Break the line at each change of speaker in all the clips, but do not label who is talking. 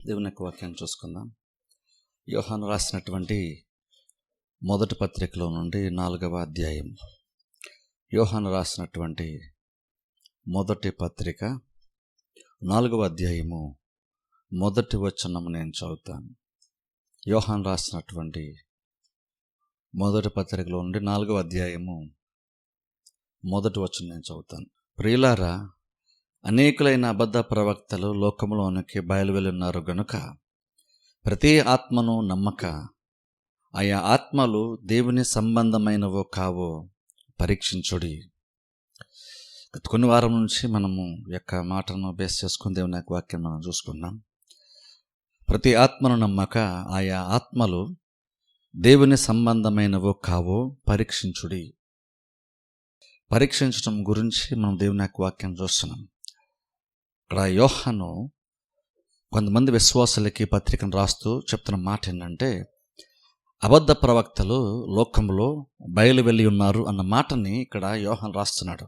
దేవుని యొక్క వాక్యాన్ని చూసుకుందాం. యోహాను రాసినటువంటి మొదటి పత్రికలో నుండి 4వ అధ్యాయం. యోహాను రాసినటువంటి మొదటి పత్రిక 4వ అధ్యాయము మొదటి వచనం నేను చదువుతాను. యోహాను రాసినటువంటి మొదటి పత్రికలో నుండి 4వ అధ్యాయము మొదటి వచనం నేను చదువుతాను. ప్రియులారా, అనేకులైన అబద్ధ ప్రవక్తలు లోకంలోనికి బయలువెళ్ళున్నారు గనుక ప్రతి ఆత్మను నమ్మక ఆయా ఆత్మలు దేవుని సంబంధమైనవో కావో పరీక్షించుడి. కొన్ని వారం నుంచి మనము యొక్క మాటను బేస్ చేసుకుని దేవుని యొక్క వాక్యం మనం చూసుకున్నాం. ప్రతి ఆత్మను నమ్మక ఆయా ఆత్మలు దేవుని సంబంధమైనవో కావో పరీక్షించుడి. పరీక్షించడం గురించి మనం దేవుని యొక్క వాక్యం చూస్తున్నాం. ఇక్కడ యోహాను కొంతమంది విశ్వాసులకి పత్రికను రాస్తూ చెప్తున్న మాట ఏంటంటే, అబద్ధ ప్రవక్తలు లోకంలో బయలు వెళ్ళి ఉన్నారు అన్న మాటని ఇక్కడ యోహాను రాస్తున్నాడు.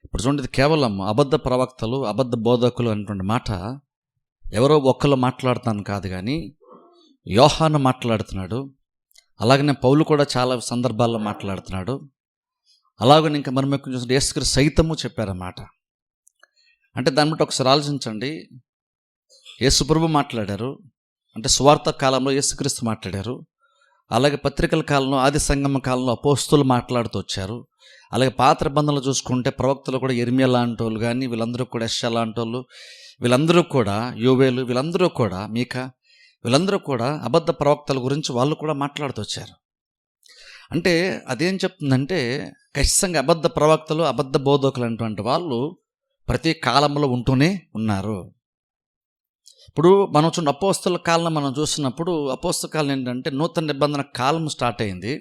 ఇప్పుడు చూడండి, ఇది కేవలం అబద్ధ ప్రవక్తలు, అబద్ధ బోధకులు అనేటువంటి మాట ఎవరో ఒక్కరు మాట్లాడుతాను కాదు, కానీ యోహాను మాట్లాడుతున్నాడు. అలాగనే పౌలు కూడా చాలా సందర్భాల్లో మాట్లాడుతున్నాడు. అలాగని ఇంకా మనం ఎక్కువ చూసిన యేసుక్రీస్తు సైతము చెప్పారన్నమాట. అంటే దాన్ని బట్టి ఒకసారి ఆలోచించండి. యేసుప్రభు మాట్లాడారు, అంటే సువార్త కాలంలో యేసుక్రీస్తు మాట్లాడారు. అలాగే పత్రికల కాలంలో, ఆది సంగమ కాలంలో అపోస్తులు మాట్లాడుతూ వచ్చారు. అలాగే పాత నిబంధనలు చూసుకుంటే ప్రవక్తలు కూడా ఇర్మియా లాంటి వాళ్ళు కానీ, వీళ్ళందరూ కూడా యెషయా లాంటి వాళ్ళు, వీళ్ళందరూ కూడా యోవేలు, వీళ్ళందరూ కూడా మీకా, వీళ్ళందరూ కూడా అబద్ధ ప్రవక్తల గురించి వాళ్ళు కూడా మాట్లాడుతూ వచ్చారు. అంటే అదేం చెప్తుందంటే, ఖచ్చితంగా అబద్ధ ప్రవక్తలు, అబద్ధ బోధకులు అనేటువంటి వాళ్ళు ప్రతి కాలంలో ఉంటూనే ఉన్నారు. ఇప్పుడు మనం చూడండి, అపోస్తల కాలం మనం చూసినప్పుడు అపోస్తల కాలం ఏంటంటే నూతన నిబంధన కాలం స్టార్ట్ అయింది.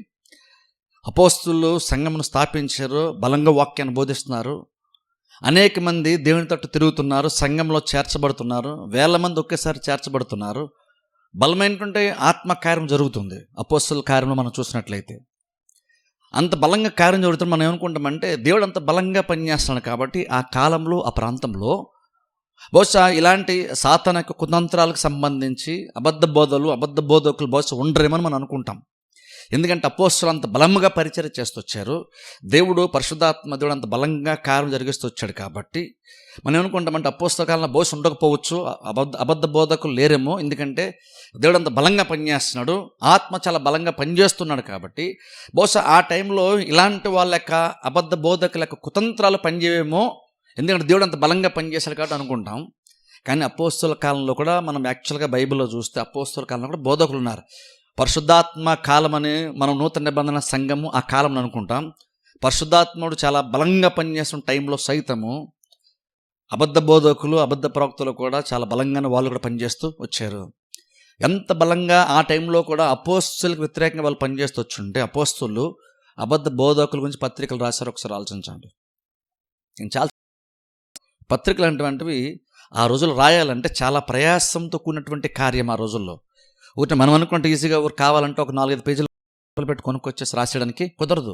అపోస్తులు సంఘమును స్థాపించారు, బలంగా వాక్యాన్ని బోధిస్తున్నారు. అనేక మంది దేవుని తట్టు తిరుగుతున్నారు, సంఘంలో చేర్చబడుతున్నారు, వేల మంది ఒకేసారి చేర్చబడుతున్నారు. బలమైనటువంటి ఆత్మకార్యం జరుగుతుంది. అపోస్తల కార్యంలో మనం చూసినట్లయితే అంత బలంగా కార్యం జరుగుతుంది. మనం ఏమనుకుంటామంటే దేవుడు అంత బలంగా పనిచేస్తున్నాడు కాబట్టి ఆ కాలంలో, ఆ ప్రాంతంలో బహుశా ఇలాంటి సాతానిక కుతంత్రాలకు సంబంధించి అబద్ధ బోధలు, అబద్ధ బోధకులు బహుశా ఉండరేమని మనం అనుకుంటాం. ఎందుకంటే అపోస్తులు అంత బలంగా పరిచర్య చేస్తూ వచ్చారు. దేవుడు, పరిశుద్ధాత్మ దేవుడు అంత బలంగా కార్యం జరిగిస్తూ వచ్చాడు కాబట్టి మనం ఏమనుకుంటామంటే అపోస్తల కాలంలో బహుశా ఉండకపోవచ్చు, అబద్ధ బోధకులు లేరేమో. ఎందుకంటే దేవుడు అంత బలంగా పనిచేస్తున్నాడు, ఆత్మ చాలా బలంగా పనిచేస్తున్నాడు కాబట్టి బహుశా ఆ టైంలో ఇలాంటి వాళ్ళ యొక్క అబద్ధ బోధకుల యొక్క కుతంత్రాలు పనిచేయేమో, ఎందుకంటే దేవుడు అంత బలంగా పనిచేశాడు కాబట్టి అనుకుంటాం. కానీ అపోస్తల కాలంలో కూడా మనం యాక్చువల్గా బైబిల్లో చూస్తే అపోస్తల కాలంలో కూడా బోధకులు ఉన్నారు. పరిశుద్ధాత్మ కాలం అని మనం నూతన నిబంధన సంఘము ఆ కాలం అనుకుంటాం. పరిశుద్ధాత్ముడు చాలా బలంగా పనిచేస్తున్న టైంలో సైతము అబద్ధ బోధకులు, అబద్ధ ప్రవక్తలు కూడా చాలా బలంగానే వాళ్ళు కూడా పనిచేస్తూ వచ్చారు. ఎంత బలంగా ఆ టైంలో కూడా అపోస్తులకు వ్యతిరేకంగా వాళ్ళు పనిచేస్తూ వచ్చుంటే అపోస్తులు అబద్ధ బోధకుల గురించి పత్రికలు రాశారు. ఒకసారి ఆలోచించండి. చాలా పత్రికలు అనేటువంటివి ఆ రోజులు రాయాలంటే చాలా ప్రయాసంతో కూడినటువంటి కార్యం. ఆ రోజుల్లో ఊరిని మనం అనుకుంటే ఈజీగా ఊరు కావాలంటే ఒక 4-5 పేజీలు పెట్టి కొనుక్కొచ్చేసి రాసేయడానికి కుదరదు.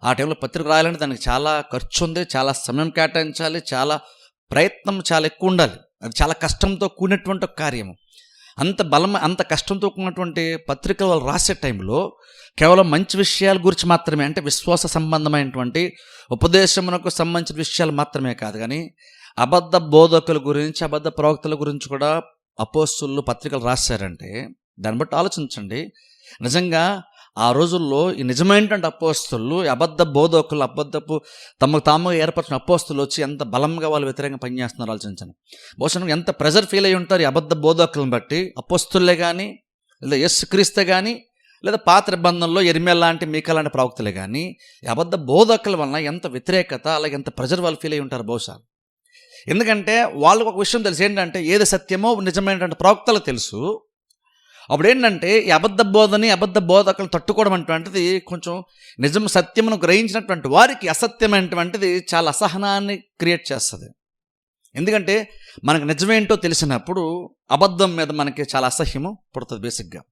ఆ టైంలో పత్రిక రాయాలంటే దానికి చాలా ఖర్చు ఉంది, చాలా సమయం కేటాయించాలి, చాలా ప్రయత్నం చాలా ఎక్కువ ఉండాలి. అది చాలా కష్టంతో కూడినటువంటి ఒక కార్యము. అంత కష్టంతో కూడినటువంటి పత్రికలు వాళ్ళు రాసే టైంలో కేవలం మంచి విషయాల గురించి మాత్రమే, అంటే విశ్వాస సంబంధమైనటువంటి ఉపదేశమునకు సంబంధించిన విషయాలు మాత్రమే కాదు, కానీ అబద్ధ బోధకుల గురించి, అబద్ధ ప్రవక్తల గురించి కూడా అపోస్తులు పత్రికలు రాశారంటే దాన్ని బట్టి ఆలోచించండి. నిజంగా ఆ రోజుల్లో ఈ నిజమైనటువంటి అపోస్తులు, అబద్ధ బోధకులు, అబద్ధపు తమకు తాముగా ఏర్పరిచిన అపోస్తులు వచ్చి ఎంత బలంగా వాళ్ళు వ్యతిరేకంగా పనిచేస్తున్నారు ఆలోచించండి. బహుశా ఎంత ప్రెజర్ ఫీల్ అయ్యి ఉంటారు ఈ అబద్ధ బోధకులను బట్టి. అపోస్తులే కానీ, లేదా యేసుక్రీస్తే కానీ, లేదా పాత నిబంధనలో ఇర్మియా లాంటి, మీకా లాంటి ప్రవక్తలే కానీ, ఈ అబద్ధ బోధకుల వలన ఎంత వ్యతిరేకత, అలాగే ఎంత ప్రెజర్ వాళ్ళు ఫీల్ అయ్యి ఉంటారు బహుశా. ఎందుకంటే వాళ్ళకు ఒక విషయం తెలుసు, ఏంటంటే ఏది సత్యమో నిజమైనటువంటి ప్రవక్తలకు తెలుసు. అప్పుడు ఏంటంటే ఈ అబద్ధ బోధని, అబద్ధ బోధకులను తట్టుకోవడం అటువంటిది కొంచెం నిజం సత్యమును గ్రహించినటువంటి వారికి అసత్యమైనటువంటిది చాలా అసహనాన్ని క్రియేట్ చేస్తుంది. ఎందుకంటే మనకు నిజమేంటో తెలిసినప్పుడు అబద్ధం మీద మనకి చాలా అసహ్యము పుడుతుంది. బేసిక్గా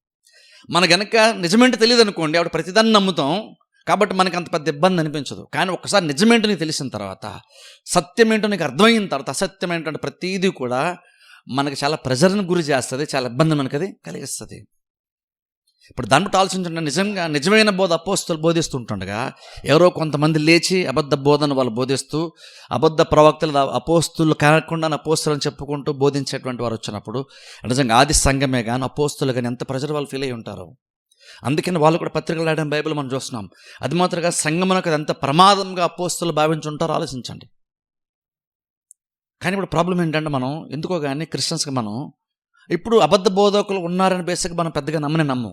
మన గనక నిజమేంటో తెలియదు అనుకోండి, ఆవిడ ప్రతిదాన్ని నమ్ముతాం. కాబట్టి మనకు అంత పెద్ద ఇబ్బంది అనిపించదు. కానీ ఒక్కసారి నిజమేంటో నీకు తెలిసిన తర్వాత, సత్యమేంటో నీకు అర్థమైన తర్వాత, అసత్యమైనటువంటి ప్రతీదీ కూడా మనకి చాలా ప్రెజర్ని గురి చేస్తుంది, చాలా ఇబ్బంది మనకి అది కలిగిస్తుంది. ఇప్పుడు దాన్ని బట్టి ఆలోచించండి, నిజమైన బోధ అపోస్తులు బోధిస్తుంటుండగా ఎవరో కొంతమంది లేచి అబద్ధ బోధన వాళ్ళు బోధిస్తూ, అబద్ధ ప్రవక్తలు అపోస్తులు కాకుండా అపోస్తులు అని చెప్పుకుంటూ బోధించేటువంటి వారు వచ్చినప్పుడు నిజంగా ఆది సంఘమే కానీ అపోస్తులు కానీ ఎంత ప్రెజర్ వాళ్ళు ఫీల్ అయ్యి ఉంటారు. అందుకని వాళ్ళు కూడా పత్రికలు రాయడం బైబిల్ మనం చూస్తున్నాం. అది మాత్రంగా సంఘమునకు ఎంత ప్రమాదంగా అపోస్తులు భావించుంటారో ఆలోచించండి. కానీ ఇప్పుడు ప్రాబ్లం ఏంటంటే మనం ఎందుకో కానీ క్రిస్టియన్స్కి మనం ఇప్పుడు అబద్ధ బోధకులు ఉన్నారని బేసిక్గా మనం పెద్దగా నమ్ము.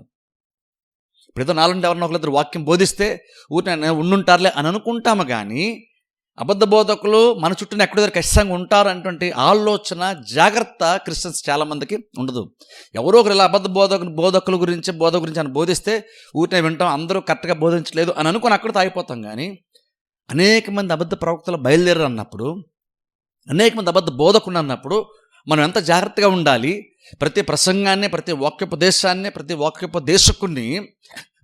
ఇప్పుడు ఏదో నాలుగు ఎవరినో ఒకరిద్దరు వాక్యం బోధిస్తే ఊరిని ఉండుంటారులే అని అనుకుంటాము. కానీ అబద్ధ బోధకులు మన చుట్టూ ఎక్కడో ఖచ్చితంగా ఉంటారు అనేటువంటి ఆలోచన, జాగ్రత్త క్రిస్టియన్స్ చాలామందికి ఉండదు. ఎవరో ఒకరు ఇలా అబద్ధ బోధకుల గురించి అని బోధిస్తే ఊరినే వింటాం, అందరూ కరెక్ట్గా బోధించలేదు అని అనుకుని అక్కడ తాగిపోతాం. కానీ అనేక మంది అబద్ధ ప్రవక్తలు బయలుదేరారు అన్నప్పుడు, అనేక మంది అబద్ధ బోధకులు అన్నప్పుడు మనం ఎంత జాగ్రత్తగా ఉండాలి. ప్రతి ప్రసంగాన్ని, ప్రతి వాక్యోపదేశాన్ని, ప్రతి వాక్యోపదేశకుని,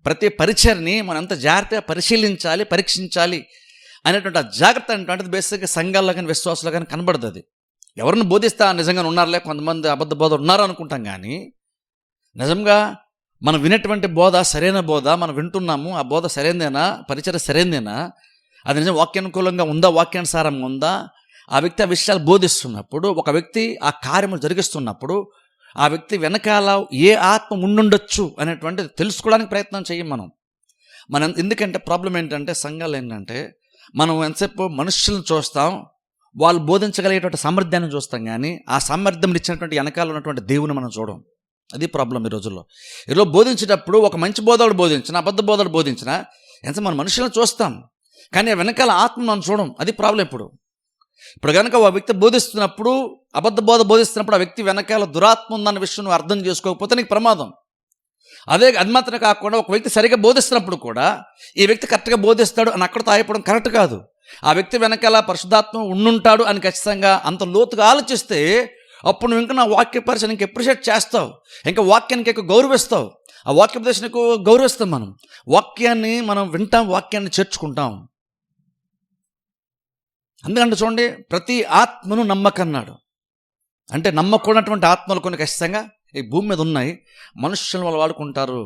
ప్రతి పరిచయని మనం ఎంత జాగ్రత్తగా పరిశీలించాలి, పరీక్షించాలి అనేటువంటి ఆ జాగ్రత్త అనేటువంటిది బేసిక్గా సంఘాల్లో కానీ విశ్వాసాల్లో కానీ కనబడుతుంది. అది ఎవరిని బోధిస్తా నిజంగా ఉన్నారులే, కొంతమంది అబద్ధ బోధ ఉన్నారు అనుకుంటాం. కానీ నిజంగా మనం వినేటువంటి బోధ సరైన బోధ మనం వింటున్నాము, ఆ బోధ సరైనదేనా, పరిచయం సరైనదేనా, అది నిజం వాక్యానుకూలంగా ఉందా, వాక్యానుసారంగా ఉందా, ఆ వ్యక్తి ఆ విషయాలు బోధిస్తున్నప్పుడు, ఒక వ్యక్తి ఆ కార్యములు జరిగిస్తున్నప్పుడు ఆ వ్యక్తి వెనకాల ఏ ఆత్మ ఉండుండొచ్చు అనేటువంటిది తెలుసుకోవడానికి ప్రయత్నం చేయం మనం. ఎందుకంటే ప్రాబ్లం ఏంటంటే సంఘాలు ఏంటంటే మనం ఎంతసేపు మనుషులను చూస్తాం, వాళ్ళు బోధించగలిగేటువంటి సామర్థ్యాన్ని చూస్తాం. కానీ ఆ సామర్థ్యం ఇచ్చినటువంటి వెనకాల ఉన్నటువంటి దేవుని మనం చూడం. అది ప్రాబ్లం ఈ రోజుల్లో. ఈరోజు బోధించేటప్పుడు ఒక మంచి బోధకుడు బోధించిన, అబద్ధ బోధకుడు బోధించిన ఎంత మన మనుషులను చూస్తాం, కానీ వెనకాల ఆత్మ మనం చూడం. అది ప్రాబ్లం. ఇప్పుడు కనుక ఆ వ్యక్తి బోధిస్తున్నప్పుడు, అబద్ధ బోధ బోధిస్తున్నప్పుడు ఆ వ్యక్తి వెనకాల దురాత్మ ఉందన్న విషయం నువ్వు అర్థం చేసుకోకపోతే నీకు ప్రమాదం. అది మాత్రం కాకుండా ఒక వ్యక్తి సరిగ్గా బోధిస్తున్నప్పుడు కూడా ఈ వ్యక్తి కరెక్ట్గా బోధిస్తాడు అని అక్కడ తాగిపోవడం కరెక్ట్ కాదు. ఆ వ్యక్తి వెనకాల పరిశుద్ధాత్మ ఉండుంటాడు అని ఖచ్చితంగా అంత లోతుగా ఆలోచిస్తే అప్పుడు నువ్వు ఇంకా నా వాక్య పరిచయం ఇంకా అప్రిషియేట్ చేస్తావు, ఇంకా వాక్యానికి ఎక్కువ గౌరవిస్తావు. ఆ వాక్యోపదేశాన్ని ఎక్కువ గౌరవిస్తాం. మనం వాక్యాన్ని మనం వింటాం, వాక్యాన్ని చేర్చుకుంటాం. అందుకంటే చూడండి, ప్రతి ఆత్మను నమ్మకన్నాడు. అంటే నమ్మకూడనటువంటి ఆత్మలు కొన్ని ఖచ్చితంగా ఈ భూమి మీద ఉన్నాయి. మనుషులను వాళ్ళు వాడుకుంటారు.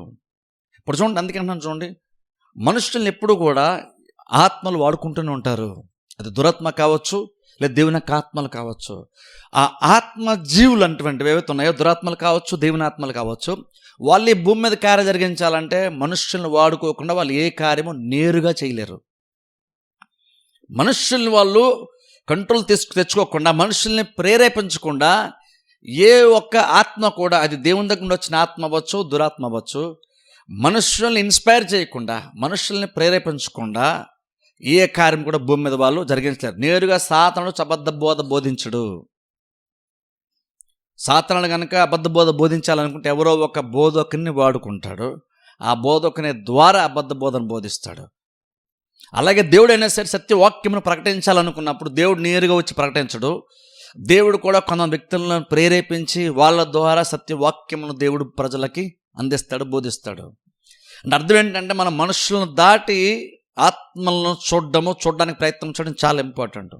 ఇప్పుడు చూడండి, అందుకంటున్నాను చూడండి, మనుషులను ఎప్పుడు కూడా ఆత్మలు వాడుకుంటూనే ఉంటారు. అది దురాత్మ కావచ్చు, లేదా దేవుని యొక్క ఆత్మలు కావచ్చు. ఆ ఆత్మ జీవులు అటువంటివి ఏవైతే ఉన్నాయో, దురాత్మలు కావచ్చు, దేవుని ఆత్మలు కావచ్చు, వాళ్ళు ఈ భూమి మీద కార్యం జరిగించాలంటే మనుషులను వాడుకోకుండా వాళ్ళు ఏ కార్యము నేరుగా చేయలేరు. మనుషుల్ని వాళ్ళు కంట్రోల్ తెచ్చుకోకుండా, మనుషుల్ని ప్రేరేపించకుండా ఏ ఒక్క ఆత్మ కూడా, అది దేవుని దగ్గర నుండి వచ్చిన ఆత్మ అవ్వచ్చు, దురాత్మ అవ్వచ్చు, మనుషుల్ని ఇన్స్పైర్ చేయకుండా, మనుషుల్ని ప్రేరేపించకుండా ఏ కార్యం కూడా భూమి మీద వాళ్ళు జరిగించలేరు. నేరుగా సాతానుడు అబద్ధ బోధ బోధించడు. సాతానుడు కనుక అబద్ధ బోధ బోధించాలనుకుంటే ఎవరో ఒక బోధకుని వాడుకుంటాడు. ఆ బోధకుని ద్వారా అబద్ధ బోధను బోధిస్తాడు. అలాగే దేవుడైనా సరే సత్యవాక్యమును ప్రకటించాలనుకున్నప్పుడు దేవుడు నేరుగా వచ్చి ప్రకటించడు. దేవుడు కూడా కొంత వ్యక్తులను ప్రేరేపించి వాళ్ళ ద్వారా సత్యవాక్యమును దేవుడు ప్రజలకి అందిస్తాడు, బోధిస్తాడు. అంటే అర్థం ఏంటంటే మనం మనుషులను దాటి ఆత్మలను చూడడానికి ప్రయత్నం చేయడం చాలా ఇంపార్టెంట్.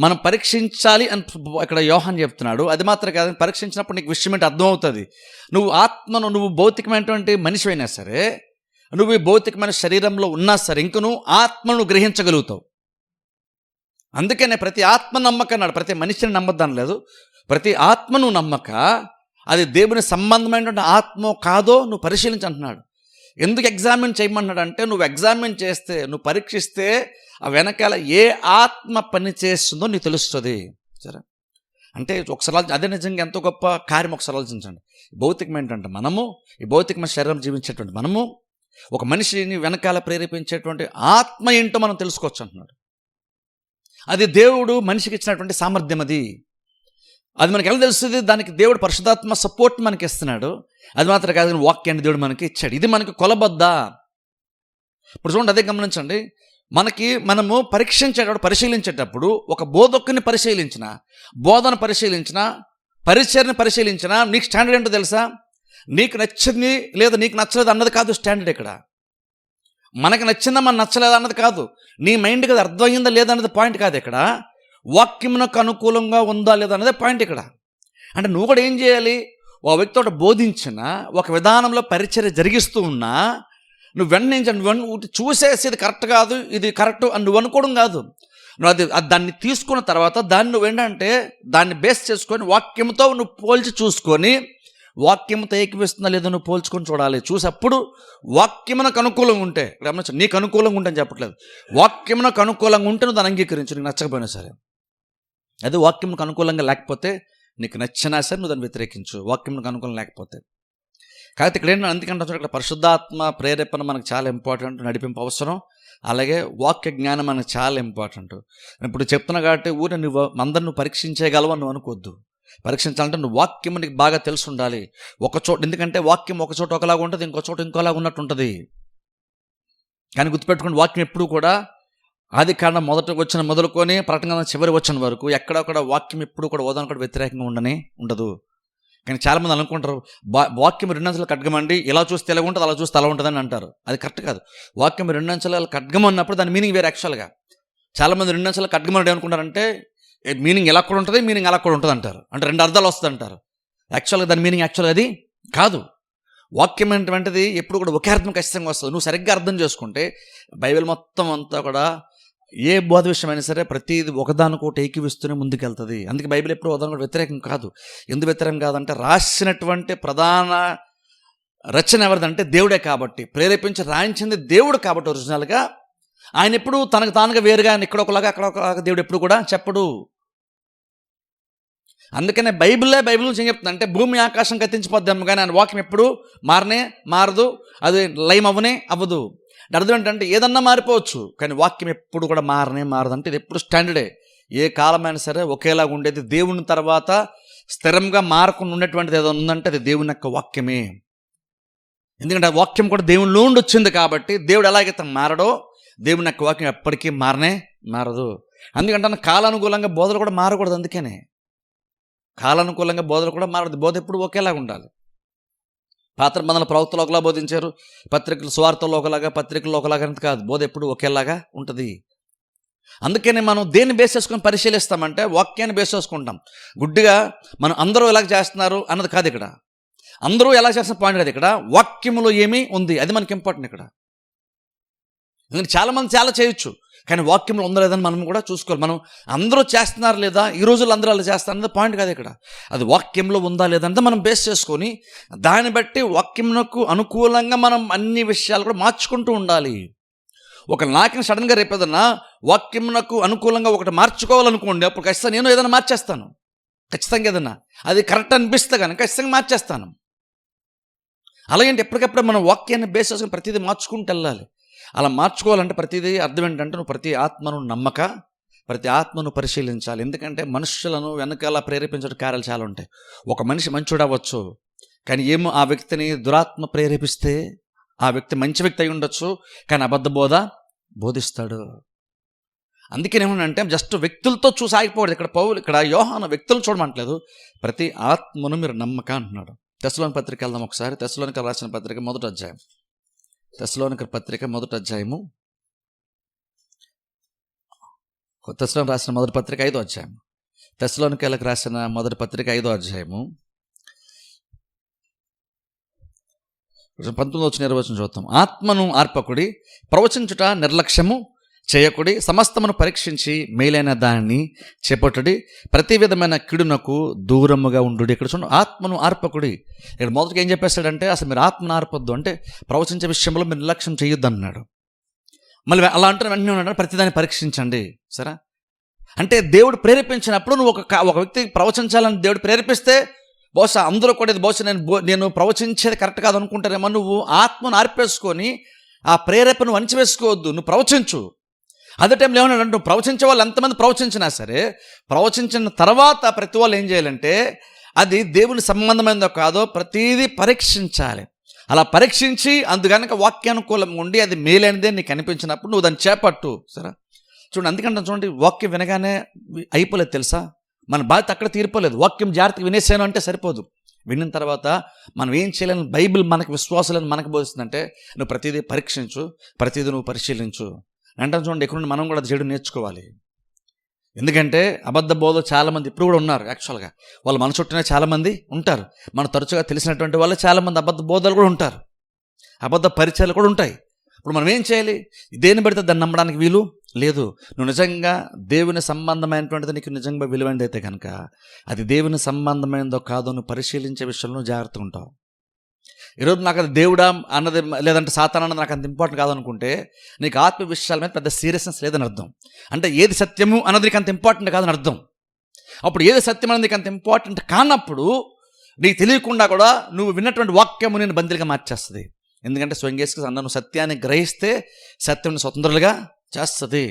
మనం పరీక్షించాలి అని ఇక్కడ యోహాన్ చెప్తున్నాడు. అది మాత్రం కాదు, పరీక్షించినప్పుడు నీకు విషయం ఏంటి అర్థమవుతుంది. నువ్వు భౌతికమైనటువంటి మనిషి అయినా సరే, నువ్వు ఈ భౌతికమైన శరీరంలో ఉన్నా సరే, ఇంక నువ్వు ఆత్మను గ్రహించగలుగుతావు. అందుకనే ప్రతి ఆత్మ నమ్మక అన్నాడు. ప్రతి మనిషిని నమ్మద్దాని లేదు, ప్రతి ఆత్మను నమ్మక, అది దేవుని సంబంధమైనటువంటి ఆత్మ కాదో నువ్వు పరిశీలించి అంటున్నాడు. ఎందుకు ఎగ్జామిన్ చేయమన్నాడు అంటే, నువ్వు ఎగ్జామిన్ చేస్తే, నువ్వు పరీక్షిస్తే ఆ వెనకాల ఏ ఆత్మ పని చేస్తుందో నీకు తెలుస్తుంది. సరే అంటే ఒకసారి అదే నిజంగా ఎంతో గొప్ప కార్యం. ఒకసారి ఆలోచించండి. భౌతికం ఏంటంటే మనము, ఈ భౌతికమైన శరీరం జీవించేటువంటి మనము, ఒక మనిషిని వెనకాల ప్రేరేపించేటువంటి ఆత్మ ఏంటో మనం తెలుసుకోవచ్చు అంటున్నాడు. అది దేవుడు మనిషికి ఇచ్చినటువంటి సామర్థ్యం. అది మనకి ఎలా తెలుస్తుంది? దానికి దేవుడు పరిశుద్ధాత్మ సపోర్ట్ మనకి ఇస్తున్నాడు. అది మాత్రం కాదు, వాక్యాన్ని దేవుడు మనకి ఇచ్చాడు. ఇది మనకి కొలబద్దా. ఇప్పుడు చూడండి, అదే గమనించండి. మనము పరిశీలించేటప్పుడు ఒక బోధకుని పరిశీలించిన, బోధన పరిశీలించిన, పరిచర్ని పరిశీలించిన, నీకు స్టాండర్డ్ ఏంటో తెలుసా? నీకు నచ్చింది లేదా నీకు నచ్చలేదు అన్నది కాదు స్టాండర్డ్ ఇక్కడ. మనకు నచ్చిందా మన నచ్చలేదా అన్నది కాదు, నీ మైండ్కి అది అర్థమైందా లేదా అన్నది పాయింట్ కాదు ఇక్కడ. వాక్యమునకు అనుకూలంగా ఉందా లేదా అన్నదే పాయింట్ ఇక్కడ. అంటే నువ్వు కూడా ఏం చేయాలి? ఓ వ్యక్తి ఒకటి బోధించిన ఒక విధానంలో పరిచర్య జరిగిస్తూ ఉన్నా నువ్వు నువ్వు చూసేసి ఇది కరెక్ట్ కాదు, ఇది కరెక్ట్ అని నువ్వు అనుకోవడం కాదు. నువ్వు అది దాన్ని తీసుకున్న తర్వాత దాన్ని నువ్వు ఏంటంటే దాన్ని బేస్ చేసుకొని వాక్యంతో నువ్వు పోల్చి చూసుకొని వాక్యంతో ఏకీపిస్తుందా లేదో నువ్వు పోల్చుకొని చూడాలి. చూసప్పుడు వాక్యమునకు అనుకూలంగా ఉంటే, గమనించు, నీకు అనుకూలంగా ఉంటే అని చెప్పట్లేదు, వాక్యమునకు అనుకూలంగా ఉంటే నువ్వు దాన్ని అంగీకరించు, నీకు నచ్చకపోయినా సరే. అది వాక్యమునకు అనుకూలంగా లేకపోతే నీకు నచ్చినా సరే నువ్వు దాన్ని వ్యతిరేకించు, వాక్యమునకు అనుకూలం లేకపోతే. కాబట్టి ఇక్కడ ఏంటంటే అందుకంటే ఇక్కడ పరిశుద్ధాత్మ ప్రేరేపణ మనకు చాలా ఇంపార్టెంట్, నడిపింపు అవసరం. అలాగే వాక్య జ్ఞానం మనకు చాలా ఇంపార్టెంట్. ఇప్పుడు చెప్తున్నా కాబట్టి నువ్వు అందరిని నువ్వు పరీక్షించగలవు నువ్వు అనుకోవద్దు. పరీక్షించాలంటే నువ్వు వాక్యం నీకు బాగా తెలిసి ఉండాలి. ఎందుకంటే వాక్యం ఒక చోట ఒకలాగా ఉంటుంది, ఇంకో చోట ఇంకోలాగా ఉన్నట్టు ఉంటుంది. కానీ గుర్తుపెట్టుకుని వాక్యం ఎప్పుడు కూడా ఆది కాండం మొదలుకొని ప్రకటన చివరి వచ్చిన వరకు ఎక్కడొక్కడ వాక్యం ఎప్పుడు కూడా ఓదానికి కూడా వ్యతిరేకంగా ఉండదు. కానీ చాలామంది అనుకుంటారు వాక్యం 2 అంచెల ఖడ్గమండి, ఇలా చూస్తే ఎలా ఉంటుంది, అలా చూస్తే అలా ఉంటుందని అంటారు. అది కరెక్ట్ కాదు. వాక్యం 2 అంచెల ఖడ్గం అన్నప్పుడు దాని మీనింగ్ వేరే. యాక్చువల్గా చాలామంది 2 అంచెల ఖడ్గం అంటే ఏమనుకుంటారంటే మీనింగ్ ఎలా కూడా ఉంటుంది, మీనింగ్ అలా కూడా ఉంటుంది అంటారు. అంటే 2 అర్థాలు వస్తుంది అంటారు. యాక్చువల్గా దాని మీనింగ్ యాక్చువల్గా అది కాదు. వాక్యం ఏంటంటే ఎప్పుడు కూడా ఒకే అర్థం ఖచ్చితంగా వస్తుంది. నువ్వు సరిగ్గా అర్థం చేసుకుంటే బైబిల్ మొత్తం అంతా కూడా ఏ బోధ విషయమైనా సరే ప్రతిదీ ఒకదానికొకటి ఏకీవిస్తూనే ముందుకెళ్తుంది. అందుకే బైబిల్ ఎప్పుడు ఒకదానికొకటి వ్యతిరేకం కాదు. ఎందుకు వ్యతిరేకం కాదంటే రాసినటువంటి ప్రధాన రచన ఎవరిదంటే దేవుడే కాబట్టి, ప్రేరేపించి రాయించింది దేవుడు కాబట్టి ఒరిజినల్గా ఆయన ఎప్పుడు తనకు తానుగా వేరుగా ఆయన ఇక్కడ ఒకలాగా అక్కడ ఒకలాగా దేవుడు ఎప్పుడు కూడా చెప్పడు. అందుకనే బైబిల్ నుంచి ఏం చెప్తుంది అంటే భూమి ఆకాశం గతించిపోద్దాము కానీ ఆయన వాక్యం ఎప్పుడు మారదు, అది లైమ్ అవ్వదు. అర్థం ఏంటంటే ఏదన్నా మారిపోవచ్చు కానీ వాక్యం ఎప్పుడు కూడా మారదు. అంటే ఇది ఎప్పుడు స్టాండర్డే. ఏ కాలమైనా సరే ఒకేలాగా ఉండేది. దేవుని తర్వాత స్థిరంగా మారకుండా ఉండేటువంటిది ఏదో ఉందంటే అది దేవుని యొక్క వాక్యమే. ఎందుకంటే ఆ వాక్యం కూడా దేవునిలో ఉండి వచ్చింది కాబట్టి దేవుడు ఎలాగైతే మారడో దేవుని యొక్క వాక్యం ఎప్పటికీ మారదు. అందుకంటే కాలానుకూలంగా బోధలు కూడా మారకూడదు. అందుకనే కాలానుకూలంగా బోధలు కూడా మారదు. బోధ ఎప్పుడు ఒకేలాగా ఉండాలి. పాత నిబంధనల ప్రవక్తలు ఒకలా బోధించారు, పత్రికలు స్వార్థలో ఒకలాగా, పత్రికల్లో ఒకలాగా అంత కాదు. బోధ ఎప్పుడు ఒకేలాగా ఉంటుంది. అందుకని మనం దేన్ని బేస్ చేసుకొని పరిశీలిస్తామంటే వాక్యాన్ని బేస్ చేసుకుంటాం. గుడ్డిగా మనం అందరూ ఎలాగ చేస్తున్నారు అన్నది కాదు ఇక్కడ. అందరూ ఎలా చేస్తున్న పాయింట్ కాదు ఇక్కడ. వాక్యములో ఏమీ ఉంది అది మనకి ఇంపార్టెంట్ ఇక్కడ. ఎందుకంటే చాలామంది చాలా చేయొచ్చు కానీ వాక్యంలో ఉందో లేదని మనం కూడా చూసుకోవాలి. మనం అందరూ చేస్తున్నారు లేదా, ఈ రోజుల్లో అందరూ అలా చేస్తారు అన్నది పాయింట్ కాదు ఇక్కడ. అది వాక్యంలో ఉందా లేదంటే మనం బేస్ చేసుకొని దాన్ని బట్టి వాక్యంకు అనుకూలంగా మనం అన్ని విషయాలు కూడా మార్చుకుంటూ ఉండాలి. ఒక నాకిని సడన్గా రేపేదన్నా వాక్యంకు అనుకూలంగా ఒకటి మార్చుకోవాలనుకోండి, అప్పుడు ఖచ్చితంగా నేను ఏదైనా మార్చేస్తాను. ఖచ్చితంగా ఏదన్నా అది కరెక్ట్ అనిపిస్తే కానీ ఖచ్చితంగా మార్చేస్తాను. అలాగంటే ఎప్పటికప్పుడు మనం వాక్యాన్ని బేస్ చేసుకొని ప్రతిదీ మార్చుకుంటూ వెళ్ళాలి. అలా మార్చుకోవాలంటే ప్రతిదీ అర్థం ఏంటంటే నువ్వు ప్రతి ఆత్మను నమ్మక, ప్రతి ఆత్మను పరిశీలించాలి. ఎందుకంటే మనుషులను వెనకాల ప్రేరేపించే కార్యాలు చాలా ఉంటాయి. ఒక మనిషి మంచోడు అవ్వచ్చు కానీ ఏమో ఆ వ్యక్తిని దురాత్మ ప్రేరేపిస్తే ఆ వ్యక్తి మంచి వ్యక్తి అయి ఉండొచ్చు కానీ అబద్ధ బోధిస్తాడు. అందుకేనేమనంటే జస్ట్ వ్యక్తులతో చూసి ఆగిపోవద్దు. ఇక్కడ యోహాను వ్యక్తులను చూడమంటలేదు, ప్రతి ఆత్మను మీరు నమ్మక అంటున్నాడు. తెస్సలోని పత్రిక వెళ్దాం ఒకసారి. తెస్సలోనికైలు రాసిన పత్రిక మొదటి అధ్యాయం. తెస్సలోనికైలు పత్రిక మొదటి అధ్యాయము. తెస్సలోనికి రాసిన మొదటి పత్రిక 5వ అధ్యాయం. తెస్సలోనికైలకు రాసిన మొదటి పత్రిక 5వ అధ్యాయము 19-20 చూద్దాం. ఆత్మను ఆర్పకుడి, ప్రవచించుట నిర్లక్ష్యము చేయకుడి, సమస్తమును పరీక్షించి మేలైన దానిని చేపట్టుడి, ప్రతి విధమైన కిడునకు దూరముగా ఉండు. ఇక్కడ చూడండి, ఆత్మను ఆర్పకుడి. ఇక్కడ మొదటిగా ఏం చెప్పేస్తాడంటే అసలు మీరు ఆత్మను ఆర్పొద్దు అంటే ప్రవచించే విషయంలో మీరు నిర్లక్ష్యం చేయొద్దు అన్నాడు. మళ్ళీ అలా అంటే వెంటనే ఉన్నాడు ప్రతిదాన్ని పరీక్షించండి. సరే అంటే దేవుడు ప్రేరేపించినప్పుడు నువ్వు ఒక వ్యక్తి ప్రవచించాలని దేవుడు ప్రేరేపిస్తే బహుశా అందరూ కూడా ఇది బహుశా నేను ప్రవచించేది కరెక్ట్ కాదు అనుకుంటారేమో. నువ్వు ఆత్మను ఆర్పేసుకొని ఆ ప్రేరేపణను వంచివేసుకోవద్దు, నువ్వు ప్రవచించు. అదే టైంలో ఏమన్నాడు, నువ్వు ప్రవచించే వాళ్ళు ఎంతమంది ప్రవచించినా సరే ప్రవచించిన తర్వాత ప్రతి వాళ్ళు ఏం చేయాలంటే అది దేవుని సంబంధమైనదో కాదో ప్రతిదీ పరీక్షించాలి. అలా పరీక్షించి అందుకనక వాక్యానుకూలంగా ఉండి అది మేలైనదే నీకు అనిపించినప్పుడు నువ్వు దాన్ని చేపట్టు. సరే చూడండి, అందుకంటే చూడండి వాక్యం వినగానే అయిపోలేదు తెలుసా, మన బాధ్యత అక్కడ తీరిపోలేదు. వాక్యం జాగ్రత్తగా వినేసాను అంటే సరిపోదు. విన్న తర్వాత మనం ఏం చేయాలని బైబిల్ మనకు విశ్వాసాలను మనకు బోధిస్తుందంటే నువ్వు ప్రతిదీ పరీక్షించు, ప్రతిదీ నువ్వు పరిశీలించు అంటే చూడండి. ఎక్కడ మనం కూడా చేయడం నేర్చుకోవాలి. ఎందుకంటే అబద్ధ బోధలు చాలామంది ఇప్పుడు కూడా ఉన్నారు. యాక్చువల్గా వాళ్ళ మన చుట్టూనే చాలామంది ఉంటారు. మనం తరచుగా తెలిసినటువంటి వాళ్ళు చాలామంది అబద్ధ బోధలు కూడా ఉంటారు, అబద్ధ పరిచయాలు కూడా ఉంటాయి. ఇప్పుడు మనం ఏం చేయాలి? దేన్ని పడితే దాన్ని నమ్మడానికి వీలు లేదు. నువ్వు నిజంగా దేవుని సంబంధమైనటువంటిది నీకు నిజంగా విలువైనది అయితే కనుక అది దేవుని సంబంధమైనదో కాదో నువ్వు పరిశీలించే విషయంలో జాగ్రత్తగా ఉంటావు. ఈరోజు నాకు అది దేవుడా అన్నది లేదంటే సాతాను అన్నది నాకు అంత ఇంపార్టెంట్ కాదనుకుంటే నీకు ఆత్మ విషయాల మీద పెద్ద సీరియస్నెస్ లేదని అర్థం. అంటే ఏది సత్యము అన్నది నీకు అంత ఇంపార్టెంట్ కాదని అర్థం. అప్పుడు ఏది సత్యం అన్నది నీకు అంత ఇంపార్టెంట్ కానప్పుడు నీకు తెలియకుండా కూడా నువ్వు విన్నటువంటి వాక్యము నేను బందీలుగా మార్చేస్తుంది. ఎందుకంటే స్వయంగేసుకు నువ్వు సత్యాన్ని గ్రహిస్తే సత్యం స్వతంత్రులుగా చేస్తుంది.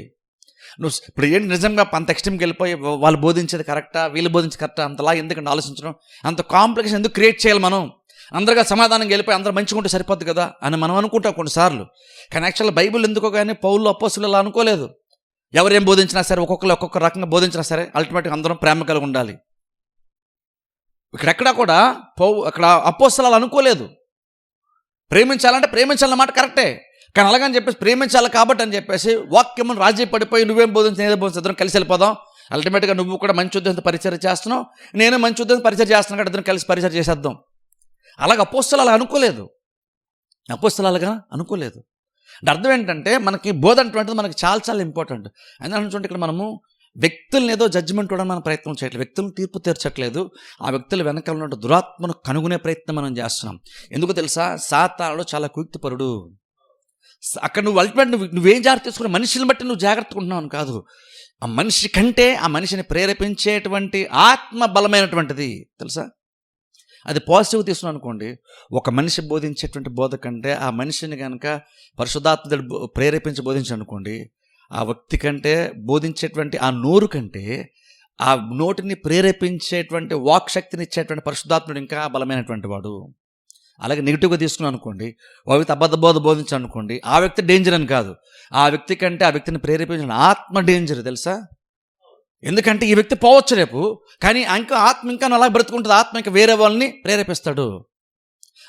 నువ్వు ఇప్పుడు ఏంటి నిజంగా అంత ఎక్స్ట్రీమ్కి వెళ్ళిపోయి వాళ్ళు బోధించేది కరెక్టా వీళ్ళు బోధించేది కరెక్టా అంతలా ఎందుకంటే ఆలోచించడం, అంత కాంప్లికేషన్ ఎందుకు క్రియేట్ చేయాలి? మనం అందరిగా సమాధానం వెళ్ళిపోయి అందరూ మంచిగా ఉంటే సరిపోద్ది కదా అని మనం అనుకుంటాం కొన్నిసార్లు. కానీ యాక్చువల్గా బైబిల్ ఎందుకో కానీ పౌలు అపోస్తులు అలా అనుకోలేదు. ఎవరేం బోధించినా సరే ఒక్కొక్కరు ఒక్కొక్క రకంగా బోధించినా సరే అల్టిమేట్గా అందరం ప్రేమ కలిగి ఉండాలి. ఇక్కడెక్కడా కూడా అక్కడ అపోస్తులు అలా అనుకోలేదు. ప్రేమించాలంటే ప్రేమించాలన్న మాట కరెక్టే, కానీ అలాగని చెప్పేసి ప్రేమించాలి కాబట్టి అని చెప్పేసి వాక్యమును రాజీ పడిపోయి నువ్వేం బోధించి నేనే బోధించి ఇద్దరం కలిసి వెళ్ళిపోదాం. అల్టిమేట్గా నువ్వు కూడా మంచి ఉద్దేశంతో పరిచయం చేస్తున్నావు, నేను మంచి ఉద్దేశం పరిచయం చేస్తున్నాను కాబట్టి ఇద్దరం కలిసి పరిచయం చేసేద్దాం. అలాగే అపోస్తులు అలా అనుకోలేదు. అపోస్తులు అలాగా అనుకోలేదు. అంటే అర్థం ఏంటంటే మనకి బోధ అటువంటిది మనకి చాలా చాలా ఇంపార్టెంట్. అందుకంటే ఇక్కడ మనము వ్యక్తులను ఏదో జడ్జిమెంట్ కూడా మనం ప్రయత్నం చేయట్లేదు, వ్యక్తులను తీర్పు తీర్చట్లేదు, ఆ వ్యక్తుల వెనకాల ఉన్న దురాత్మను కనుగొనే ప్రయత్నం మనం చేస్తున్నాం. ఎందుకు తెలుసా? సాతానుడు చాలా కుయుక్తిపరుడు. అక్కడ నువ్వు అల్టిమేట్ నువ్వేం జాగ్రత్త తీసుకుని మనిషిని బట్టి నువ్వు జాగ్రత్తగా ఉంటున్నావు అని కాదు, ఆ మనిషి కంటే ఆ మనిషిని ప్రేరేపించేటువంటి ఆత్మ బలమైనటువంటిది తెలుసా. అది పాజిటివ్ తీసుకున్నాను అనుకోండి, ఒక మనిషి బోధించేటువంటి బోధ కంటే ఆ మనిషిని కనుక పరిశుద్ధాత్ముడు ప్రేరేపించి బోధించనుకోండి, ఆ వ్యక్తి కంటే బోధించేటువంటి ఆ నోరు కంటే ఆ నోటిని ప్రేరేపించేటువంటి వాక్ శక్తిని ఇచ్చేటువంటి పరిశుద్ధాత్ముడు ఇంకా బలమైనటువంటి వాడు. అలాగే నెగిటివ్గా తీసుకున్నాను అనుకోండి, ఒక వ్యక్తి అబద్ధ బోధ బోధించాను అనుకోండి, ఆ వ్యక్తి డేంజర్ అని కాదు, ఆ వ్యక్తి కంటే ఆ వ్యక్తిని ప్రేరేపించిన ఆత్మ డేంజర్ తెలుసా. ఎందుకంటే ఈ వ్యక్తి పోవచ్చు రేపు, కానీ ఆత్మ ఇంకా అలా బ్రతుకుంటుంది, ఆత్మ ఇంకా వేరే వాళ్ళని ప్రేరేపిస్తాడు.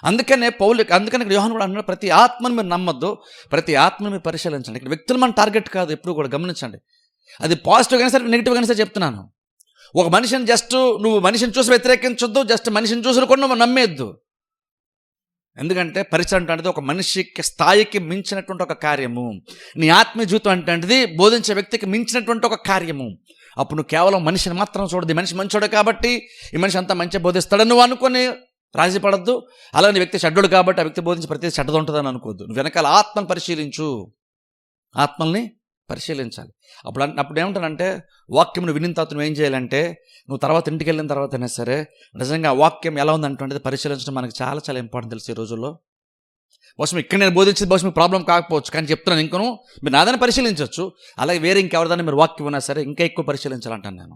అందుకనే ఇక్కడ యోహాను కూడా అన్నాడు, ప్రతి ఆత్మను మీరు నమ్మొద్దు, ప్రతి ఆత్మను మీరు పరిశీలించండి. ఇక్కడ వ్యక్తులు మన టార్గెట్ కాదు, ఎప్పుడు కూడా గమనించండి. అది పాజిటివ్ కానీ సరే నెగిటివ్ కానీ సరే చెప్తున్నాను. ఒక మనిషిని నువ్వు మనిషిని చూసి వ్యతిరేకించొద్దు, జస్ట్ మనిషిని చూసి కూడా నువ్వు నమ్మేద్దు. ఎందుకంటే పరిచయం అంటే ఒక మనిషికి స్థాయికి మించినటువంటి ఒక కార్యము, నీ ఆత్మీయ జీవితం అంటే బోధించే వ్యక్తికి మించినటువంటి ఒక కార్యము. అప్పుడు నువ్వు కేవలం మనిషిని మాత్రం చూడదు, ఈ మనిషి మంచోడు కాబట్టి ఈ మనిషి అంతా మంచిగా బోధిస్తాడని నువ్వు అనుకొని రాజీ పడద్దు. అలానే వ్యక్తి చెడ్డోడు కాబట్టి ఆ వ్యక్తి బోధించి ప్రతి చెడ్డది ఉంటుందని అనుకోవద్దు. నువ్వు వెనకాల ఆత్మను పరిశీలించు, ఆత్మల్ని పరిశీలించాలి. అప్పుడు ఏమంటానంటే వాక్యం నువ్వు వినిన తర్వాత నువ్వేం చేయాలంటే నువ్వు తర్వాత ఇంటికి వెళ్ళిన తర్వాత అయినా సరే నిజంగా వాక్యం ఎలా ఉందంటే పరిశీలించడం మనకి చాలా చాలా ఇంపార్టెంట్ తెలుసు. ఈ రోజుల్లో బహుశా ఇక్కడ నేను బోధించేది బహుశా మీకు ప్రాబ్లం కాకపోవచ్చు, కానీ చెప్తున్నాను ఇంకను మీరు నాదాన్ని పరిశీలించవచ్చు. అలాగే వేరే ఇంకెవరిదాన్ని మీరు వాక్యం ఉన్నా సరే ఇంకా ఎక్కువ పరిశీలించాలంటాను నేను,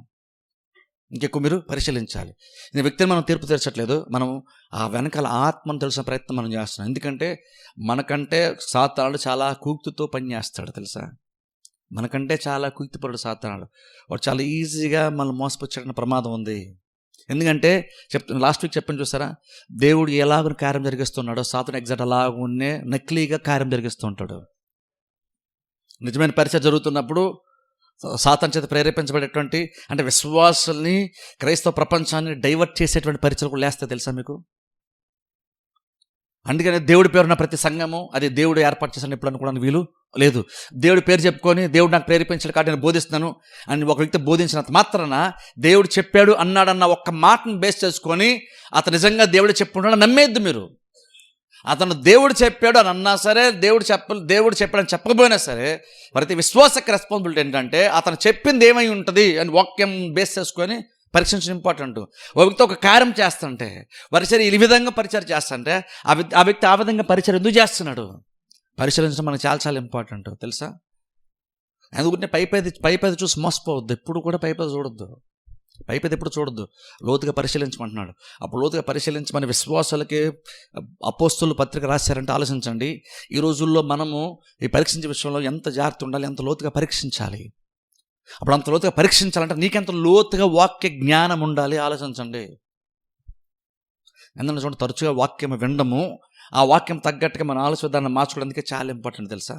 ఇంకెక్కువ మీరు పరిశీలించాలి. ఈ వ్యక్తిని మనం తీర్పు తీర్చట్లేదు, మనం ఆ వెనకాల ఆత్మను తెలిసిన ప్రయత్నం మనం చేస్తున్నాం. ఎందుకంటే మనకంటే సాతానుడు చాలా కూక్తితో పనిచేస్తాడు తెలుసా. మనకంటే చాలా కుయుక్తిపరుడు సాతానుడు. వాడు చాలా ఈజీగా మనం మోసపుచ్చడానికి ప్రమాదం ఉంది. ఎందుకంటే లాస్ట్ వీక్ చెప్పని చూసారా, దేవుడు ఎలాగో కార్యం జరిగిస్తున్నాడో సాతాను ఎగ్జాక్ట్ అలాగనే నకిలీగా కార్యం జరిగిస్తూ ఉంటాడు. నిజమైన పరిచయం జరుగుతున్నప్పుడు సాతాను చేత ప్రేరేపించబడేటువంటి అంటే విశ్వాసాల్ని క్రైస్తవ ప్రపంచాన్ని డైవర్ట్ చేసేటువంటి పరిచయం కూడా లేస్తే తెలుసా మీకు. అందుకని దేవుడి పేరున్న ప్రతి సంఘము అది దేవుడు ఏర్పాటు చేసిన ఎప్పుడు అనుకోవడానికి వీలు లేదు. దేవుడి పేరు చెప్పుకొని దేవుడు నాకు ప్రేరేపించాడు కాబట్టి నేను బోధిస్తున్నాను అని ఒక వ్యక్తి బోధించినంత మాత్రాన దేవుడు చెప్పాడు అన్నాడన్న ఒక్క మాటను బేస్ చేసుకొని అతను నిజంగా దేవుడు చెప్పుకున్నాడు నమ్మేద్దు మీరు. అతను దేవుడు చెప్పాడు అని అన్నా సరే, దేవుడు చెప్పాడని చెప్పకపోయినా సరే, ప్రతి విశ్వాసకి రెస్పాన్సిబిలిటీ ఏంటంటే అతను చెప్పింది ఏమై ఉంటుంది అని వాక్యం బేస్ చేసుకొని పరీక్షించడం ఇంపార్టెంట్. ఒక వ్యక్తి ఒక కార్యం చేస్తుంటే పరిచయం ఈ విధంగా పరిచయం చేస్తుంటే ఆ వ్యక్తి ఆ విధంగా పరిచయం ఎందుకు చేస్తున్నాడు పరిశీలించడం మనకు చాలా చాలా ఇంపార్టెంట్ తెలుసా. అందుకుంటే పైపేది చూసి మోసపోవద్దు, ఎప్పుడు కూడా పైపేది చూడొద్దు, పైపేది ఎప్పుడు చూడొద్దు, లోతుగా పరిశీలించమంటున్నాడు. అప్పుడు లోతుగా పరిశీలించి మన విశ్వాసాలకి అపోస్తులు పత్రిక రాశారంటే ఆలోచించండి. ఈ రోజుల్లో మనము ఈ పరీక్షించే విషయంలో ఎంత జాగ్రత్త ఉండాలి, ఎంత లోతుగా పరీక్షించాలి. అప్పుడు అంత లోతుగా పరీక్షించాలంటే నీకెంత లోతుగా వాక్య జ్ఞానం ఉండాలి ఆలోచించండి. ఎందుకంటే చూడండి, తరచుగా వాక్యం వినడము, ఆ వాక్యం తగ్గట్టుగా మన ఆలోచన విధానం మార్చుకోవడానికి చాలా ఇంపార్టెంట్ తెలుసా.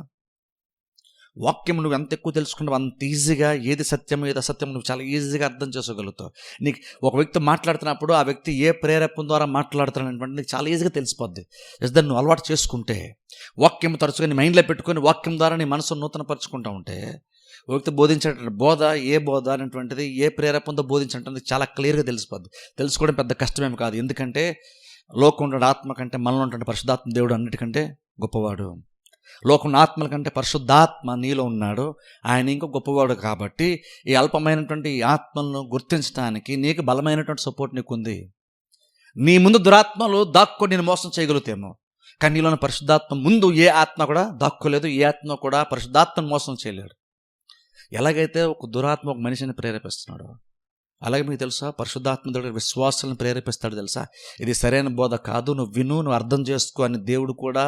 వాక్యం నువ్వు ఎంత ఎక్కువ తెలుసుకుంటావు అంత ఈజీగా ఏది సత్యం ఏది అసత్యం నువ్వు చాలా ఈజీగా అర్థం చేసుకోగలుగుతావు. నీకు ఒక వ్యక్తి మాట్లాడుతున్నప్పుడు ఆ వ్యక్తి ఏ ప్రేరేపణ ద్వారా మాట్లాడుతున్నాడు నీకు చాలా ఈజీగా తెలిసిపోద్ది. జస్ట్ దాన్ని నువ్వు అలవాటు చేసుకుంటే, వాక్యం తరచుగా నీ మైండ్లో పెట్టుకొని వాక్యం ద్వారా నీ మనసును నూతనపరుచుకుంటూ ఉంటే, ఒక వ్యక్తి బోధించేటువంటి బోధ ఏ బోధ అనేటువంటిది ఏ ప్రేరేపణతో బోధించేటువంటిది చాలా క్లియర్గా తెలిసిపోద్ది. తెలుసుకోవడం పెద్ద కష్టమేమి కాదు. ఎందుకంటే లోకం ఉండే ఆత్మ కంటే మనలో ఉండే పరిశుద్ధాత్మ దేవుడు అన్నిటికంటే గొప్పవాడు. లోకంలో ఆత్మల కంటే పరిశుద్ధాత్మ నీలో ఉన్నాడు, ఆయన ఇంకా గొప్పవాడు. కాబట్టి ఈ అల్పమైనటువంటి ఆత్మలను గుర్తించడానికి నీకు బలమైనటువంటి సపోర్ట్ నీకుంది. నీ ముందు దురాత్మలు దాక్కొని నేను మోసం చేయగలుగుతామో, కానీ నీలోని పరిశుద్ధాత్మ ముందు ఏ ఆత్మ కూడా దాక్కోలేదు, ఏ ఆత్మ కూడా పరిశుద్ధాత్మను మోసం చేయలేడు. ఎలాగైతే ఒక దురాత్మ ఒక మనిషిని ప్రేరేపిస్తున్నాడో, అలాగే మీకు తెలుసా పరిశుద్ధాత్మ దేవుడు విశ్వాసాలను ప్రేరేపిస్తాడు. తెలుసా ఇది సరైన బోధ కాదు, నువ్వు విను, నువ్వు అర్థం చేసుకో అని దేవుడు కూడా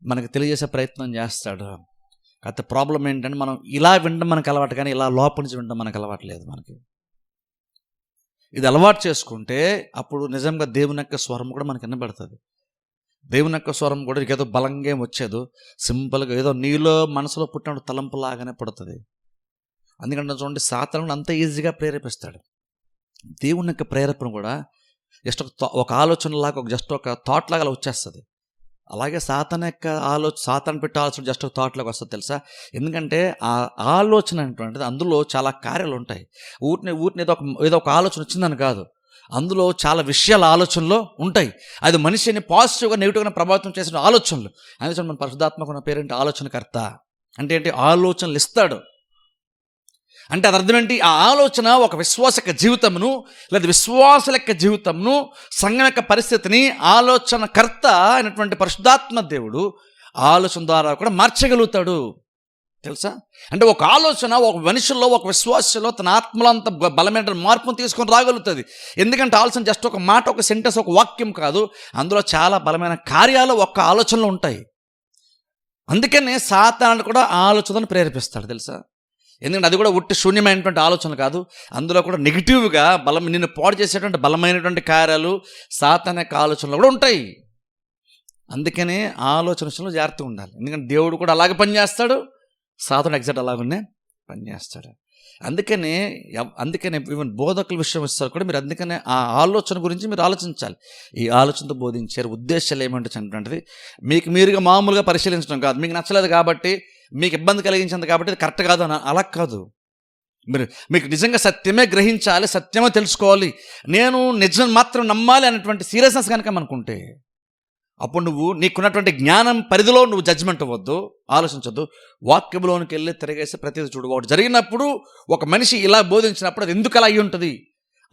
మనకు తెలియజేసే ప్రయత్నం చేస్తాడు. అయితే ప్రాబ్లం ఏంటంటే మనం ఇలా వినడం మనకు అలవాటు, కానీ ఇలా లోపల నుంచి వినడం మనకు అలవాట్లేదు. మనకి ఇది అలవాటు చేసుకుంటే అప్పుడు నిజంగా దేవుని యొక్క స్వరం కూడా మనకు వినబడుతుంది. దేవుని యొక్క స్వరం కూడా ఏదో బలంగా వచ్చేదో, సింపుల్గా ఏదో నీలో మనసులో పుట్టిన తలంపులాగానే పుడుతుంది. అందుకంటే చూడండి, సాతాను అంత ఈజీగా ప్రేరేపిస్తాడు. దేవుని యొక్క ప్రేరేపణ కూడా జస్ట్ ఒక ఆలోచనలాగా జస్ట్ ఒక థాట్ లాగా వచ్చేస్తుంది. అలాగే సాతాను పెట్టే ఆలోచన జస్ట్ ఒక థాట్లోకి వస్తుంది. తెలుసా ఎందుకంటే ఆ ఆలోచన అనేటువంటిది అందులో చాలా కార్యాలు ఉంటాయి. ఊరిని ఏదో ఒక ఆలోచన వచ్చిందని కాదు, అందులో చాలా విషయాల ఆలోచనలో ఉంటాయి. అది మనిషిని పాజిటివ్గా నెగిటివ్గా ప్రభావితం చేసిన ఆలోచనలు. అందుకని మన పరిశుద్ధాత్మకున్న పేరేంటి ఆలోచనకర్త. అంటే ఏంటి? ఆలోచనలు ఇస్తాడు. అంటే అది అర్థం ఏంటి? ఆ ఆలోచన ఒక విశ్వాస యొక్క జీవితమును లేదా విశ్వాసుల యొక్క జీవితంను, సంఘం యొక్క పరిస్థితిని ఆలోచనకర్త అయినటువంటి పరిశుద్ధాత్మ దేవుడు ఆలోచన ద్వారా కూడా మార్చగలుగుతాడు. తెలుసా? అంటే ఒక ఆలోచన ఒక మనుషుల్లో, ఒక విశ్వాసలో తన ఆత్మలో అంత బలమైన మార్పును తీసుకొని రాగలుగుతుంది. ఎందుకంటే ఆలోచన జస్ట్ ఒక మాట, ఒక సెంటెన్స్, ఒక వాక్యం కాదు, అందులో చాలా బలమైన కార్యాలు ఒక్క ఆలోచనలో ఉంటాయి. అందుకనే సాతాను కూడా ఆలోచనను ప్రేరేపిస్తాడు. తెలుసా? ఎందుకంటే అది కూడా ఉట్టి శూన్యమైనటువంటి ఆలోచన కాదు, అందులో కూడా నెగిటివ్గా నిన్ను పాడు చేసేటువంటి బలమైనటువంటి కార్యాలు సాతాను యొక్క ఆలోచనలు కూడా ఉంటాయి. అందుకనే ఆలోచనలో జాగ్రత్తగా ఉండాలి. ఎందుకంటే దేవుడు కూడా అలాగే పనిచేస్తాడు, సాతాను ఎగ్జాక్ట్ అలాగనే పనిచేస్తాడు. అందుకనే ఈవెన్ బోధకుల విషయం ఇస్తారు కూడా మీరు అందుకనే ఆ ఆలోచన గురించి మీరు ఆలోచించాలి. ఈ ఆలోచనతో బోధించారు ఉద్దేశాలు ఏమంటే మీకు మీరుగా మామూలుగా పరిశీలించడం కాదు, మీకు నచ్చలేదు కాబట్టి, మీకు ఇబ్బంది కలిగించింది కాబట్టి ఇది కరెక్ట్ కాదు అని అలా కాదు. మీకు నిజంగా సత్యమే గ్రహించాలి, సత్యమే తెలుసుకోవాలి, నేను నిజం మాత్రం నమ్మాలి అనేటువంటి సీరియస్నెస్ కనుక మనకుంటే అప్పుడు నువ్వు నీకున్నటువంటి జ్ఞానం పరిధిలో నువ్వు జడ్జిమెంట్ అవ్వద్దు, ఆలోచించద్దు. వాక్యంలోనికి వెళ్ళి తిరగేసి ప్రతిదీ చూడు. ఒకటి జరిగినప్పుడు ఒక మనిషి ఇలా బోధించినప్పుడు అది ఎందుకు అలా అయ్యి ఉంటుంది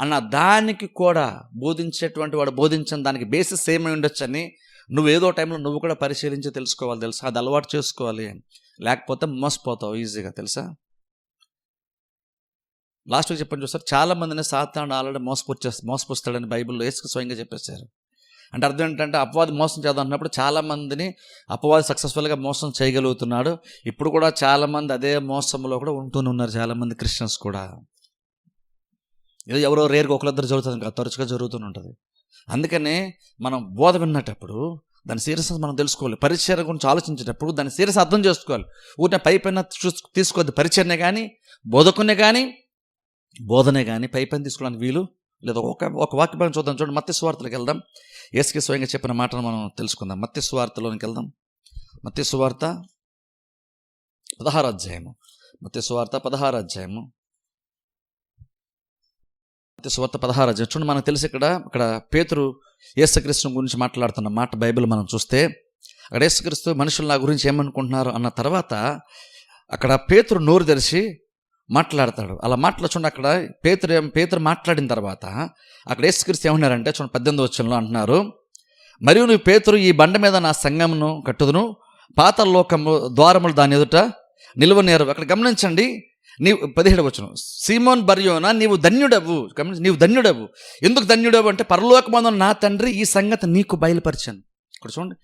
అన్న దానికి కూడా బోధించేటువంటి వాడు బోధించిన దానికి బేసిస్ ఏమై ఉండొచ్చు అని నువ్వు ఏదో టైంలో నువ్వు కూడా పరిశీలించి తెలుసుకోవాలి. తెలుసా? అది అలవాటు చేసుకోవాలి, లేకపోతే మోసపోతావు ఈజీగా. తెలుసా? లాస్ట్ వీక్ చెప్పని చూస్తారు, చాలా మందిని సాతాను ఆల్రెడీ మోసపుస్తాడని బైబిల్లో యేసు స్వయంగా చెప్పేశారు. అంటే అర్థం ఏంటంటే అపవాది మోసం చేద్దాం అన్నప్పుడు చాలామందిని అపవాది సక్సెస్ఫుల్గా మోసం చేయగలుగుతున్నాడు. ఇప్పుడు కూడా చాలామంది అదే మోసంలో కూడా ఉంటూనే ఉన్నారు. చాలామంది క్రిస్టియన్స్ కూడా ఏదో ఎవరో రేరుగా ఒకరిద్దరు జరుగుతుంది కాదు, తరచుగా జరుగుతూనే ఉంటుంది. అందుకనే మనం బోధ విన్నటప్పుడు దాని సీరియస్నెస్ మనం తెలుసుకోవాలి. పరిచర్య గురించి ఆలోచించేటప్పుడు దాని సీరియస్ అర్థం చేసుకోవాలి. ఊరినే పైపైన తీసుకోవద్దు. పరిచర్నే కానీ, బోధకునే కానీ, బోధనే కానీ పైపైన తీసుకోవడానికి వీలు లేదా. ఒక వాక్యం చూద్దాం. చూడండి, మత్తయి సువార్తలోకి వెళ్దాం. యేసుకి స్వయంగా చెప్పిన మాటను మనం తెలుసుకుందాం. మత్తయి సువార్తలోనికి వెళ్దాం. మత్తయి సువార్త 16వ అధ్యాయము. మత్తయి సువార్త 16వ అధ్యాయము. మత్తయి సువార్త 16వ అధ్యాయం. చూడండి, మనకు తెలిసి ఇక్కడ పేతురు యేసుక్రీస్తు గురించి మాట్లాడుతున్న మాట బైబిల్ మనం చూస్తే అక్కడ యేసుక్రీస్తు మనుషులు నా గురించి ఏమనుకుంటున్నారు అన్న తర్వాత అక్కడ పేతురు నోరు తెరిచి మాట్లాడతాడు. అలా చూడండి, అక్కడ పేతురు మాట్లాడిన తర్వాత అక్కడ యేసుక్రీస్తు ఏమన్నారంటే చూడండి 18వ వచనంలో అంటున్నారు, మరియు నువ్వు పేతురు ఈ బండ మీద నా సంఘమును కట్టుదును, పాతాళ లోకము ద్వారములు దాని ఎదుట నిలువనేరు. అక్కడ గమనించండి, నీవు 17వ వచనం, సీమోన్ బర్యోనా నీవు ధన్యుడవు. నీవు ధన్యుడవు. ఎందుకు ధన్యుడవు అంటే పరలోకమందున్న నా తండ్రి ఈ సంగతి నీకు బయలుపరిచాను. ఇక్కడ చూడండి,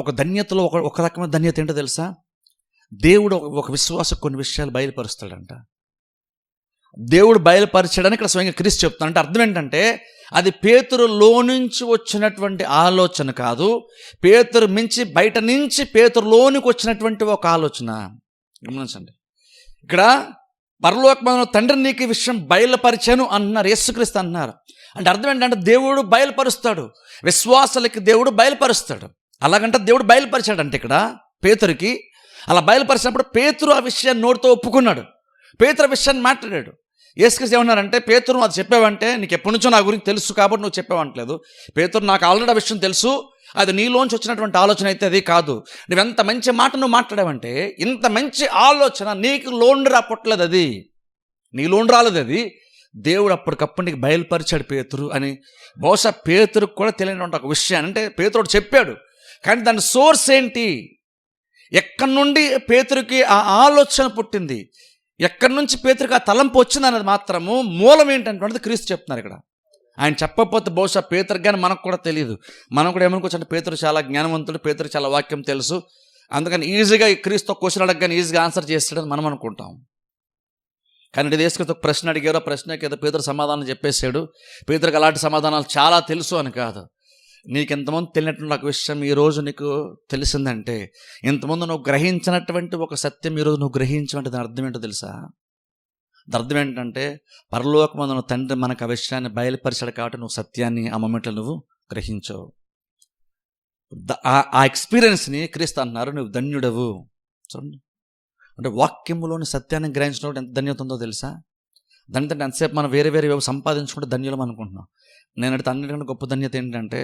ఒక ధన్యతలో ఒక రకమైన ధన్యత ఏంటో తెలుసా? దేవుడు ఒక విశ్వాస కొన్ని విషయాలు బయలుపరుస్తాడంట. దేవుడు బయలుపరచడానికి ఇక్కడ స్వయంగా క్రీస్తు చెప్తాడు. అంటే అర్థం ఏంటంటే అది పేతురులో నుంచి వచ్చినటువంటి ఆలోచన కాదు, పేతురు మించి బయట నుంచి పేతురులోనికి వచ్చినటువంటి ఒక ఆలోచన. గమనించండి, ఇక్కడ పరలోకమైన తండ్రి నీకు ఈ విషయం బయలుపరిచాను అన్నారు, యేసుక్రీస్తు అన్నారు. అంటే అర్థం ఏంటంటే దేవుడు బయలుపరుస్తాడు, విశ్వాసులకి దేవుడు బయలుపరుస్తాడు. అలాగంటే దేవుడు బయలుపరిచాడంటే ఇక్కడ పేతురుకి. అలా బయలుపరిచినప్పుడు పేతురు ఆ విషయాన్ని నోటితో ఒప్పుకున్నాడు, పేతురు ఆ విషయాన్ని మాట్లాడాడు. యేసుక్రీస్తు ఏమన్నారంటే, పేతురు అది చెప్పావంటే నీకు ఎప్పటి నుంచో నా గురించి తెలుసు కాబట్టి నువ్వు చెప్పావంటలేదు. పేతురు నాకు ఆల్రెడీ ఆ విషయం తెలుసు, అది నీలోంచి వచ్చినటువంటి ఆలోచన అయితే అది కాదు. నువ్వెంత మంచి మాట నువ్వు మాట్లాడావంటే, ఇంత మంచి ఆలోచన నీకు లోండి రాపట్లేదు, అది నీలోండి రాలేదు, అది దేవుడు అప్పటికప్పుడు నీకు బయలుపరిచాడు పేతురు అని. బహుశా పేతురుకు కూడా తెలియనటువంటి ఒక విషయాన్ని అంటే పేతురుడు చెప్పాడు, కానీ దాని సోర్స్ ఏంటి, ఎక్కడి నుండి పేతురుకి ఆ ఆలోచన పుట్టింది, ఎక్కడి నుంచి పేతురుకి ఆ తలంపు వచ్చింది అన్నది మాత్రము మూలం ఏంటంటే క్రీస్తు చెప్తున్నారు ఇక్కడ. ఆయన చెప్పకపోతే బహుశా పేతురు కానీ మనకు కూడా తెలియదు. మనం కూడా ఏమనుకోవచ్చు అంటే పేతురు చాలా జ్ఞానవంతుడు, పేతురు చాలా వాక్యం తెలుసు, అందుకని ఈజీగా క్రీస్తు క్వశ్చన్ అడగగానే ఈజీగా ఆన్సర్ చేస్తాడని మనం అనుకుంటాం. కానీ దేశకృత ఒక ప్రశ్న అడిగారో, ప్రశ్నకి ఏదో పేతురు సమాధానం చెప్పేశాడు. పేతురుకి అలాంటి సమాధానాలు చాలా తెలుసు అని కాదు. నీకు ఎంతమంది తెలియనటువంటి ఒక విషయం ఈరోజు నీకు తెలిసిందంటే, ఇంతమంది నువ్వు గ్రహించినటువంటి ఒక సత్యం ఈరోజు నువ్వు గ్రహించమంటే దాని అర్థం ఏంటో తెలుసా? దాని అర్థం ఏంటంటే పరలోకమందున తండ్రి మనకు ఆ విషయాన్ని బయలుపరిచాడు కాబట్టి నువ్వు సత్యాన్ని ఆ మొమెంట్లో నువ్వు గ్రహించవు. ఆ ఎక్స్పీరియన్స్ని క్రీస్తు అన్నారు, నువ్వు ధన్యుడవు. చూడండి, అంటే వాక్యములోని సత్యాన్ని గ్రహించినప్పుడు ఎంత ధన్యత ఉందో తెలుసా? దానితో ఎంతసేపు మనం వేరే వేరే సంపాదించుకుంటే ధన్యులం అనుకుంటున్నాం. నేను అడిగితే అన్నిటికంటే గొప్ప ధన్యత ఏంటంటే,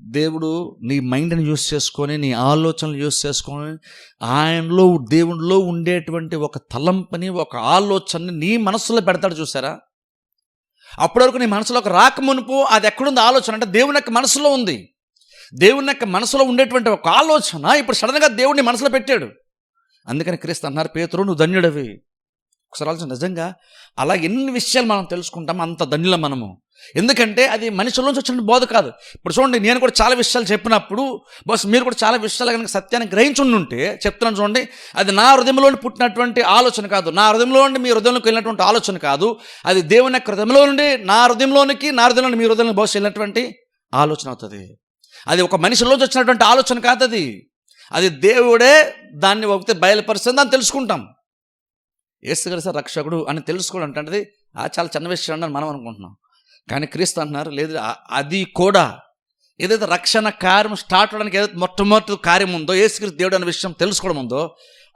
దేవుడు నీ మైండ్ని యూస్ చేసుకొని, నీ ఆలోచనలు యూస్ చేసుకొని, ఆయనలో దేవుడిలో ఉండేటువంటి ఒక తలంపుని, ఒక ఆలోచనని నీ మనసులో పెడతాడు. చూసారా? అప్పటి వరకు నీ మనసులో ఒక రాకమునుపు అది ఎక్కడుంది ఆలోచన అంటే దేవుని యొక్క మనసులో ఉంది. దేవుని యొక్క మనసులో ఉండేటువంటి ఒక ఆలోచన ఇప్పుడు సడన్గా దేవుడిని మనసులో పెట్టాడు. అందుకని క్రీస్తు అన్నారు, పేతురు నువ్వు ధన్యుడవి. ఒకసారి ఆలోచన, నిజంగా అలా ఎన్ని విషయాలు మనం తెలుసుకుంటాం, అంత ధన్యులం మనము. ఎందుకంటే అది మనుషుల్లోంచి వచ్చిన బోధ కాదు. ఇప్పుడు చూడండి, నేను కూడా చాలా విషయాలు చెప్పినప్పుడు బస్ మీరు కూడా చాలా విషయాలు కనుక సత్యాన్ని గ్రహించుంటే చెప్తున్నాను చూడండి, అది నా హృదయంలో పుట్టినటువంటి ఆలోచన కాదు, నా హృదయంలో నుండి మీ హృదయంలోకి వెళ్ళినటువంటి ఆలోచన కాదు, అది దేవుని యొక్క హృదయంలో నుండి నా హృదయంలోనికి, నా హృదయంలో మీ హృదయంలో బహుశా వెళ్ళినటువంటి ఆలోచన అవుతుంది. అది ఒక మనిషిలోంచి వచ్చినటువంటి ఆలోచన కాదు, అది దేవుడే దాన్ని ఒకటి బయలుపరుస్తుంది, దాన్ని తెలుసుకుంటాం. యేసుక్రీస్తు రక్షకుడు అని తెలుసుకోవడం అంటే చాలా చిన్న విషయం అని మనం అనుకుంటున్నాం. కానీ క్రీస్తు అంటున్నారు, లేదు, అది కూడా ఏదైతే రక్షణ కార్యం స్టార్ట్ అవడానికి ఏదైతే మొట్టమొదటి కార్యం ఉందో, యేసుక్రీస్తు దేవుడు అనే విషయం తెలుసుకోవడం ఉందో,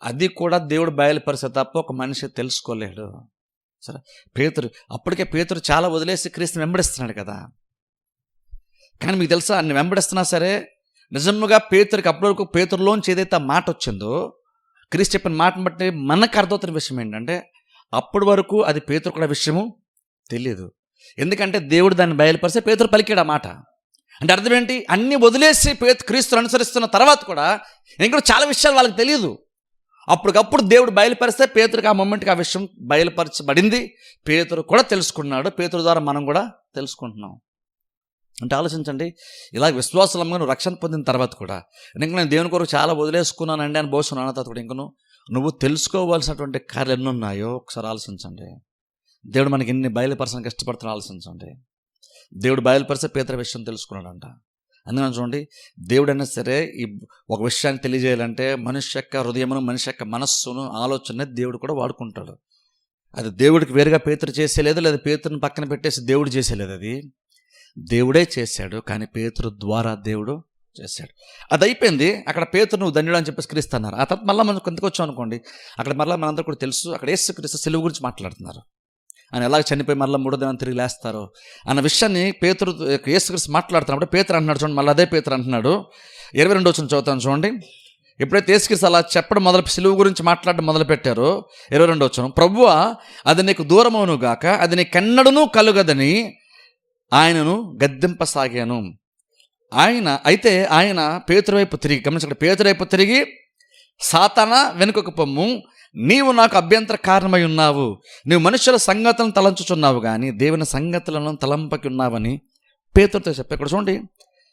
అది కూడా దేవుడు బయలుపరిస్తే తప్ప ఒక మనిషి తెలుసుకోలేడు. సరే, అప్పటికే పేతురు చాలా వదిలేసి క్రీస్తుని వెంబడిస్తున్నాడు కదా. కానీ మీకు తెలుసా, అన్ని వెంబడిస్తున్నా సరే నిజంగా పేతురికి అప్పటి వరకు పేతురులోంచి ఏదైతే ఆ మాట వచ్చిందో, క్రీస్తు చెప్పిన మాటను బట్టి మనకు అర్థమవుతున్న విషయం ఏంటంటే, అప్పటి వరకు అది పేతురు కూడా విషయము తెలియదు. ఎందుకంటే దేవుడు దాన్ని బయలుపరిస్తే పేతురు పలికాడు ఆ మాట. అంటే అర్థం ఏంటి, అన్నీ వదిలేసి క్రీస్తుని అనుసరిస్తున్న తర్వాత కూడా ఇంకా చాలా విషయాలు వాళ్ళకి తెలియదు. అప్పటికప్పుడు దేవుడు బయలుపరిస్తే పేతురికి ఆ మొమెంట్కి ఆ విషయం బయలుపరచబడింది, పేతురు కూడా తెలుసుకున్నాడు. పేతురు ద్వారా మనం కూడా తెలుసుకుంటున్నాం. అంటే ఆలోచించండి, ఇలా విశ్వాసంగా నువ్వు రక్షణ పొందిన తర్వాత కూడా ఇంకా నేను దేవుని కొరకు చాలా వదిలేసుకున్నానండి అని బహుశా అన్న తర్వాత కూడా ఇంకా నువ్వు తెలుసుకోవాల్సినటువంటి కార్యాలు ఎన్ని ఉన్నాయో ఒకసారి ఆలోచించండి. దేవుడు మనకి ఎన్ని బయలుపరచడానికి ఇష్టపడుతున్నా ఆలోచించండి. దేవుడు బయలుపరిస్తే పేతురు విషయం తెలుసుకున్నాడంట. అందుకని చూడండి, దేవుడైనా సరే ఈ ఒక విషయాన్ని తెలియజేయాలంటే మనిషి యొక్క హృదయమును, మనిషి యొక్క మనస్సును, ఆలోచన దేవుడు కూడా వాడుకుంటాడు. అది దేవుడికి వేరుగా పేతురు చేసేలేదు, లేదా పేతురుని పక్కన పెట్టేసి దేవుడు చేసేలేదు, అది దేవుడే చేశాడు. కానీ పేతురు ద్వారా దేవుడు చేశాడు. అది అయిపోయింది. అక్కడ పేతురు నువ్వు ధన్యుడు అని చెప్పేసి క్రీస్తున్నారు. ఆ తర్వాత మళ్ళీ మనం కొంతకు వచ్చాం అనుకోండి, అక్కడ మళ్ళీ మనందరూ కూడా తెలుసు, అక్కడ యేసుక్రీస్తు సిలువ గురించి మాట్లాడుతున్నారు. ఆయన ఎలాగ చనిపోయి మళ్ళీ మూడో దినం తిరిగి లేస్తారో అన్న విషయాన్ని పేతురు యేసుక్రీస్తు మాట్లాడుతున్నప్పుడు పేతురు అంటున్నాడు చూడండి, మళ్ళీ అదే పేతురు అంటున్నాడు. 22వ వచనం చదువుతాను చూడండి. ఎప్పుడైతే యేసుక్రీస్తు అలా చెప్పడం సిలువ గురించి మాట్లాడడం మొదలుపెట్టారో 22వ వచనం, ప్రభువా అది నీకు దూరమవును గాక, అది నీకెన్నడూ కలుగదని ఆయనను గద్దింపసాగాను. ఆయన పేతురు వైపు తిరిగి, గమనించండి, పేతురు వైపు తిరిగి, సాతానా వెనుకకు పొమ్ము, నీవు నాకు అభ్యంతర కారణమై ఉన్నావు, నీవు మనుషుల సంగతులను తలంచుచున్నావు కానీ దేవుని సంగతులను తలంపకి ఉన్నావని పేతురుతో చెప్పారు. ఇక్కడ చూడండి,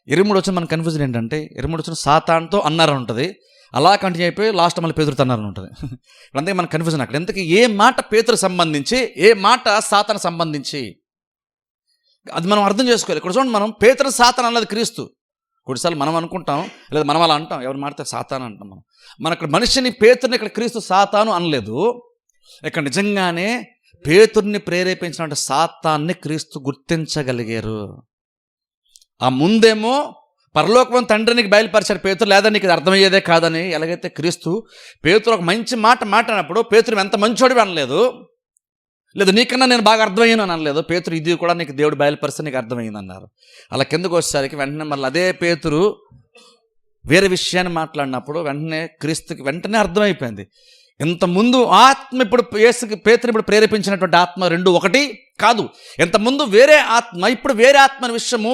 23 వచ్చిన మన కన్ఫ్యూజన్ ఏంటంటే, 23 వచ్చిన సాతాన్తో అన్నారని ఉంటుంది, అలా కంటిన్యూ అయిపోయి లాస్ట్ మళ్ళీ పేతురుతో అన్నారని ఉంటుంది. అందుకే మన కన్ఫ్యూజన్ అక్కడ. ఎందుకు ఏ మాట పేతురు సంబంధించి, ఏ మాట సాతాను సంబంధించి, అది మనం అర్థం చేసుకోవాలి. ఇక్కడ చూడండి, మనం పేతురు సాతాను అన్నది క్రీస్తు. కొన్నిసార్లు మనం అనుకుంటాం, లేదా మనం అలా అంటాం, ఎవరు మాడితే సాతాను అంటాం మనం. మన ఇక్కడ మనిషిని పేతుర్ని ఇక్కడ క్రీస్తు సాతాను అనలేదు. ఇక్కడ నిజంగానే పేతుర్ని ప్రేరేపించిన సాతాన్ని క్రీస్తు గుర్తించగలిగారు. ఆ ముందేమో పరలోకం తండ్రి నీకు బయలుపరిచారు పేతురు, లేదా నీకు ఇది అర్థమయ్యేదే కాదని. ఎలాగైతే క్రీస్తు పేతురు ఒక మంచి మాట మాట్లాడినప్పుడు పేతురు ఎంత మంచోడివి అనలేదు, లేదా నీకన్నా నేను బాగా అర్థమయ్యాను అని అనలేదు. పేతురు ఇది కూడా నీకు దేవుడు బయలుపరిస్తే నీకు అర్థమైంది అన్నారు. అలా కిందకు వచ్చేసరికి వెంటనే మళ్ళీ అదే పేతురు వేరే విషయాన్ని మాట్లాడినప్పుడు వెంటనే క్రీస్తుకి వెంటనే అర్థమైపోయింది. ఇంతకుముందు ఆత్మ ఇప్పుడు పేతురు ఇప్పుడు ప్రేరేపించినటువంటి ఆత్మ రెండు ఒకటి కాదు. ఇంతకుముందు వేరే ఆత్మ, ఇప్పుడు వేరే ఆత్మ అనే విషయము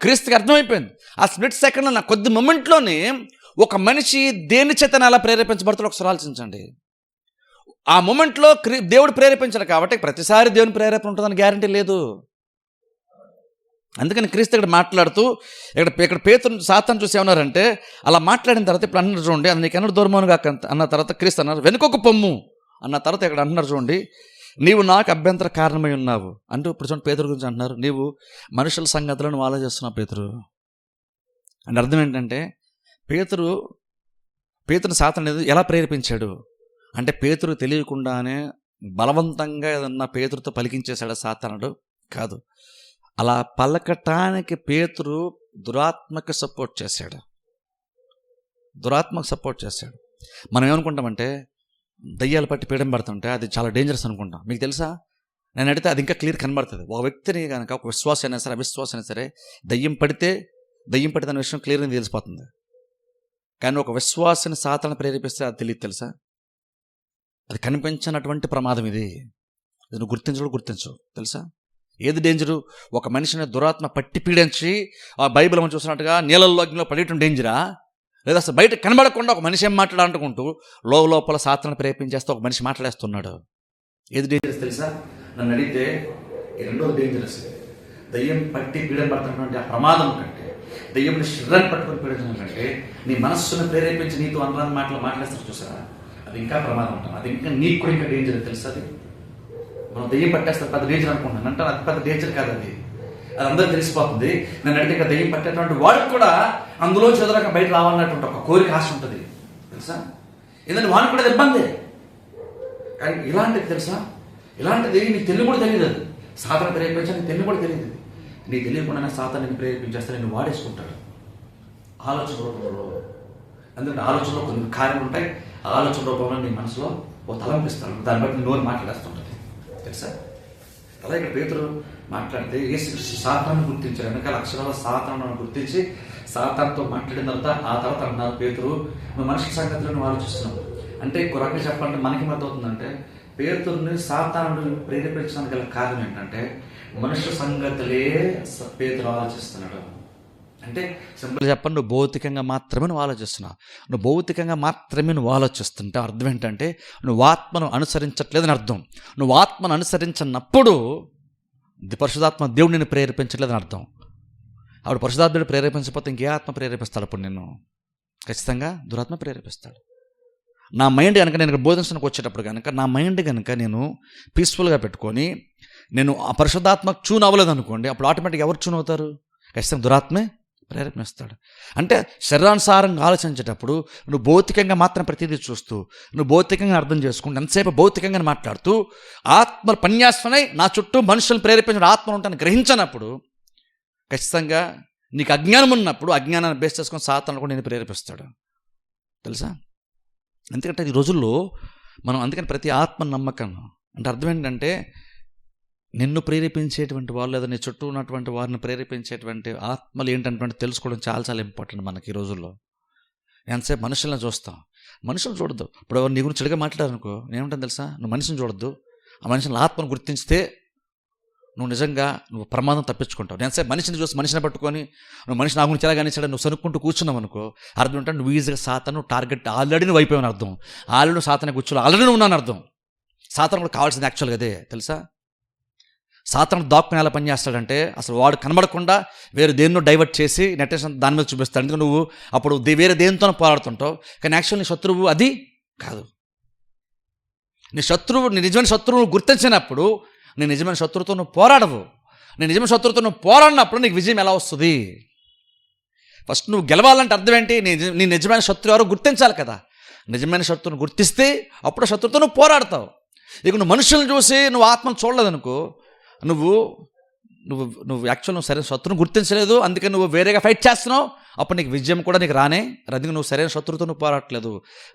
క్రీస్తుకి అర్థమైపోయింది. ఆ స్ప్లిట్ సెకండ్లో నా కొద్ది మొమెంట్లోనే ఒక మనిషి దేని చేతన అలా ప్రేరేపించబడతాడో ఒకసారి ఆలోచించండి. ఆ మొమెంట్లో దేవుడు ప్రేరేపించాడు కాబట్టి ప్రతిసారి దేవుని ప్రేరేపణ ఉంటుందని గ్యారంటీ లేదు. అందుకని క్రీస్తు ఇక్కడ మాట్లాడుతూ ఇక్కడ పేతురు సాతాను చూసి ఏమన్నారంటే, అలా మాట్లాడిన తర్వాత ఇప్పుడు అన్నారు చూడండి, అది నీకు ఎన్నడూ దూరమవునుగా అన్న తర్వాత క్రీస్తు అన్నారు వెనుకొక పొమ్ము అన్న తర్వాత ఇక్కడ అంటున్నారు చూడండి, నీవు నాకు అభ్యంతర కారణమై ఉన్నావు అంటూ ఇప్పుడు చూడండి పేతురు గురించి అంటున్నారు, నీవు మనుషుల సంగతులను ఆలోచిస్తున్నావు పేతురు. అంటే అర్థం ఏంటంటే పేతురు సాతాను ఎలా ప్రేరేపించాడు అంటే, పేతురు తెలియకుండానే బలవంతంగా ఏదన్నా పేతురుతో పలికించేశాడు సాతానుడు కాదు. అలా పలకటానికి పేతురు దురాత్మకు సపోర్ట్ చేశాడు. మనం ఏమనుకుంటామంటే, దయ్యాలు పట్టి పీడం పడుతుంటే అది చాలా డేంజరస్ అనుకుంటాం. మీకు తెలుసా, నేను అడిగితే అది ఇంకా క్లియర్ కనబడుతుంది. ఒక వ్యక్తిని కనుక, ఒక విశ్వాసం అయినా సరే అవిశ్వాసం అయినా సరే, దయ్యం పడితే అనే విషయం క్లియర్గా తెలిసిపోతుంది. కానీ ఒక విశ్వాసాన్ని సాతాను ప్రేరేపిస్తే అది తెలియదు. తెలుసా, అది కనిపించినటువంటి ప్రమాదం ఇది. నువ్వు గుర్తించు తెలుసా. ఏది డేంజరు? ఒక మనిషిని దురాత్మ పట్టి పీడించి ఆ బైబిల్ మనం చూసినట్టుగా నీళ్ళల్లో అగ్నిలో పడేయటం డేంజరా, లేదా అసలు బయట కనబడకుండా ఒక మనిషి ఏం మాట్లాడాలనుకుంటూ లోపల సాతాను ప్రేరేపించేస్తే ఒక మనిషి మాట్లాడేస్తున్నాడు. ఏది డేంజరస్ తెలుసా? నన్ను అడిగితే ఈ రెండోది డేంజరస్. దయ్యం పట్టి పీడన పడుతున్నటువంటి ఆ ప్రమాదం కంటే, దయ్యంని శరీరాన్ని పట్టుకొని పీడించడం కంటే, నీ మనస్సును ప్రేరేపించి నీతో అనురాని మాట్లాడేస్తారు చూసారా, అది ఇంకా ప్రమాదం ఉంటాం. అది ఇంకా నీకు కూడా ఇంకా డేంజర్ తెలుసా. అది మనం దెయ్యం పట్టేస్తారు పెద్ద డేంజర్ అనుకుంటున్నాను అంటే అది పెద్ద డేంజర్ కాదు. అది అందరూ తెలిసిపోతుంది. నన్ను అడిగితే ఇక్కడ దెయ్యం పట్టేటువంటి వాడికి కూడా అందులో చదువురాక బయట రావాలన్నటువంటి ఒక కోరిక ఆశ ఉంటుంది తెలుసా. ఎందుకంటే వాడికి కూడా ఇబ్బంది. కానీ ఇలాంటిది తెలుసా, ఇలాంటిది నీకు తెలియ కూడా తెలియదు. అది సాతాను ప్రేరేపించా నీకు తెలియ కూడా తెలియదు. నీకు తెలియకుండానే సాతాను నిన్ను ప్రేరేపించేస్తే నిన్ను వాడేసుకుంటాడు ఆలోచన రూపంలో. ఎందుకంటే ఆలోచనలో కొన్ని కార్యాలు ఉంటాయి. ఆలోచన రూపంలో నీ మనసులో ఓ తలంపిస్తాడు, దాన్ని బట్టి నోరు మాట్లాడేస్తుంటుంది తెలుసా. అలా ఇక్కడ పేతురు మాట్లాడితే యేసుక్రీస్తు సాతాను గుర్తించారు. వెనకాల అక్షరాల సాతాను గుర్తించి సాతానుతో మాట్లాడిన ఆ తర్వాత అన్నారు, పేతురు నువ్వు మనిషి సంగతులను ఆలోచిస్తున్నావు అంటే. ఇంకో రకంగా చెప్పాలంటే మనకి అర్థమవుతుందంటే, పేతురుని సాతాను ప్రేరేపించడానికి గల కారణం ఏంటంటే, మనుష్య సంగతులే పేతురు ఆలోచిస్తున్నాడు. అంటే సింపుల్ చెప్పండి, నువ్వు భౌతికంగా మాత్రమే నువ్వు ఆలోచిస్తున్నావు. నువ్వు భౌతికంగా మాత్రమే నువ్వు ఆలోచిస్తుంటే అర్థం ఏంటంటే, నువ్వు ఆత్మను అనుసరించట్లేదని అర్థం. నువ్వు ఆత్మను అనుసరించినప్పుడు పరిశుధాత్మ దేవుడు నిన్ను ప్రేరేపించట్లేదని అర్థం. ఆవిడ పరిశుధాత్ముడు ప్రేరేపించకపోతే ఇంకే ఆత్మ ప్రేరేపిస్తాడు? అప్పుడు నిన్ను ఖచ్చితంగా దురాత్మ ప్రేరేపిస్తాడు. నా మైండ్ కనుక నేను బోధించడానికి వచ్చేటప్పుడు కనుక నా మైండ్ కనుక నేను పీస్ఫుల్గా పెట్టుకొని నేను ఆ పరిశుద్ధాత్మకు చూన్ అవ్వలేదు అనుకోండి, అప్పుడు ఆటోమేటిక్గా ఎవరు చూన్ అవుతారు? ఖచ్చితంగా దురాత్మే ప్రేరేపిస్తాడు. అంటే శరీరానుసారంగా ఆలోచించేటప్పుడు నువ్వు భౌతికంగా మాత్రం ప్రతిదీ చూస్తూ, నువ్వు భౌతికంగా అర్థం చేసుకుంటూ, ఎంతసేపు భౌతికంగా మాట్లాడుతూ, ఆత్మ పన్యాసమై నా చుట్టూ మనుషులను ప్రేరేపించిన ఆత్మను ఉంటాను గ్రహించినప్పుడు, ఖచ్చితంగా నీకు అజ్ఞానం ఉన్నప్పుడు అజ్ఞానాన్ని బేస్ చేసుకొని సాతాను కూడా నేను ప్రేరేపిస్తాడు తెలుసా. ఎందుకంటే ఈ రోజుల్లో మనం అందుకని ప్రతి ఆత్మ నమ్మకం అంటే అర్థం ఏంటంటే, నిన్ను ప్రేరేపించేటువంటి వాళ్ళు లేదా నీ చుట్టూ ఉన్నటువంటి వారిని ప్రేరేపించేటువంటి ఆత్మలు ఏంటంటే తెలుసుకోవడం చాలా చాలా ఇంపార్టెంట్ మనకి ఈ రోజుల్లో. ఎంతసేపు మనుషులను చూస్తాం, మనుషులు చూడద్దు. ఇప్పుడు ఎవరు నీ గురించి చెడుగా మాట్లాడారనుకో, నేనేమంటాను తెలుసా, నువ్వు మనిషిని చూడద్దు, ఆ మనిషిని ఆత్మను గుర్తించితే నువ్వు నిజంగా నువ్వు ప్రమాదం తప్పించుకుంటావు. ఎంతసేపు మనిషిని చూసి మనిషిని పట్టుకొని నువ్వు మనిషి నా గురించి ఎలాగానే చెడు నువ్వు సనుక్కుంటూ కూర్చున్నావు అనుకో, అర్థం ఏంటంటే నువ్వు ఈజీగా సాతాను టార్గెట్ ఆల్రెడీ నువ్వు అయిపోయావని అర్థం. ఆల్రెడీ నువ్వు సాతాను కూర్చోలో ఆల్రెడీ నువ్వు ఉన్నాను అర్థం. సాతాను కూడా కావాల్సింది యాక్చువల్గా అదే తెలుసా. సాతాను దాక్కుని ఎలా పనిచేస్తాడంటే, అసలు వాడు కనబడకుండా వేరే దేన్నో డైవర్ట్ చేసి నెట్టేషన్ దాని మీద చూపిస్తాడు. ఎందుకంటే నువ్వు అప్పుడు వేరే దేనితోనో పోరాడుతుంటావు, కానీ యాక్చువల్ నీ శత్రువు అది కాదు. నీ నిజమైన శత్రువును గుర్తించినప్పుడు నీ నిజమైన శత్రువుతో నువ్వు పోరాడవు. నీ నిజమైన శత్రువుతో నువ్వు పోరాడినప్పుడు నీకు విజయం ఎలా వస్తుంది? ఫస్ట్ నువ్వు గెలవాలంటే అర్థం ఏంటి? నీ నిజమైన శత్రు ఎవరో గుర్తించాలి కదా. నిజమైన శత్రువును గుర్తిస్తే అప్పుడు శత్రువుతో నువ్వు పోరాడతావు. ఇక నువ్వు మనుషులను చూసి నువ్వు ఆత్మను చూడలేదనుకో, నువ్వు నువ్వు నువ్వు యాక్చువల్ నువ్వు సరైన శత్రువును గుర్తించలేదు, అందుకే నువ్వు వేరేగా ఫైట్ చేస్తున్నావు. అప్పుడు నీకు విజయం కూడా నీకు రానే. అందుకే నువ్వు సరైన శత్రువుతో నువ్వు పోరాడట్లేదు,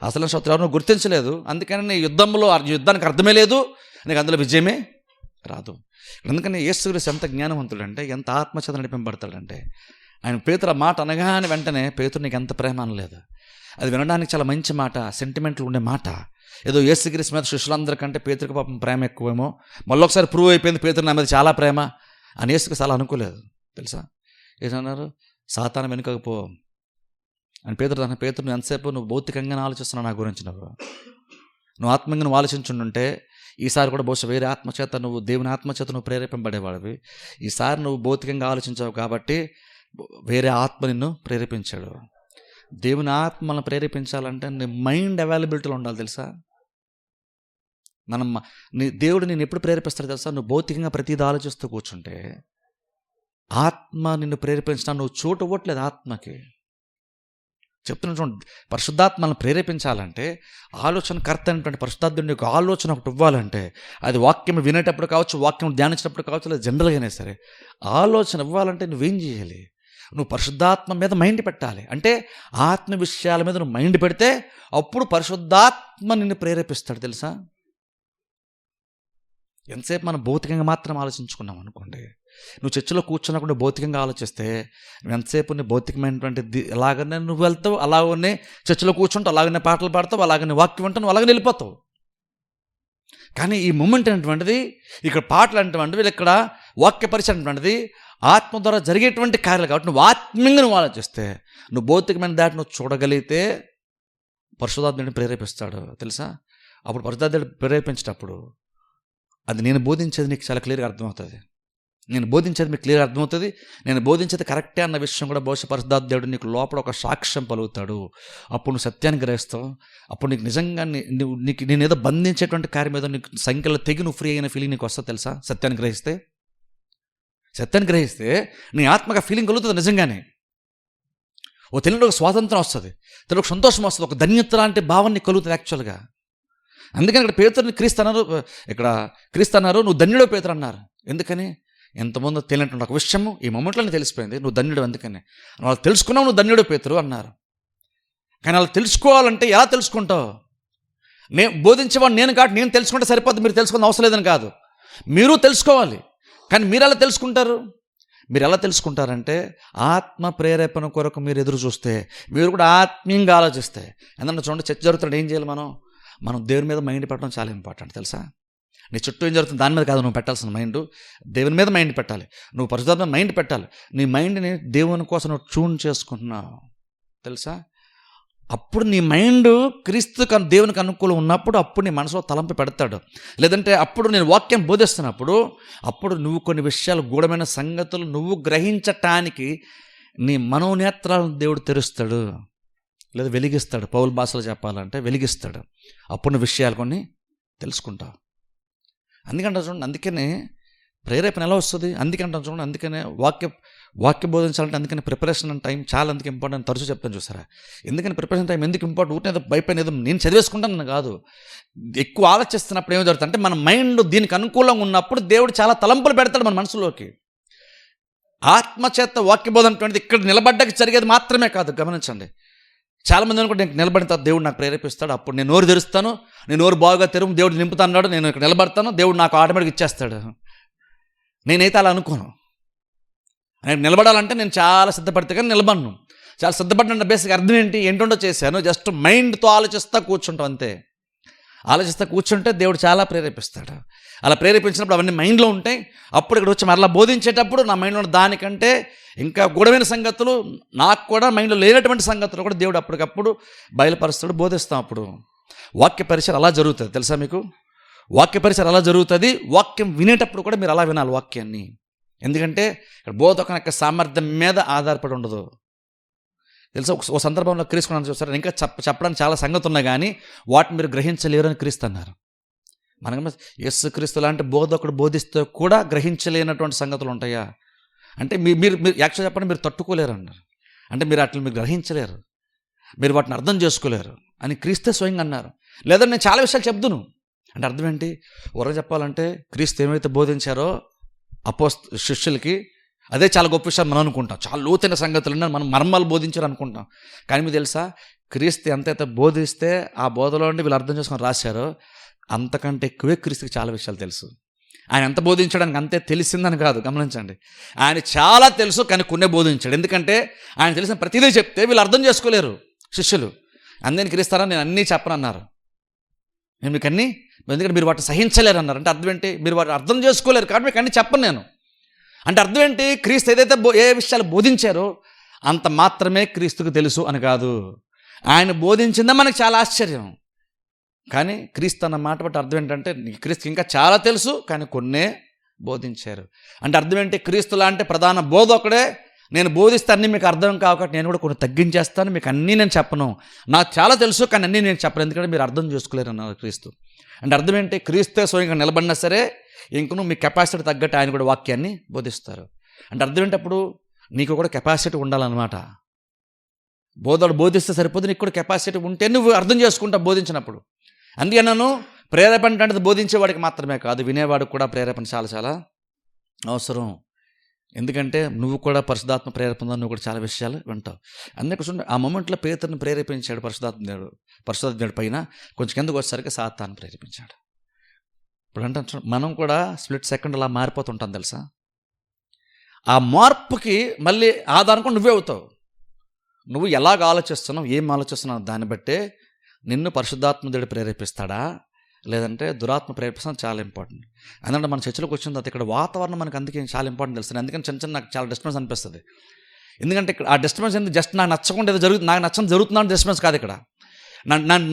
అసలు శత్రువు ఎవరు నువ్వు గుర్తించలేదు. అందుకని నీ యుద్ధానికి అర్థమే లేదు, నీకు అందులో విజయమే రాదు. అందుకని యేసుక్రీస్తు ఎంత జ్ఞానవంతుడంటే, ఎంత ఆత్మచేత నడిపింపబడతాడంటే, ఆయన పేతురు ఆ మాట అనగానే వెంటనే పేతురు నీకు ఎంత ప్రేమ అనలేదు. అది వినడానికి చాలా మంచి మాట, సెంటిమెంట్లు ఉండే మాట. ఏదో యేసుక్రీస్తు మీద శిష్యులందరికంటే పేతురికి పాపం ప్రేమ ఎక్కువేమో, మళ్ళీ ఒకసారి ప్రూవ్ అయిపోయింది పేతురు నా మీద చాలా ప్రేమ అని యేసుక్రీస్తు అలా అనుకోలేదు. తెలుసా ఏమన్నారు? సాతాను వెనుకకు అని పేతురు నువ్వు ఎంతసేపు నువ్వు భౌతికంగానే ఆలోచిస్తున్నావు నా గురించి, నువ్వు ఆత్మీయంగా నువ్వు ఆలోచించుంటే ఈసారి కూడా బహుశా వేరే ఆత్మచేత నువ్వు దేవుని ఆత్మచేత నువ్వు ప్రేరేపింపబడేవాడివి. ఈసారి నువ్వు భౌతికంగా ఆలోచించావు కాబట్టి వేరే ఆత్మ నిన్ను ప్రేరేపించాడు. దేవుని ఆత్మలను ప్రేరేపించాలంటే నీ మైండ్ అవైలబిలిటీలో ఉండాలి. తెలుసా దేవుడు నేను ఎప్పుడు ప్రేరేపిస్తాడు తెలుసా? నువ్వు భౌతికంగా ప్రతిదీ ఆలోచిస్తూ కూర్చుంటే ఆత్మ నిన్ను ప్రేరేపించినా నువ్వు చోటు ఇవ్వట్లేదు ఆత్మకి. చెప్తున్నా చూడండి, పరిశుద్ధాత్మలను ప్రేరేపించాలంటే ఆలోచనకర్త అయినటువంటి పరిశుద్ధాత్ముడి యొక్క ఆలోచన ఒకటి ఇవ్వాలంటే అది వాక్యం వినేటప్పుడు కావచ్చు, వాక్యం ధ్యానించినప్పుడు కావచ్చు, లేదా జనరల్గానే సరే ఆలోచన ఇవ్వాలంటే నువ్వేం చేయాలి? నువ్వు పరిశుద్ధాత్మ మీద మైండ్ పెట్టాలి. అంటే ఆత్మ విషయాల మీద నువ్వు మైండ్ పెడితే అప్పుడు పరిశుద్ధాత్మ నిన్ను ప్రేరేపిస్తాడు. తెలుసా ఎంతసేపు మనం భౌతికంగా మాత్రం ఆలోచించుకున్నాం అనుకోండి, నువ్వు చర్చిలో కూర్చున్నప్పుడు భౌతికంగా ఆలోచిస్తే నువ్వు ఎంతసేపు నీ భౌతికమైనటువంటి అలాగనే నువ్వు వెళ్తావు, అలాగనే చర్చిలో కూర్చుంటావు, అలాగనే పాటలు పాడతావు, అలాగనే వాక్యం వింటావు, నువ్వు అలాగనే వెళ్ళిపోతావు. కానీ ఈ మూమెంట్ అనేటువంటిది, ఇక్కడ పాటలు అనేటువంటివి, ఇక్కడ వాక్య పరిచయం అనేటువంటిది ఆత్మ ద్వారా జరిగేటువంటి కార్యాలు కాబట్టి నువ్వు ఆత్మీయంగా నువ్వు ఆలోచిస్తే, నువ్వు భౌతికమైన దాటి నువ్వు చూడగలిగితే పరిశుద్ధాత్ముడిని ప్రేరేపిస్తాడు. తెలుసా అప్పుడు పరిశుద్ధాత్ముడు ప్రేరేపించేటప్పుడు అది నేను బోధించేది నీకు చాలా క్లియర్గా అర్థమవుతుంది. నేను బోధించేది మీకు క్లియర్గా అర్థమవుతుంది. నేను బోధించేది కరెక్టే అన్న విషయం కూడా బహుశా పరిశుద్ధాత్ముడు నీకు లోపల ఒక సాక్ష్యం పలుకుతాడు. అప్పుడు నువ్వు సత్యాన్ని గ్రహిస్తావు. అప్పుడు నీకు నిజంగా నీకు నేను ఏదో బంధించేటువంటి కార్యం ఏదో నీకు సంఖ్యలో తెగి నువ్వు ఫ్రీ అయిన ఫీలింగ్ నీకు వస్తుంది. తెలుసా సత్యాన్ని గ్రహిస్తే నీ ఆత్మక ఫీలింగ్ కలుగుతుంది. నిజంగానే ఓ తెలియని ఒక స్వాతంత్రం వస్తుంది, తెలియని ఒక సంతోషం వస్తుంది, ఒక ధన్యత లాంటి భావం నీకు కలుగుతుంది యాక్చువల్గా. అందుకని ఇక్కడ పేతురుని క్రీస్తు అన్నారు నువ్వు ధన్యుడో పేతురు అన్నారు. ఎందుకని? ఎంతమంది తెలియనటువంటి ఒక విషయము ఈ మొమెంట్లోనే తెలిసిపోయింది, నువ్వు ధన్యుడు. అందుకని వాళ్ళు తెలుసుకున్నావు నువ్వు ధన్యుడో పేతురు అన్నారు. కానీ వాళ్ళు తెలుసుకోవాలంటే ఎలా తెలుసుకుంటావు? నేను బోధించేవాడు నేను కాబట్టి నేను తెలుసుకుంటే సరిపోద్ది, మీరు తెలుసుకున్న అవసరం లేదని కాదు, మీరు తెలుసుకోవాలి. కానీ మీరు ఎలా తెలుసుకుంటారంటే ఆత్మ ప్రేరేపణ కొరకు మీరు ఎదురు చూస్తే, మీరు కూడా ఆత్మీయంగా ఆలోచిస్తే. ఎందుకంటే చూడండి, చర్చ జరుగుతుంటే ఏం చేయాలి? మనం దేవుని మీద మైండ్ పెట్టడం చాలా ఇంపార్టెంట్. తెలుసా నీ చుట్టూ ఏం జరుగుతుంది దాని మీద కాదు నువ్వు పెట్టాల్సిన మైండ్, దేవుని మీద మైండ్ పెట్టాలి. నువ్వు పరిశుద్ధాత్మ మైండ్ పెట్టాలి. నీ మైండ్ని దేవుని కోసం నువ్వు ట్యూన్ చేసుకుంటున్నావు. తెలుసా అప్పుడు నీ మైండ్ క్రీస్తు దేవునికి అనుకూలం ఉన్నప్పుడు అప్పుడు నీ మనసులో తలంపు పెడతాడు. లేదంటే అప్పుడు నేను వాక్యం బోధిస్తున్నప్పుడు అప్పుడు నువ్వు కొన్ని విషయాలు గూఢమైన సంగతులు నువ్వు గ్రహించటానికి నీ మనోనేత్రాలను దేవుడు తెరుస్తాడు, లేదా వెలిగిస్తాడు. పౌలు భాషలో చెప్పాలంటే వెలిగిస్తాడు. అప్పుడు విషయాలు కొన్ని తెలుసుకుంటావు. అందుకంటే చూడండి, అందుకనే ప్రేరేపణ ఎలా వస్తుంది? అందుకంటే చూడండి, అందుకనే వాక్య బోధించాలంటే అందుకని ప్రిపరేషన్ అండ్ టైం చాలా అందుకు ఇంపార్టెంట్. తరచూ చెప్తాను చూసారా. ఎందుకని ప్రిపరేషన్ టైం ఎందుకు ఇంపార్టెంట్? ఊరిని భయపడిన ఏదో నేను చదివేసుకుంటాను కాదు. ఎక్కువ ఆలోచిస్తున్నప్పుడు ఏమో జరుగుతుంది అంటే మన మైండ్ దీనికి అనుకూలంగా ఉన్నప్పుడు దేవుడు చాలా తలంపులు పెడతాడు మన మనసులోకి. ఆత్మచేత వాక్య బోధన అటువంటిది ఇక్కడ నిలబడ్డానికి జరిగేది మాత్రమే కాదు. గమనించండి, చాలామంది అనుకుంటే నేను నిలబడిన తర్వాత దేవుడు నాకు ప్రేరేపిస్తాడు, అప్పుడు నేను నోరు తెరుస్తాను, నేను నోరు బాగా తెరువు, దేవుడు నింపుతాడు, నేను ఇక్కడ నిలబడతాను, దేవుడు నాకు ఆటోమేటిక్గా ఇచ్చేస్తాడు. నేనైతే అలా అనుకోను. నేను నిలబడాలంటే నేను చాలా సిద్ధపడితే కానీ నిలబడను. చాలా సిద్ధపడిన బేసిక్ అర్థం ఏంటో చేశాను, జస్ట్ మైండ్తో ఆలోచిస్తా కూర్చుంటాం అంతే. ఆలోచిస్తా కూర్చుంటే దేవుడు చాలా ప్రేరేపిస్తాడు. అలా ప్రేరేపించినప్పుడు అవన్నీ మైండ్లో ఉంటాయి. అప్పుడు ఇక్కడ వచ్చి మరలా బోధించేటప్పుడు నా మైండ్లో ఉన్న దానికంటే ఇంకా గూఢమైన సంగతులు, నాకు కూడా మైండ్లో లేనటువంటి సంగతులు కూడా దేవుడు అప్పటికప్పుడు బయలుపరుస్తాడు, బోధిస్తాం. అప్పుడు వాక్య పరిచయం అలా జరుగుతుంది. తెలుసా మీకు వాక్య పరిచయం అలా జరుగుతుంది. వాక్యం వినేటప్పుడు కూడా మీరు అలా వినాలి వాక్యాన్ని. ఎందుకంటే ఇక్కడ బోధకుని యొక్క సామర్థ్యం మీద ఆధారపడి ఉండదు. తెలుసా ఒక సందర్భంలో క్రీస్తుకున్నాను చూస్తారు, ఇంకా చెప్పడానికి చాలా సంగతి ఉన్నాయి కానీ వాటిని మీరు గ్రహించలేరు అని క్రీస్తు అన్నారు. మనకు యేసు క్రీస్తు లాంటి బోధకుడు బోధిస్తే కూడా గ్రహించలేనటువంటి సంగతులు ఉంటాయా అంటే మీరు యాక్చువల్ చెప్పండి, మీరు తట్టుకోలేరు అన్నారు. అంటే మీరు అట్లా మీరు గ్రహించలేరు, మీరు వాటిని అర్థం చేసుకోలేరు అని క్రీస్తే స్వయంగా అన్నారు. లేదా నేను చాలా విషయాలు చెప్దును అంటే అర్థం ఏంటి? ఊరగా చెప్పాలంటే క్రీస్తు ఏమైతే బోధించారో శిష్యులకి అదే చాలా గొప్ప విషయాలు మనం అనుకుంటాం. చాలా లోతైన సంగతులు మనం మర్మాలు బోధించారు అనుకుంటాం. కానీ మీకు తెలుసా, క్రీస్తు ఎంతైతే బోధిస్తే ఆ బోధలో ఉండి వీళ్ళు అర్థం చేసుకొని రాశారో అంతకంటే ఎక్కువే క్రీస్తుకి చాలా విషయాలు తెలుసు. ఆయన ఎంత బోధించడానికి అంతే తెలిసిందని కాదు, గమనించండి. ఆయన చాలా తెలుసు కానీ కొన్నే బోధించాడు. ఎందుకంటే ఆయన తెలిసిన ప్రతిదీ చెప్తే వీళ్ళు అర్థం చేసుకోలేరు శిష్యులు. అందరిని క్రీస్తారా నేను అన్నీ చెప్పనన్నారు. నేను మీకు అన్నీ, ఎందుకంటే మీరు వాటిని సహించలేరు అన్నారు. అంటే అర్థం ఏంటి? మీరు వాటిని అర్థం చేసుకోలేరు కాబట్టి మీకు అన్నీ చెప్పను నేను అంటే అర్థం ఏంటి? క్రీస్తు ఏదైతే ఏ విషయాలు బోధించారో అంత మాత్రమే క్రీస్తుకు తెలుసు అని కాదు. ఆయన బోధించిందే మనకు చాలా ఆశ్చర్యం. కానీ క్రీస్తు అన్న మాట బట్టి అర్థం ఏంటంటే క్రీస్తు ఇంకా చాలా తెలుసు కానీ కొన్నే బోధించారు. అంటే అర్థం ఏంటి? క్రీస్తులా అంటే ప్రధాన బోధ ఒకడే. నేను బోధిస్తే అన్నీ మీకు అర్థం కాకపోతే నేను కూడా కొన్ని తగ్గించేస్తాను, మీకు అన్నీ నేను చెప్పను. నాకు చాలా తెలుసు కానీ అన్నీ నేను చెప్పను, ఎందుకంటే మీరు అర్థం చేసుకోలేరు అన్నారు క్రీస్తు. అంటే అర్థం ఏంటి? క్రీస్తే స్వయంగా నిలబడినా సరే ఇంకను మీ కెపాసిటీ తగ్గట్టు ఆయన కూడా వాక్యాన్ని బోధిస్తారు. అంటే అర్థం ఏంటప్పుడు? నీకు కూడా కెపాసిటీ ఉండాలన్నమాట. బోధకుడు బోధిస్తే సరిపోదు, నీకు కూడా కెపాసిటీ ఉంటే నువ్వు అర్థం చేసుకుంటా బోధించినప్పుడు. అందుకే నన్ను ప్రేరేపణ అంటే బోధించేవాడికి మాత్రమే కాదు, వినేవాడికి కూడా ప్రేరేపణ చాలా చాలా అవసరం. ఎందుకంటే నువ్వు కూడా పరిశుద్ధాత్మ ప్రేరేపణ, నువ్వు కూడా చాలా విషయాలు వింటావు. అందుకే చూడండి, ఆ మొమెంట్లో పేతురుని ప్రేరేపించాడు పరిశుద్ధాత్మ పైన. కొంచెం కిందకు వచ్చేసరికి సాతాను ప్రేరేపించాడు. ఇప్పుడు అంటే మనం కూడా స్ప్లిట్ సెకండ్ అలా మారిపోతుంటాం తెలుసా. ఆ మార్పుకి మళ్ళీ ఆధారం నువ్వే అవుతావు. నువ్వు ఎలాగ ఆలోచిస్తున్నావు, ఏం ఆలోచిస్తున్నావు దాన్ని బట్టే నిన్ను పరిశుద్ధాత్మ దేవుడు ప్రేరేపిస్తాడా లేదంటే దురాత్మ ప్రేరేపిస్తాను చాలా ఇంపార్టెంట్. ఎందుకంటే మన చర్చలోకి వచ్చిన తర్వాత ఇక్కడ వాతావరణం మనకు అందుకే చాలా ఇంపార్టెంట్ తెలుస్తుంది. అందుకని చిన్న నాకు చాలా డిస్టర్బెన్స్ అనిపిస్తుంది. ఎందుకంటే ఇక్కడ ఆ డిస్టర్బెన్స్ ఎందుకు జస్ట్ నాకు నచ్చకుండా ఏదో జరుగుతుంది, నాకు నచ్చని జరుగుతున్నాను డిస్టర్బెన్స్ కాదు. ఇక్కడ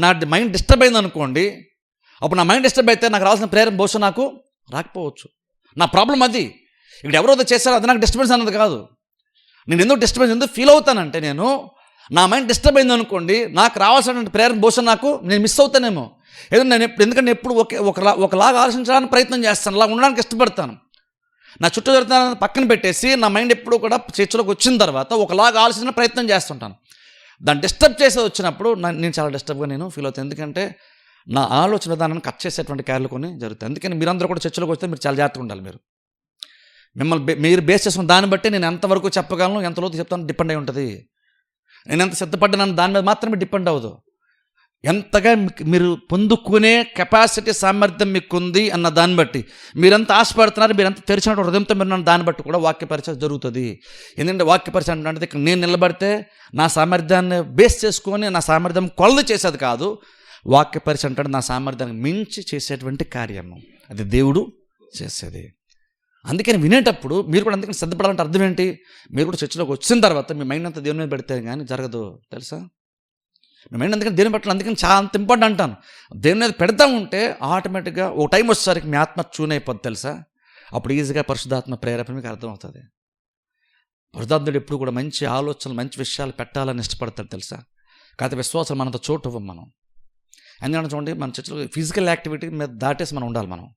నా మైండ్ డిస్టర్బ్ అయింది అనుకోండి, అప్పుడు నా మైండ్ డిస్టర్బ్ అయితే నాకు రావాల్సిన ప్రేరణ బహుశా నాకు రాకపోవచ్చు. నా ప్రాబ్లం అది. ఇక్కడ ఎవరో చేశారో అది నాకు డిస్టర్బెన్స్ అన్నది కాదు. నేను ఎందుకు ఫీల్ అవుతానంటే నేను నా మైండ్ డిస్టర్బ్ అయింది అనుకోండి, నాకు రావాల్సిన ప్రేరణ బహుశా నేను మిస్ అవుతానేమో. ఎందుకంటే ఎప్పుడు ఒకలాగా ఆలోచించడానికి ప్రయత్నం చేస్తాను, అలా ఉండడానికి ఇష్టపడతాను. నా చుట్టూ జరుగుతున్న పక్కన పెట్టేసి నా మైండ్ ఎప్పుడు కూడా చర్చలోకి వచ్చిన తర్వాత ఒకలాగా ఆలోచించిన ప్రయత్నం చేస్తుంటాను. దాన్ని డిస్టర్బ్ చేసేది వచ్చినప్పుడు నేను చాలా డిస్టర్బ్గా నేను ఫీల్ అవుతాను. ఎందుకంటే నా ఆలోచన దానిని కట్ చేసేటువంటి కార్యాలు కొన్ని జరుగుతాయి. అందుకని మీరందరూ కూడా చర్చలోకి వస్తే మీరు చాలా జాగ్రత్తగా ఉండాలి. మీరు బేస్ చేసుకున్న దాన్ని బట్టి నేను ఎంతవరకు చెప్పగలను, ఎంత లోతు చెప్తాను డిపెండ్ అయి ఉంటుంది. నేను ఎంత సిద్ధపడ్డాను దాని మీద మాత్రమే డిపెండ్ అవ్వదు. ఎంతగా మీరు పొందుకునే కెపాసిటీ సామర్థ్యం మీకు ఉంది అన్న దాన్ని బట్టి, మీరంత ఆశపడుతున్నారు, మీరంత తెరిచిన హృదయంతో మీరు దాన్ని బట్టి కూడా వాక్య పరిచయం జరుగుతుంది. ఎందుకంటే వాక్య పరిచయం అంటే ఇక్కడ నేను నిలబడితే నా సామర్థ్యాన్ని బేస్ చేసుకొని నా సామర్థ్యం కొలది చేసేది కాదు. వాక్య పరిచయం అంటే నా సామర్థ్యానికి మించి చేసేటువంటి కార్యము, అది దేవుడు చేసేది. అందుకని వినేటప్పుడు మీరు కూడా అందుకని సిద్ధపడాలంటే అర్థం ఏంటి? మీరు కూడా చర్చలోకి వచ్చిన తర్వాత మీ మైండ్ అంతా దేవుని మీద పెడితే కానీ జరగదు తెలుసా. మీ మైండ్ అందుకని దేవుని పట్ల అందుకని చాలా అంత ఇంపార్టెంట్ అంటాను. దేవుని మీద పెడతా ఉంటే ఆటోమేటిక్గా ఓ టైం వచ్చేసరికి మీ ఆత్మ ట్యూన్ అయిపోద్ది తెలుసా. అప్పుడు ఈజీగా పరిశుద్ధాత్మ ప్రేరేపణ మీకు అర్థమవుతుంది. పరిశుద్ధాత్ముడు ఎప్పుడు కూడా మంచి ఆలోచనలు, మంచి విషయాలు పెట్టాలని ఇష్టపడతాడు తెలుసా. కాకపోతే విశ్వాసాలు మనంత చోటు ఇవ్వం మనం. ఎందుకంటే చూడండి, మన చర్చలో ఫిజికల్ యాక్టివిటీ మీద దాటేసి మనం ఉండాలి. మనం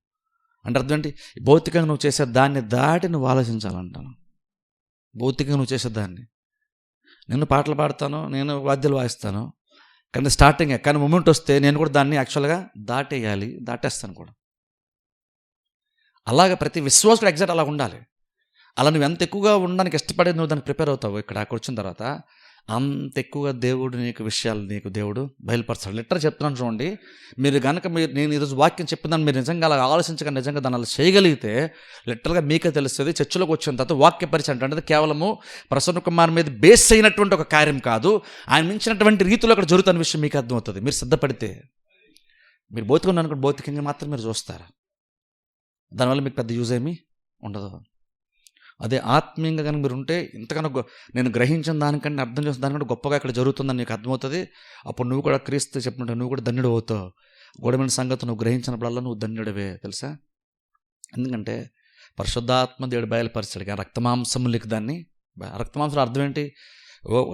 అంటే అర్థం ఏంటి? భౌతికంగా నువ్వు చేసే దాన్ని దాటి నువ్వు ఆలోచించాలంటాను. భౌతికంగా నువ్వు చేసే దాన్ని, నేను పాటలు పాడతాను, నేను వాద్యాలు వాయిస్తాను, కానీ స్టార్టింగ్ కానీ మూమెంట్ వస్తే నేను కూడా దాన్ని యాక్చువల్గా దాటేస్తాను కూడా. అలాగే ప్రతి విశ్వాసుడు ఎగ్జాక్ట్ అలా ఉండాలి. అలా నువ్వు ఎంత ఎక్కువగా ఉండడానికి ఇష్టపడే నువ్వు దానికి ప్రిపేర్ అవుతావు. ఇక్కడ వచ్చిన తర్వాత అంత ఎక్కువగా దేవుడు నీకు విషయాలు దేవుడు బయలుపరచాడు. లిటర్ చెప్తున్నాను చూడండి, మీరు కనుక నేను ఈరోజు వాక్యం చెప్తున్నాను, మీరు నిజంగా అలా ఆలోచించగా నిజంగా దాన్ని అలా చేయగలిగితే లిటరల్గా మీకే తెలుస్తుంది. చర్చలోకి వచ్చిన తర్వాత వాక్య పరిచయం అంటే కేవలము ప్రసన్న కుమార్ మీద బేస్ అయినటువంటి ఒక కార్యం కాదు, ఆయన మించినటువంటి రీతిలో అక్కడ జరుగుతున్న విషయం మీకు అర్థమవుతుంది. మీరు సిద్ధపడితే మీరు భౌతికంగా అనుకుంటే భౌతికంగా మాత్రం మీరు చూస్తారు, దానివల్ల మీకు పెద్ద యూజ్ ఏమీ ఉండదు. అదే ఆత్మీయంగా కనుక మీరు ఉంటే ఇంతకన్నా నేను గ్రహించిన దానికంటే అర్థం చేసిన దానికంటే గొప్పగా ఇక్కడ జరుగుతుందని నీకు అర్థమవుతుంది. అప్పుడు నువ్వు కూడా క్రీస్తు చెప్పినట్టు నువ్వు కూడా ధన్యుడు అవుతావు. గొడవైన సంగతి నువ్వు గ్రహించినప్పుడల్లా నువ్వు ధన్యుడివే తెలుసా. ఎందుకంటే పరిశుద్ధాత్మ దేవుడు బయలుపరిచాడు. కానీ రక్తమాంసములకి దాన్ని రక్తమాంసాలు అర్థం ఏంటి?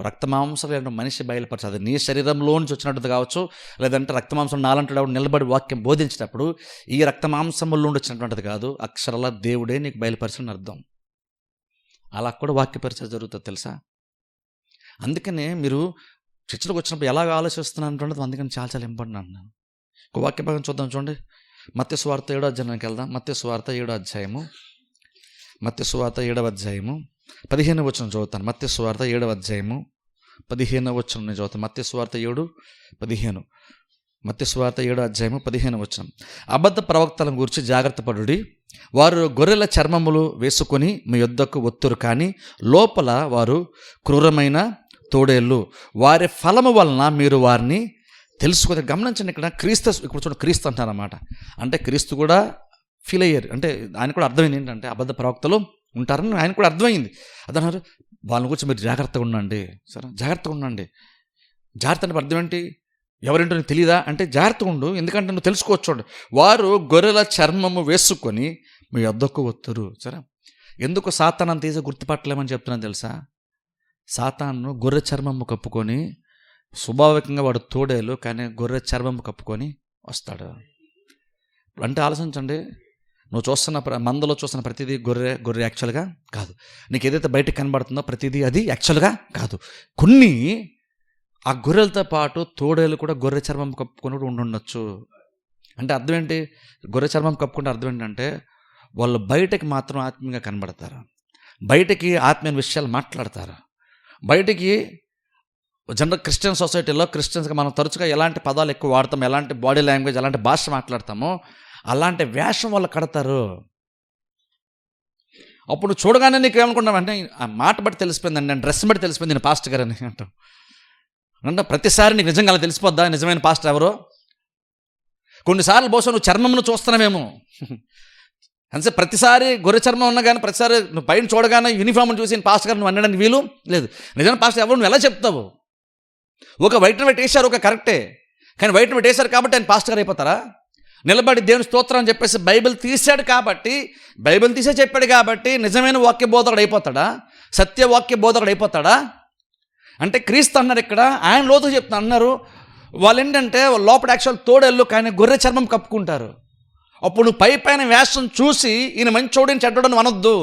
రక్తమాంసాలు మనిషి బయలుపరచాలి. అది నీ శరీరంలో నుంచి వచ్చినట్టు కావచ్చు, లేదంటే రక్తమాంసం నాలంటాడు నిలబడి వాక్యం బోధించినప్పుడు ఈ రక్తమాంసముల నుండి వచ్చినటువంటిది కాదు, అక్షరాల దేవుడే నీకు బయలుపరిచిన అర్థం. అలా కూడా వాక్య పరిచయం జరుగుతుంది తెలుసా. అందుకనే మీరు చర్చలోకి వచ్చినప్పుడు ఎలాగ ఆలోచిస్తున్నాను అంటున్నది అందుకని చాలా చాలా ఇంపార్టెంట్ అన్నాను. ఒక వాక్య భాగం చూద్దాం, చూడండి. మత్తయి సువార్త 7వ అధ్యాయానికి వెళ్దాం. మత్తయి సువార్త 7వ అధ్యాయము, మత్తయి సువార్త 7వ అధ్యాయము 15వ వచనం చదువుతాను. మత్తయి సువార్త 7వ అధ్యాయము 15వ వచనం నేను చదువుతాను. మత్తయి సువార్త 7:15. మత్తయి సువార్త 7వ అధ్యాయము 15వ వచనం. అబద్ధ ప్రవక్తలను గురించి జాగ్రత్త పడుడి. వారు గొర్రెల చర్మములు వేసుకొని మీ యొద్దకు వత్తురు, కానీ లోపల వారు క్రూరమైన తోడేళ్ళు. వారి ఫలము వలన మీరు వారిని తెలుసుకొని. గమనించండి, ఇక్కడ ఇప్పుడు చూడండి, క్రీస్తు అంటారన్నమాట. అంటే క్రీస్తు కూడా ఫీల్ అయ్యారు. అంటే ఆయన కూడా అర్థమైంది ఏంటంటే అబద్ధ ప్రవక్తలు ఉంటారని ఆయన కూడా అర్థమైంది. అదన్నారు, వాళ్ళని గురించి మీరు జాగ్రత్తగా ఉండండి. సరే, జాగ్రత్తగా ఉండండి. జాగ్రత్త అంటే అర్థం ఏంటి? ఎవరేంటో నీకు తెలియదా అంటే జాగ్రత్తగా ఉండు, ఎందుకంటే నువ్వు తెలుసుకోవచ్చు. వారు గొర్రెల చర్మము వేసుకొని మీ వద్దకు వత్తురు. సరే, ఎందుకు సాతాను తీసి గుర్తుపట్టలేమని చెప్తున్నాను తెలుసా? సాతాను గొర్రె చర్మము కప్పుకొని, స్వాభావికంగా వాడు తోడేలు, కానీ గొర్రె చర్మము కప్పుకొని వస్తాడు. అంటే ఆలోచించండి, నువ్వు చూస్తున్న మందలో చూస్తున్న ప్రతిదీ గొర్రె యాక్చువల్గా కాదు. నీకు ఏదైతే బయటకు కనబడుతుందో ప్రతిదీ అది యాక్చువల్గా కాదు. కొన్ని ఆ గొర్రెలతో పాటు తోడేలు కూడా గొర్రె చర్మం కప్పుకొని కూడా ఉండొచ్చు. అంటే అర్థం ఏంటి? గొర్రె చర్మం కప్పుకుంటే అర్థం ఏంటంటే వాళ్ళు బయటకి మాత్రం ఆత్మీయంగా కనబడతారు, బయటకి ఆత్మీయ విషయాలు మాట్లాడతారు. బయటికి జనరల్ క్రిస్టియన్ సొసైటీలో క్రిస్టియన్స్గా మనం తరచుగా ఎలాంటి పదాలు ఎక్కువ వాడతాం, ఎలాంటి బాడీ లాంగ్వేజ్, ఎలాంటి భాష మాట్లాడతామో అలాంటి వేషం వాళ్ళు కడతారు. అప్పుడు చూడగానే నీకు ఏమనుకుంటాం అంటే ఆ మాట బట్టి తెలిసిపోయిందండి, నేను డ్రెస్ బట్టి తెలిసిపోయింది నేను పాస్టర్ గారు అని అంటాం. అంటే ప్రతిసారి నీకు నిజంగా అలా తెలిసిపోద్దా నిజమైన పాస్టర్ ఎవరో? కొన్నిసార్లు బహుశా నువ్వు చర్మమును చూస్తున్నావేమో. అంటే ప్రతిసారి గొర్రె చర్మం ఉన్నా కానీ ప్రతిసారి నువ్వు పైన చూడగానే యూనిఫామ్ని చూసి పాస్టర్ గారు నువ్వు అనడానికి వీలు లేదు. నిజమైన పాస్టర్ ఎవరు నువ్వు ఎలా చెప్తావు? ఒక వైట్ అండ్ వైట్ వేశారు, ఒక కరెక్టే, కానీ వైట్ అండ్ వైట్ వేశారు కాబట్టి ఆయన పాస్టర్ గారు అయిపోతారా? నిలబడి దేవుని స్తోత్రం అని చెప్పేసి బైబిల్ తీశాడు కాబట్టి, బైబిల్ తీసే చెప్పాడు కాబట్టి నిజమైన వాక్య బోధకుడు అయిపోతాడా? సత్యవాక్య బోధకుడు అయిపోతాడా? అంటే క్రీస్తు అన్నారు ఇక్కడ, ఆయన లోతు చెప్తున్నా అన్నారు. వాళ్ళు ఏంటంటే లోపల యాక్చువల్ తోడేళ్ళు, కానీ గొర్రె చర్మం కప్పుకుంటారు. అప్పుడు నువ్వు పైన వేషం చూసి ఈయన మంచోడిని చెడ్డోడని అనొద్దు.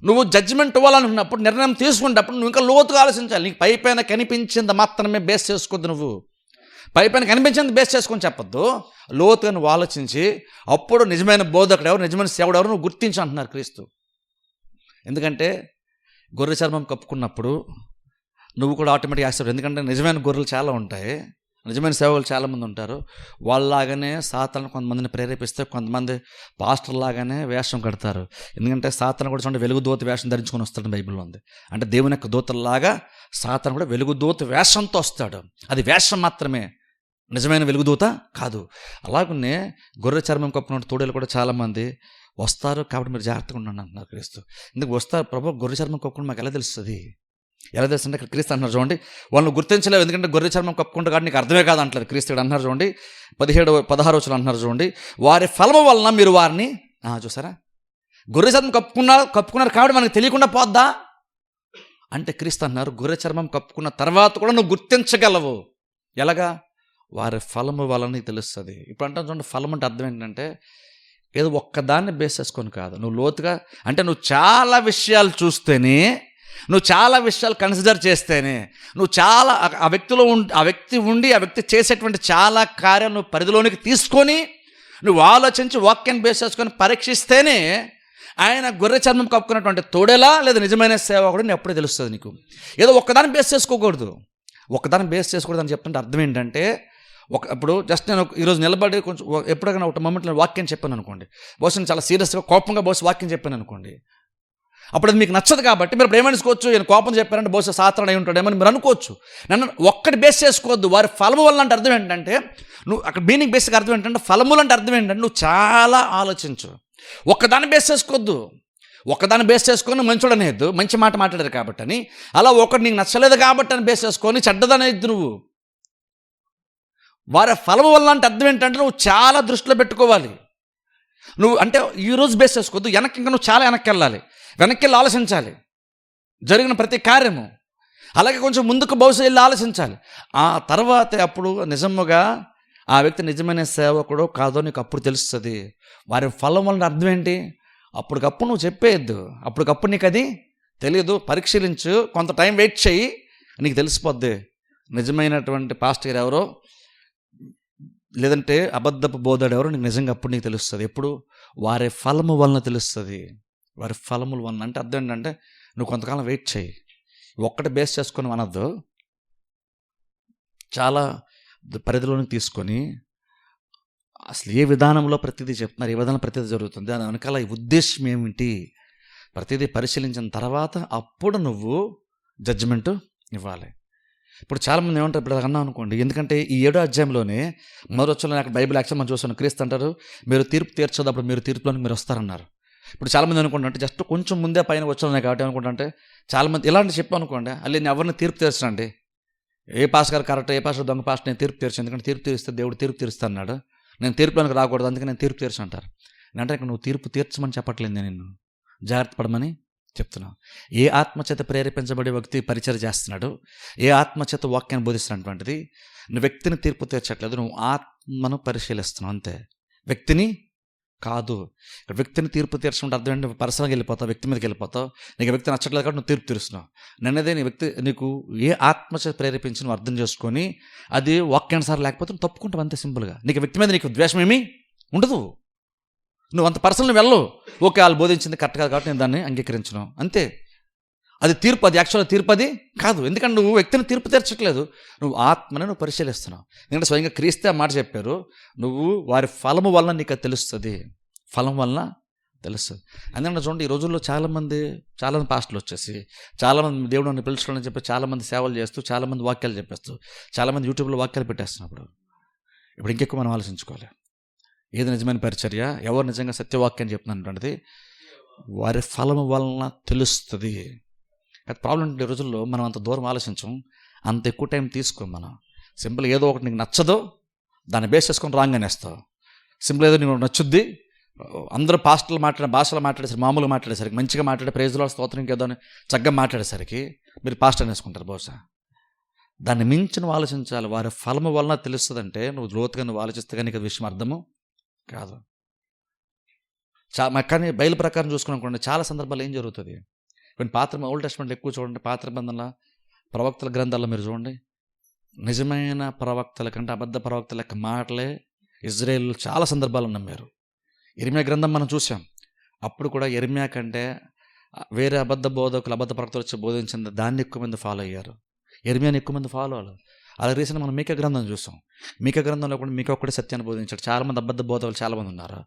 నువ్వు జడ్జిమెంట్ ఇవ్వాలనుకున్నప్పుడు, నిర్ణయం తీసుకునేటప్పుడు నువ్వు ఇంకా లోతుగా ఆలోచించాలి. నీకు పైన కనిపించింది మాత్రమే బేస్ చేసుకోవద్దు. నువ్వు పైన కనిపించింది బేస్ చేసుకొని చెప్పొద్దు. లోతుగా నువ్వు ఆలోచించి అప్పుడు నిజమైన బోధకుడు ఎవరు, నిజమైన సేవడు ఎవరు నువ్వు గుర్తించి అంటున్నారు క్రీస్తు. ఎందుకంటే గొర్రె చర్మం కప్పుకున్నప్పుడు నువ్వు కూడా ఆటోమేటిక్గా యాక్సెప్ట్. ఎందుకంటే నిజమైన గొర్రెలు చాలా ఉంటాయి, నిజమైన సేవకులు చాలామంది ఉంటారు. వాళ్ళలాగానే సాతాను కొంతమందిని ప్రేరేపిస్తే కొంతమంది పాస్టర్ లాగానే వేషం కడతారు. ఎందుకంటే సాతాను కూడా చూడండి వెలుగుదూత వేషం ధరించుకొని వస్తాడు బైబిల్లో ఉంది. అంటే దేవుని యొక్క దూతలాగా సాతాను కూడా వెలుగుదూత వేషంతో వస్తాడు. అది వేషం మాత్రమే, నిజమైన వెలుగుదూత కాదు. అలాగనే గొర్రె చర్మం కప్పుకున్న తోడేలు కూడా చాలామంది వస్తారు. కాబట్టి మీరు జాగ్రత్తగా ఉండండి అంటున్నారు క్రీస్తు. ఎందుకు వస్తారు ప్రభు? గొర్రె చర్మం కప్పుకుని మాకు ఎలా తెలుస్తుంది? ఎలా తెలుస్తుంటే ఇక్కడ క్రీస్తు అంటున్నారు చూడండి, వాళ్ళని గుర్తించలేవు ఎందుకంటే గొర్రె చర్మం కప్పుకుంటే కాబట్టి నీకు అర్థమే కాదు అంటారు క్రీస్తు. ఇక్కడ అంటున్నారు చూడండి 16 వచనం అంటున్నారు చూడండి, వారి ఫలము వలన మీరు వారిని చూసారా, గొర్రె చర్మం కప్పుకున్నారు కాబట్టి మనకు తెలియకుండా పోద్దా అంటే క్రీస్తు అంటున్నారు గొర్రె చర్మం కప్పుకున్న తర్వాత కూడా నువ్వు గుర్తించగలవు. ఎలాగా? వారి ఫలము వలన నీకు తెలుస్తుంది. ఇప్పుడు అంటాను చూడండి, ఫలం అంటే అర్థం ఏంటంటే ఏదో ఒక్కదాన్ని బేస్ చేసుకొని కాదు, నువ్వు లోతుగా అంటే నువ్వు చాలా విషయాలు చూస్తేనే, నువ్వు చాలా విషయాలు కన్సిడర్ చేస్తేనే, నువ్వు చాలా ఆ వ్యక్తి చేసేటువంటి చాలా కార్యాలు నువ్వు పరిధిలోనికి తీసుకొని నువ్వు ఆలోచించి వాక్యాన్ని బేస్ చేసుకొని పరీక్షిస్తేనే ఆయన గొర్రె చర్మం కప్పుకున్నటువంటి తోడేలా లేదా నిజమైన సేవకుడు నేను ఎప్పుడే తెలుస్తుంది నీకు. ఏదో ఒక్కదాన్ని బేస్ చేసుకోకూడదు. ఒక్కదాన్ని బేస్ చేసుకోకూడదు అని చెప్తుంటే అర్థం ఏంటంటే ఇప్పుడు జస్ట్ నేను ఈరోజు నిలబడి కొంచెం ఎప్పుడైనా ఒక మొమెంట్లో వాక్యం చెప్పాను అనుకోండి, బహుశా నేను చాలా సీరియస్గా కోపంగా బహుశా వాక్యం చెప్పాను అనుకోండి, అప్పుడు అది మీకు నచ్చదు కాబట్టి మీరు ఇప్పుడు ఏమనుకోవచ్చు, నేను కోపం చెప్పానంటే బహుశా సాతానుడు అయి ఉంటాడేమని మీరు అనుకోవచ్చు. నన్ను ఒక్కటి బేస్ చేసుకోవద్దు. వారి ఫలము వల్ల అంటే అర్థం ఏంటంటే నువ్వు అక్కడ మీనింగ్ బేసిక్ అర్థం ఏంటంటే ఫలములు అంటే అర్థం ఏంటంటే నువ్వు చాలా ఆలోచించు. ఒక్కదాన్ని బేస్ చేసుకోవద్దు. ఒక్కదాన్ని బేస్ చేసుకొని మంచోడు అనేద్దు, మంచి మాట మాట్లాడారు కాబట్టి అని, అలా ఒకటి నీకు నచ్చలేదు కాబట్టి అని బేస్ చేసుకొని చెడ్డదనేద్దు. నువ్వు వారి ఫలము వల్ల అంటే అర్థం ఏంటంటే నువ్వు చాలా దృష్టిలో పెట్టుకోవాలి. నువ్వు అంటే ఈరోజు బేస్ చేసుకోవద్దు, ఇంకా నువ్వు చాలా వెనక్కి వెళ్ళాలి, వెనక్కి వెళ్ళి ఆలోచించాలి జరిగిన ప్రతి కార్యము. అలాగే కొంచెం ముందుకు బహుశా వెళ్ళి ఆలోచించాలి. ఆ తర్వాత అప్పుడు నిజముగా ఆ వ్యక్తి నిజమైన సేవకుడో కాదో నీకు అప్పుడు తెలుస్తుంది. వారి ఫలం వలన అర్థం ఏంటి? అప్పటికప్పుడు నువ్వు చెప్పేయద్దు, అప్పటికప్పుడు నీకు అది తెలియదు, పరిశీలించు, కొంత టైం వెయిట్ చేయి, నీకు తెలిసిపోద్ది నిజమైనటువంటి పాస్టర్ ఎవరో లేదంటే అబద్ధపు బోధడు ఎవరో నీకు నిజంగా అప్పుడు నీకు తెలుస్తుంది. ఎప్పుడు? వారి ఫలము వలన తెలుస్తుంది. వారి ఫలముల వలన అంటే అర్థం ఏంటంటే నువ్వు కొంతకాలం వెయిట్ చేయి. ఒక్కటి బేస్ చేసుకొని అనద్దు, చాలా పరిధిలోనికి తీసుకొని అసలు ఏ విధానంలో ప్రతిదీ చెప్తున్నారు, ఏ విధానం ప్రతిదీ జరుగుతుంది, దాని వెనకాల ఈ ఉద్దేశం ఏమిటి, ప్రతిదీ పరిశీలించిన తర్వాత అప్పుడు నువ్వు జడ్జిమెంటు ఇవ్వాలి. ఇప్పుడు చాలామంది ఏమంటారు, ఇప్పుడు అన్నాం అనుకోండి, ఎందుకంటే ఈ 7వ అధ్యాయంలోనే మొదటి వచ్చిన అక్కడ బైబిల్ యాక్షన్ మనం చూస్తాను, క్రీస్తు అంటారు మీరు తీర్పు తీర్చదప్పుడు మీరు తీర్పులోనికి మీరు వస్తారన్నారు. ఇప్పుడు చాలామంది అనుకుంటుంటే జస్ట్ కొంచెం ముందే పైన వచ్చాను కాబట్టి అనుకుంటుంటే చాలామంది ఇలాంటి చెప్పాను అనుకోండి, అల్లి నేను ఎవరిని తీర్పు తీర్చండి, ఏ పాస్ గారు కరెక్ట్, ఏ పాస్ దొంగ పాస్, నేను తీర్పు తీర్చాను, ఎందుకంటే తీర్పు తీరిస్తే దేవుడు తీర్పు తీరుస్తాడు, నేను తీర్పులోనికి రాకూడదు, అందుకే నేను తీర్పు తీర్చు అంటారు. అంటే ఇక్కడ నువ్వు తీర్పు తీర్చమని చెప్పట్లేదు, నిన్ను జాగ్రత్త పడమని చెప్తున్నావు. ఏ ఆత్మచేత ప్రేరేపించబడే వ్యక్తి పరిచయం చేస్తున్నాడు, ఏ ఆత్మచేత వాక్యాన్ని బోధిస్తున్నటువంటిది, నువ్వు వ్యక్తిని తీర్పు తీర్చట్లేదు, నువ్వు ఆత్మను పరిశీలిస్తున్నావు అంతే, వ్యక్తిని కాదు. ఇక్కడ వ్యక్తిని తీర్పు తీర్చుకుంటే అర్థం ఏంటి, పర్సనల్గా వెళ్ళిపోతావు, వ్యక్తి మీదకి వెళ్ళిపోతావు, నీకు వ్యక్తి నచ్చట్లేదు కాబట్టి నువ్వు తీర్పు తీరుస్తున్నావు. నన్నదే నీ వ్యక్తి నీకు ఏ ఆత్మచేత ప్రేరేపించి నువ్వు అర్థం చేసుకొని అది వాక్యానుసారం లేకపోతే నువ్వు తప్పుకుంటావు అంతే, సింపుల్గా. నీకు వ్యక్తి మీద నీకు ద్వేషం ఏమీ ఉండదు, నువ్వు అంత పర్సనల్ వెళ్ళు, ఓకే వాళ్ళు బోధించింది కరెక్ట్ కాదు కాబట్టి నేను దాన్ని అంగీకరించను అంతే. అది తీర్పు, అది యాక్చువల్గా తీర్పు అది కాదు, ఎందుకంటే నువ్వు వ్యక్తిని తీర్పు తీర్చట్లేదు, నువ్వు ఆత్మని నువ్వు పరిశీలిస్తున్నావు. ఎందుకంటే స్వయంగా క్రీస్తే ఆ మాట చెప్పారు, నువ్వు వారి ఫలము వలన నీకు అది తెలుస్తుంది, ఫలం వలన తెలుస్తుంది. అందుకంటే చూడండి, ఈ రోజుల్లో చాలామంది పాస్టర్లు వచ్చేసి చాలామంది దేవుడిని పిలుచుకోవాలని చెప్పి చాలామంది సేవలు చేస్తూ, చాలామంది వాక్యాలు చెప్పేస్తూ, చాలామంది యూట్యూబ్లో వాక్యాలు పెట్టేస్తున్నప్పుడు ఇప్పుడు ఇంకెక్కువ మనం ఆలోచించుకోవాలి, ఏది నిజమైన పరిచర్య, ఎవరు నిజంగా సత్యవాక్యాన్ని చెప్తున్నటువంటిది వారి ఫలము వలన తెలుస్తుంది. అది ప్రాబ్లం అంటే ఈ రోజుల్లో మనం అంత దూరం ఆలోచించం, అంత ఎక్కువ టైం తీసుకోం. మనం సింపుల్ ఏదో ఒకటి నీకు నచ్చదో దాన్ని బేస్ చేసుకొని రాంగ్ అనేస్తావు. సింపుల్ ఏదో నీకు నచ్చుద్ది, అందరూ పాస్టర్లు మాట్లాడే భాషలో మాట్లాడేసరికి, మామూలుగా మాట్లాడేసరికి, మంచిగా మాట్లాడే ప్రైజ్లో స్తోత్రం ఇంకేదో చక్కగా మాట్లాడేసరికి మీరు పాస్టర్ అనేసుకుంటారు. బహుశా దాన్ని మించి నువ్వు ఆలోచించాలి, వారి ఫలము వలన తెలుస్తుందంటే నువ్వు లోతుగా నువ్వు ఆలోచిస్తే కానీ నీకు విషయం అర్థము కాదు. కానీ బయలు ప్రకారం చూసుకున్నానుకోండి, చాలా సందర్భాలు ఏం జరుగుతుంది, కొన్ని ఓల్డ్ టెస్ట్మెంట్ ఎక్కువ చూడండి, పాత నిబంధనల ప్రవక్తల గ్రంథాల్లో మీరు చూడండి, నిజమైన ప్రవక్తల కంటే అబద్ధ ప్రవక్తల యొక్క మాటలే ఇజ్రాయేల్ చాలా సందర్భాలు నమ్మారు. ఇర్మియా గ్రంథం మనం చూసాం, అప్పుడు కూడా ఇర్మియా కంటే వేరే అబద్ధ బోధకులు, అబద్ధ ప్రవక్తలు వచ్చి బోధించింది దాన్ని ఎక్కువ మంది ఫాలో అయ్యారు, ఇర్మియాని ఎక్కువ మంది ఫాలో అవ్వాలి. అలా రీసెంట్ మనం మీకా గ్రంథం చూసాం, మీకా గ్రంథంలో కూడా మీకా ఒక్కడే సత్యాన్ని బోధించాడు. చాలామంది అబద్ధ బోధకులు చాలామంది ఉన్నారు,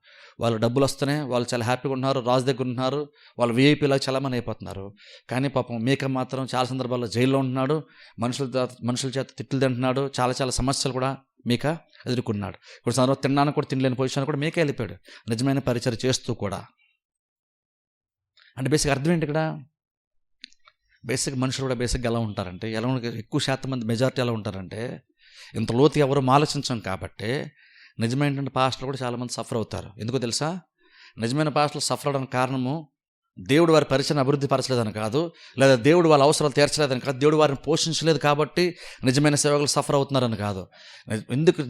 వాళ్ళు డబ్బులు వస్తేనే వాళ్ళు చాలా హ్యాపీగా ఉంటున్నారు, రాజు దగ్గర ఉంటున్నారు, వాళ్ళు వీఐపీలాగా చాలామంది అయిపోతున్నారు. కానీ పాపం మీకా మాత్రం చాలా సందర్భాల్లో జైల్లో ఉంటున్నాడు, మనుషుల చేత తిట్లు తింటున్నాడు, చాలా సమస్యలు కూడా మీకా ఎదుర్కొన్నాడు. ఇప్పుడు సందర్భం తినడానికి కూడా తినలేని పొజిషన్ కూడా మీకా వెళ్ళిపోయాడు, నిజమైన పరిచయం చేస్తూ కూడా. అంటే బేసిక్ అర్థం ఏంటి ఇక్కడ, బేసిక్ మనుషులు కూడా బేసిక్గా ఎలా ఉంటారంటే, ఎక్కువ శాతం మంది మెజారిటీ ఎలా ఉంటారంటే, ఇంత లోతు ఎవరు ఆలోచించాం కాబట్టి నిజమైనటువంటి పాస్టర్లు కూడా చాలామంది సఫర్ అవుతారు. ఎందుకో తెలుసా, నిజమైన పాస్టర్లు సఫర్ అవడానికి కారణము దేవుడు వారి పరిచయం అభివృద్ధి పరచలేదని కాదు, లేదా దేవుడు వాళ్ళ అవసరాలు తీర్చలేదని కాదు, దేవుడు వారిని పోషించలేదు కాబట్టి నిజమైన సేవకులు సఫర్ అవుతున్నారని కాదు.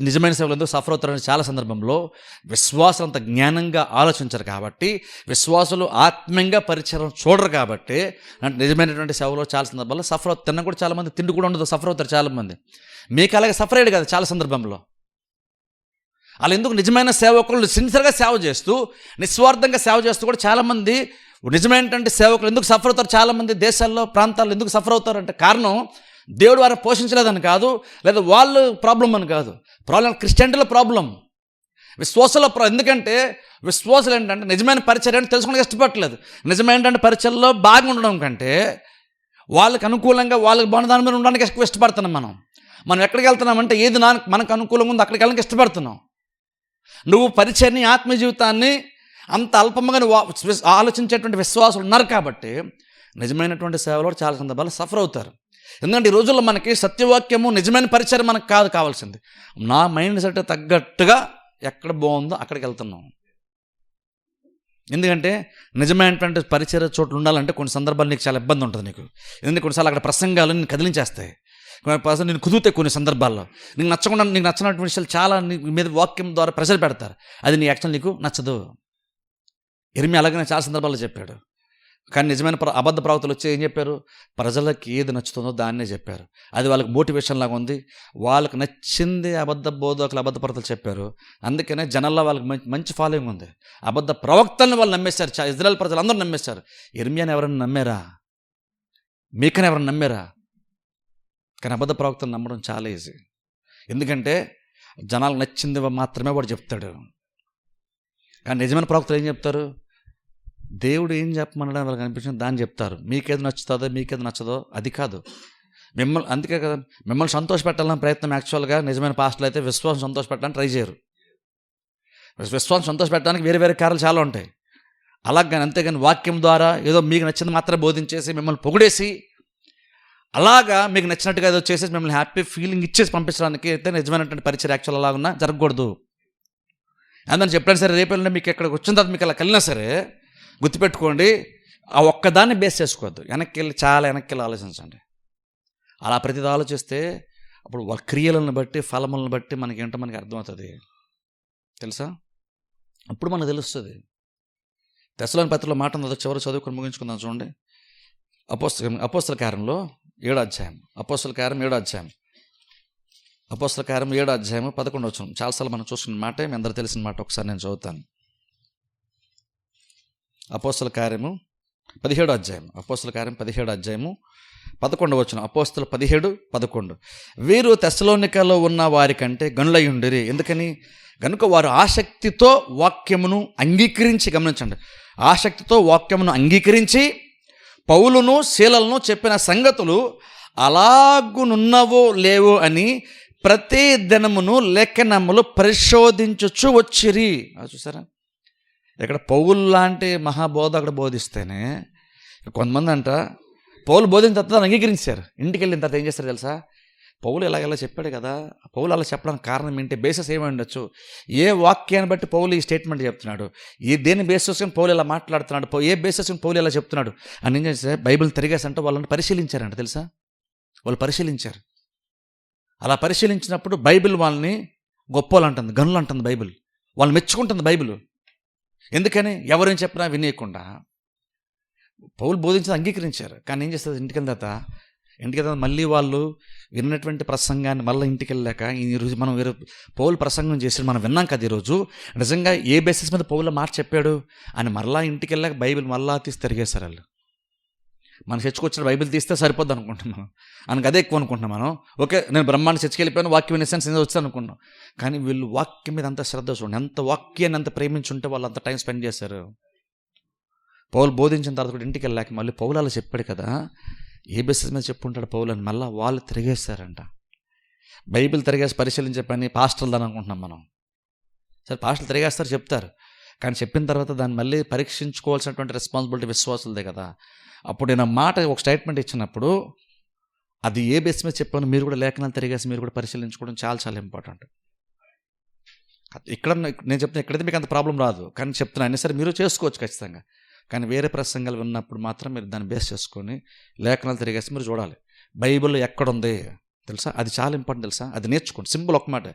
నిజమైన సేవకులు ఎందుకు సఫర్ అవుతారని చాలా సందర్భంలో విశ్వాసం అంత జ్ఞానంగా ఆలోచించరు కాబట్టి, విశ్వాసులు ఆత్మీయంగా పరిచయం చూడరు కాబట్టి నిజమైనటువంటి సేవలో చాలా సందర్భాల్లో సఫర్ అవుతారు. తిన్న కూడా చాలామంది తిండి కూడా ఉండదు, సఫర్ అవుతారు చాలామంది. మీకు అలాగే సఫర్ అయ్యాడు కదా చాలా సందర్భంలో. అలా ఎందుకు నిజమైన సేవకులు సిన్సియర్గా సేవ చేస్తూ, నిస్వార్థంగా సేవ చేస్తూ కూడా చాలామంది నిజమైనటువంటి సేవకులు ఎందుకు సఫర్ అవుతారు, చాలామంది దేశాల్లో ప్రాంతాల్లో ఎందుకు సఫర్ అవుతారంటే కారణం దేవుడు వారిని పోషించలేదని కాదు, లేదా వాళ్ళు ప్రాబ్లం అని కాదు, ప్రాబ్లం క్రిస్టియానిటీలో ప్రాబ్లం, విశ్వాసంలో ఎందుకంటే విశ్వాసాలు ఏంటంటే నిజమైన పరిచర్యని తెలుసుకోవడానికి ఇష్టపడలేదు. నిజమైనటువంటి పరిచర్యలో బాగా ఉండడం కంటే వాళ్ళకి అనుకూలంగా వాళ్ళకి బాగున్న మీద ఉండడానికి ఎక్కువ ఇష్టపడుతున్నాం. మనం ఎక్కడికి వెళ్తున్నామంటే ఏది మనకు అనుకూలంగా ఉంది అక్కడికి వెళ్ళడానికి ఇష్టపడుతున్నాం. నువ్వు పరిచర్ని, ఆత్మీయ జీవితాన్ని అంత అల్పంగా ఆలోచించేటువంటి విశ్వాసులు ఉన్నారు కాబట్టి నిజమైనటువంటి సేవలో చాలా సందర్భాలు సఫర్ అవుతారు. ఎందుకంటే ఈ రోజుల్లో మనకి సత్యవాక్యము, నిజమైన పరిచయం మనకు కావాల్సింది. నా మైండ్ సెట్ తగ్గట్టుగా ఎక్కడ బాగుందో అక్కడికి వెళ్తున్నాం. ఎందుకంటే నిజమైనటువంటి పరిచయ చోట్లు ఉండాలంటే కొన్ని సందర్భాలు నీకు చాలా ఇబ్బంది ఉంటుంది నీకు. ఎందుకంటే కొన్నిసార్లు అక్కడ ప్రసంగాలు నేను కదిలించేస్తాయి, నేను కుదురుతాయి కొన్ని సందర్భాల్లో. నీకు నచ్చినటువంటి విషయాలు చాలా నీ మీద వాక్యం ద్వారా ప్రెషర్ పెడతారు, అది నీ యాక్చువల్ నీకు నచ్చదు. ఇర్మియా అలాగనే చాలా సందర్భాల్లో చెప్పాడు, కానీ నిజమైన అబద్ధ ప్రవక్తలు వచ్చి ఏం చెప్పారు? ప్రజలకు ఏది నచ్చుతుందో దాన్నే చెప్పారు. అది వాళ్ళకి మోటివేషన్ లాగా ఉంది. వాళ్ళకి నచ్చింది అబద్ధ బోధకులు, అబద్ధ ప్రవక్తలు చెప్పారు. అందుకనే జనాల్లో వాళ్ళకి మంచి ఫాలోయింగ్ ఉంది. అబద్ధ ప్రవక్తలను వాళ్ళు నమ్మేశారు. ఇజ్రాయెల్ ప్రజలు అందరూ నమ్మేశారు. ఇర్మియాని ఎవరైనా నమ్మారా? మీకని ఎవరైనా నమ్మారా? కానీ అబద్ధ ప్రవక్తలు నమ్మడం చాలా ఈజీ. ఎందుకంటే జనాలకు నచ్చింది మాత్రమే వాడు చెప్తాడు. కానీ నిజమైన ప్రవక్తలు ఏం చెప్తారు? దేవుడు ఏం చెప్పమనడం వాళ్ళకి అనిపించింది దాన్ని చెప్తారు. మీకేది నచ్చుతుందో మీకేది నచ్చదో అది కాదు. అందుకే కదా మిమ్మల్ని సంతోషపెట్టాలని ప్రయత్నం. యాక్చువల్గా నిజమైన పాస్టర్లు అయితే విశ్వాసం సంతోషపెట్టడానికి ట్రై చేయరు. విశ్వాసం సంతోషపెట్టడానికి వేరే వేరే కార్యాలు చాలా ఉంటాయి. అలాగని అంతేగాని వాక్యం ద్వారా ఏదో మీకు నచ్చింది మాత్రమే బోధించేసి మిమ్మల్ని పొగిడేసి అలాగా మీకు నచ్చినట్టుగా ఏదో చేసేసి మిమ్మల్ని హ్యాపీ ఫీలింగ్ ఇచ్చేసి పంపించడానికి అయితే నిజమైనటువంటి పరిచయం యాక్చువల్ అలాగున్నా జరగకూడదు. అందుకని చెప్పండి సరే, రేపు మీకు ఎక్కడికి వచ్చిన తర్వాత మీకు అలా కలిగినా సరే గుర్తుపెట్టుకోండి, ఆ ఒక్కదాన్ని బేస్ చేసుకోవద్దు. చాలా వెనక్కి వెళ్ళి ఆలోచించండి. అలా ప్రతిదీ ఆలోచిస్తే అప్పుడు వాళ్ళ క్రియలను బట్టి ఫలములను బట్టి మనకేంటో మనకి అర్థమవుతుంది. తెలుసా? అప్పుడు మనకు తెలుస్తుంది. తెస్సలోని పత్రికలో మాట ఉంది, చివరి చదువుకొని ముగించుకుందాం. చూడండి, అపోస్తల కార్యంలో 7వ అధ్యాయం. అపోస్తల కార్యం 7వ అధ్యాయం. అపోస్తల కార్యం 7వ అధ్యాయం 11వ వచనం. చాలాసార్లు మనం చూసిన మాట, మీ అందరూ తెలిసిన మాట. ఒకసారి నేను చదువుతాను. అపోస్తల కార్యము 17వ అధ్యాయం. అపోస్తల కార్యం 17వ అధ్యాయము 11వ వచనం. అపోస్తలు 17:11. వీరు తెస్సలోనికలో ఉన్న వారి కంటే గనులై ఉండిరి. ఎందుకని? గనుక వారు ఆసక్తితో వాక్యమును అంగీకరించి, గమనించండి, ఆసక్తితో వాక్యమును అంగీకరించి పౌలును శీలలను చెప్పిన సంగతులు అలాగునున్నవో లేవో అని ప్రతి దినమును లేఖనములు పరిశోధించుచు వచ్చిరి. చూసారా? ఇక్కడ పౌలు లాంటి మహాబోధకుడు బోధిస్తేనే కొంతమంది అంట పౌలు బోధించిన తర్వాత అంగీకరించారు. ఇంటికి వెళ్ళిన తర్వాత ఏం చేస్తారు తెలుసా? పౌలు ఇలా చెప్పాడు కదా, పౌలు అలా చెప్పడానికి కారణం ఏంటి? బేసిస్ ఏమై ఉండొచ్చు? ఏ వాక్యాన్ని బట్టి పౌలు ఈ స్టేట్మెంట్ చెప్తున్నాడు? దేని బేసిస్ పౌలు ఇలా మాట్లాడుతున్నాడు? ఏ బేసిస్ పౌలు ఇలా చెప్తున్నాడు అని ఏం చేస్తే బైబిల్ తిరిగేసంటే వాళ్ళని పరిశీలించారంట. తెలుసా? వాళ్ళు పరిశీలించారు. అలా పరిశీలించినప్పుడు బైబిల్ వాళ్ళని గొప్పలు అంటుంది, గనులు అంటుంది బైబిల్. వాళ్ళు మెచ్చుకుంటుంది బైబిల్. ఎందుకని? ఎవరేం చెప్పినా వినేయకుండా పౌలు బోధించి అంగీకరించారు. కానీ ఏం చేస్తుంది? ఇంటికి వెళ్ళిన మళ్ళీ వాళ్ళు విన్నటువంటి ప్రసంగాన్ని మళ్ళీ ఇంటికి వెళ్ళాక ఈరోజు మనం పౌలు ప్రసంగం చేసి మనం విన్నాం కదా, ఈరోజు నిజంగా ఏ బేసిస్ మీద పౌలు మాట చెప్పాడు అని మళ్ళీ ఇంటికి వెళ్ళాక బైబిల్ మళ్ళా తీసి తిరిగేస్తారు వాళ్ళు. మన చర్చకు వచ్చిన బైబిల్ తీస్తే సరిపోద్ది అనుకుంటున్నాం. మనకు అదే ఎక్కువ అనుకుంటున్నాం మనం. ఓకే, నేను బ్రహ్మాండ చర్చకి వెళ్ళిపోయాను, వాక్యం వినే సెన్స్ వచ్చాను అనుకున్నాం. కానీ వీళ్ళు వాక్యం మీద అంత శ్రద్ధ చూడండి, ఎంత వాక్యాన్ని అంత ప్రేమించుంటే వాళ్ళు అంత టైం స్పెండ్ చేశారు. పౌలు బోధించిన తర్వాత కూడా ఇంటికి వెళ్ళాక మళ్ళీ పౌలు అలా చెప్పాడు కదా, ఏ బేసిస్ మీద చెప్పుంటాడు పౌలు అని మళ్ళీ వాళ్ళు తిరిగేస్తారంట. బైబిల్ తిరిగేసి పరిశీలించే పని పాస్టర్లు అని అనుకుంటున్నాం మనం. సరే, పాస్టర్లు తిరిగేస్తారు, చెప్తారు. కానీ చెప్పిన తర్వాత దాన్ని మళ్ళీ పరీక్షించుకోవాల్సినటువంటి రెస్పాన్సిబిలిటీ విశ్వాసులదే కదా. అప్పుడు నేను మాట ఒక స్టేట్మెంట్ ఇచ్చినప్పుడు అది ఏ బేస్ మీద చెప్పాను మీరు కూడా లేఖనాలు తిరిగేసి మీరు కూడా పరిశీలించుకోవడం చాలా చాలా ఇంపార్టెంట్. ఇక్కడ నేను చెప్తున్నా, ఎక్కడైతే మీకు అంత ప్రాబ్లం రాదు, కానీ చెప్తున్నా అయినా సరే మీరు చేసుకోవచ్చు ఖచ్చితంగా. కానీ వేరే ప్రసంగాలు విన్నప్పుడు మాత్రం మీరు దాన్ని బేస్ చేసుకొని లేఖనాలు తిరిగేసి మీరు చూడాలి బైబిల్ ఎక్కడుంది తెలుసా. అది చాలా ఇంపార్టెంట్ తెలుసా. అది నేర్చుకోండి. సింపుల్ ఒక మాట,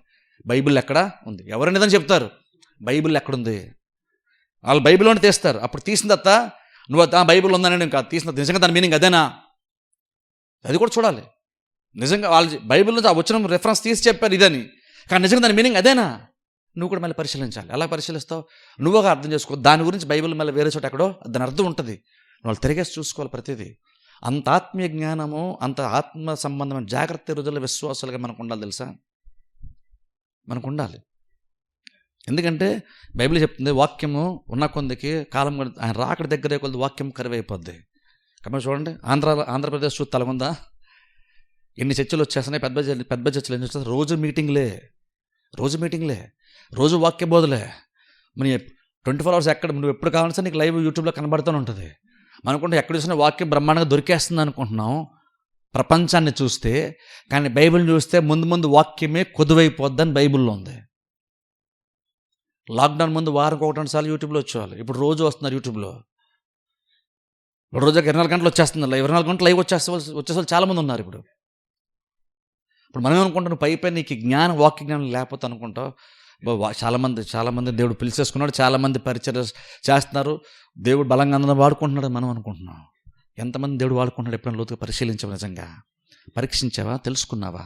బైబిల్ ఎక్కడ ఉంది. ఎవరైనా ఏదని చెప్తారు బైబిల్ ఎక్కడుంది, వాళ్ళు బైబిల్లోనే తీస్తారు. అప్పుడు తీసిన తర్వాత నువ్వు బైబిల్ ఉందని నేను కాదు తీసిన, నిజంగా దాని మీనింగ్ అదేనా అది కూడా చూడాలి. నిజంగా వాళ్ళు బైబిల్లో వచ్చిన రెఫరెన్స్ తీసి చెప్పారు ఇదని, కానీ నిజంగా దాని మీనింగ్ అదేనా నువ్వు కూడా మళ్ళీ పరిశీలించాలి. ఎలా పరిశీలిస్తావు? నువ్వుగా అర్థం చేసుకో. దాని గురించి బైబిల్ మళ్ళీ వేరే చోట ఎక్కడో దాని అర్థం ఉంటుంది. వాళ్ళు తిరిగేసి చూసుకోవాలి ప్రతిదీ. అంత ఆత్మీయ జ్ఞానము, అంత ఆత్మ సంబంధమైన జాగ్రత్త రోజుల్లో విశ్వాసాలుగా మనకు ఉండాలి తెలుసా. మనకు ఉండాలి. ఎందుకంటే బైబిల్ చెప్తుంది వాక్యము ఉన్న కొందికి కాలం ఆయన రాకడ దగ్గరే కొద్ది వాక్యం కరువైపోద్ది. కాబట్టి చూడండి, ఆంధ్రప్రదేశ్ చూస్తే అలాగుందా? ఎన్ని చర్చలు వచ్చేస్తున్నాయి, పెద్ద చర్చలు ఎన్ని వచ్చేస్తాయి. రోజు మీటింగ్లే, రోజు వాక్య బోధలే. మన 24 hours ఎక్కడ నువ్వు ఎప్పుడు కావాల్సిన నీకు లైవ్ యూట్యూబ్లో కనబడుతూనే ఉంటుంది. మనకుంటే ఎక్కడ చూసినా వాక్యం బ్రహ్మాండంగా దొరికేస్తుంది అనుకుంటున్నాం ప్రపంచాన్ని చూస్తే. కానీ బైబిల్ని చూస్తే ముందు వాక్యమే కొదువైపోద్దని బైబిల్లో ఉంది. లాక్డౌన్ ముందు వారం 1-2 సార్లు యూట్యూబ్లో వచ్చేవాళ్ళు, ఇప్పుడు రోజు వస్తున్నారు యూట్యూబ్లో. ఇప్పుడు రోజుకి 24 గంటలు వచ్చేస్తున్నారు, 24 గంటలు లైవ్ వచ్చేవాళ్ళు చాలామంది ఉన్నారు. ఇప్పుడు మనం ఏమనుకుంటాను, పై నీకు జ్ఞానం వాక్య జ్ఞానం లేకపోతే అనుకుంటావు చాలామంది దేవుడు పిలిచేసుకున్నాడు, చాలామంది పరిచర్య చేస్తున్నారు, దేవుడు బలంగా అందరం వాడుకుంటున్నాడు మనం అనుకుంటున్నాం. ఎంతమంది దేవుడు వాడుకుంటున్నాడు ఎప్పుడైనా లోతుగా పరిశీలించావు? నిజంగా పరీక్షించావా? తెలుసుకున్నావా?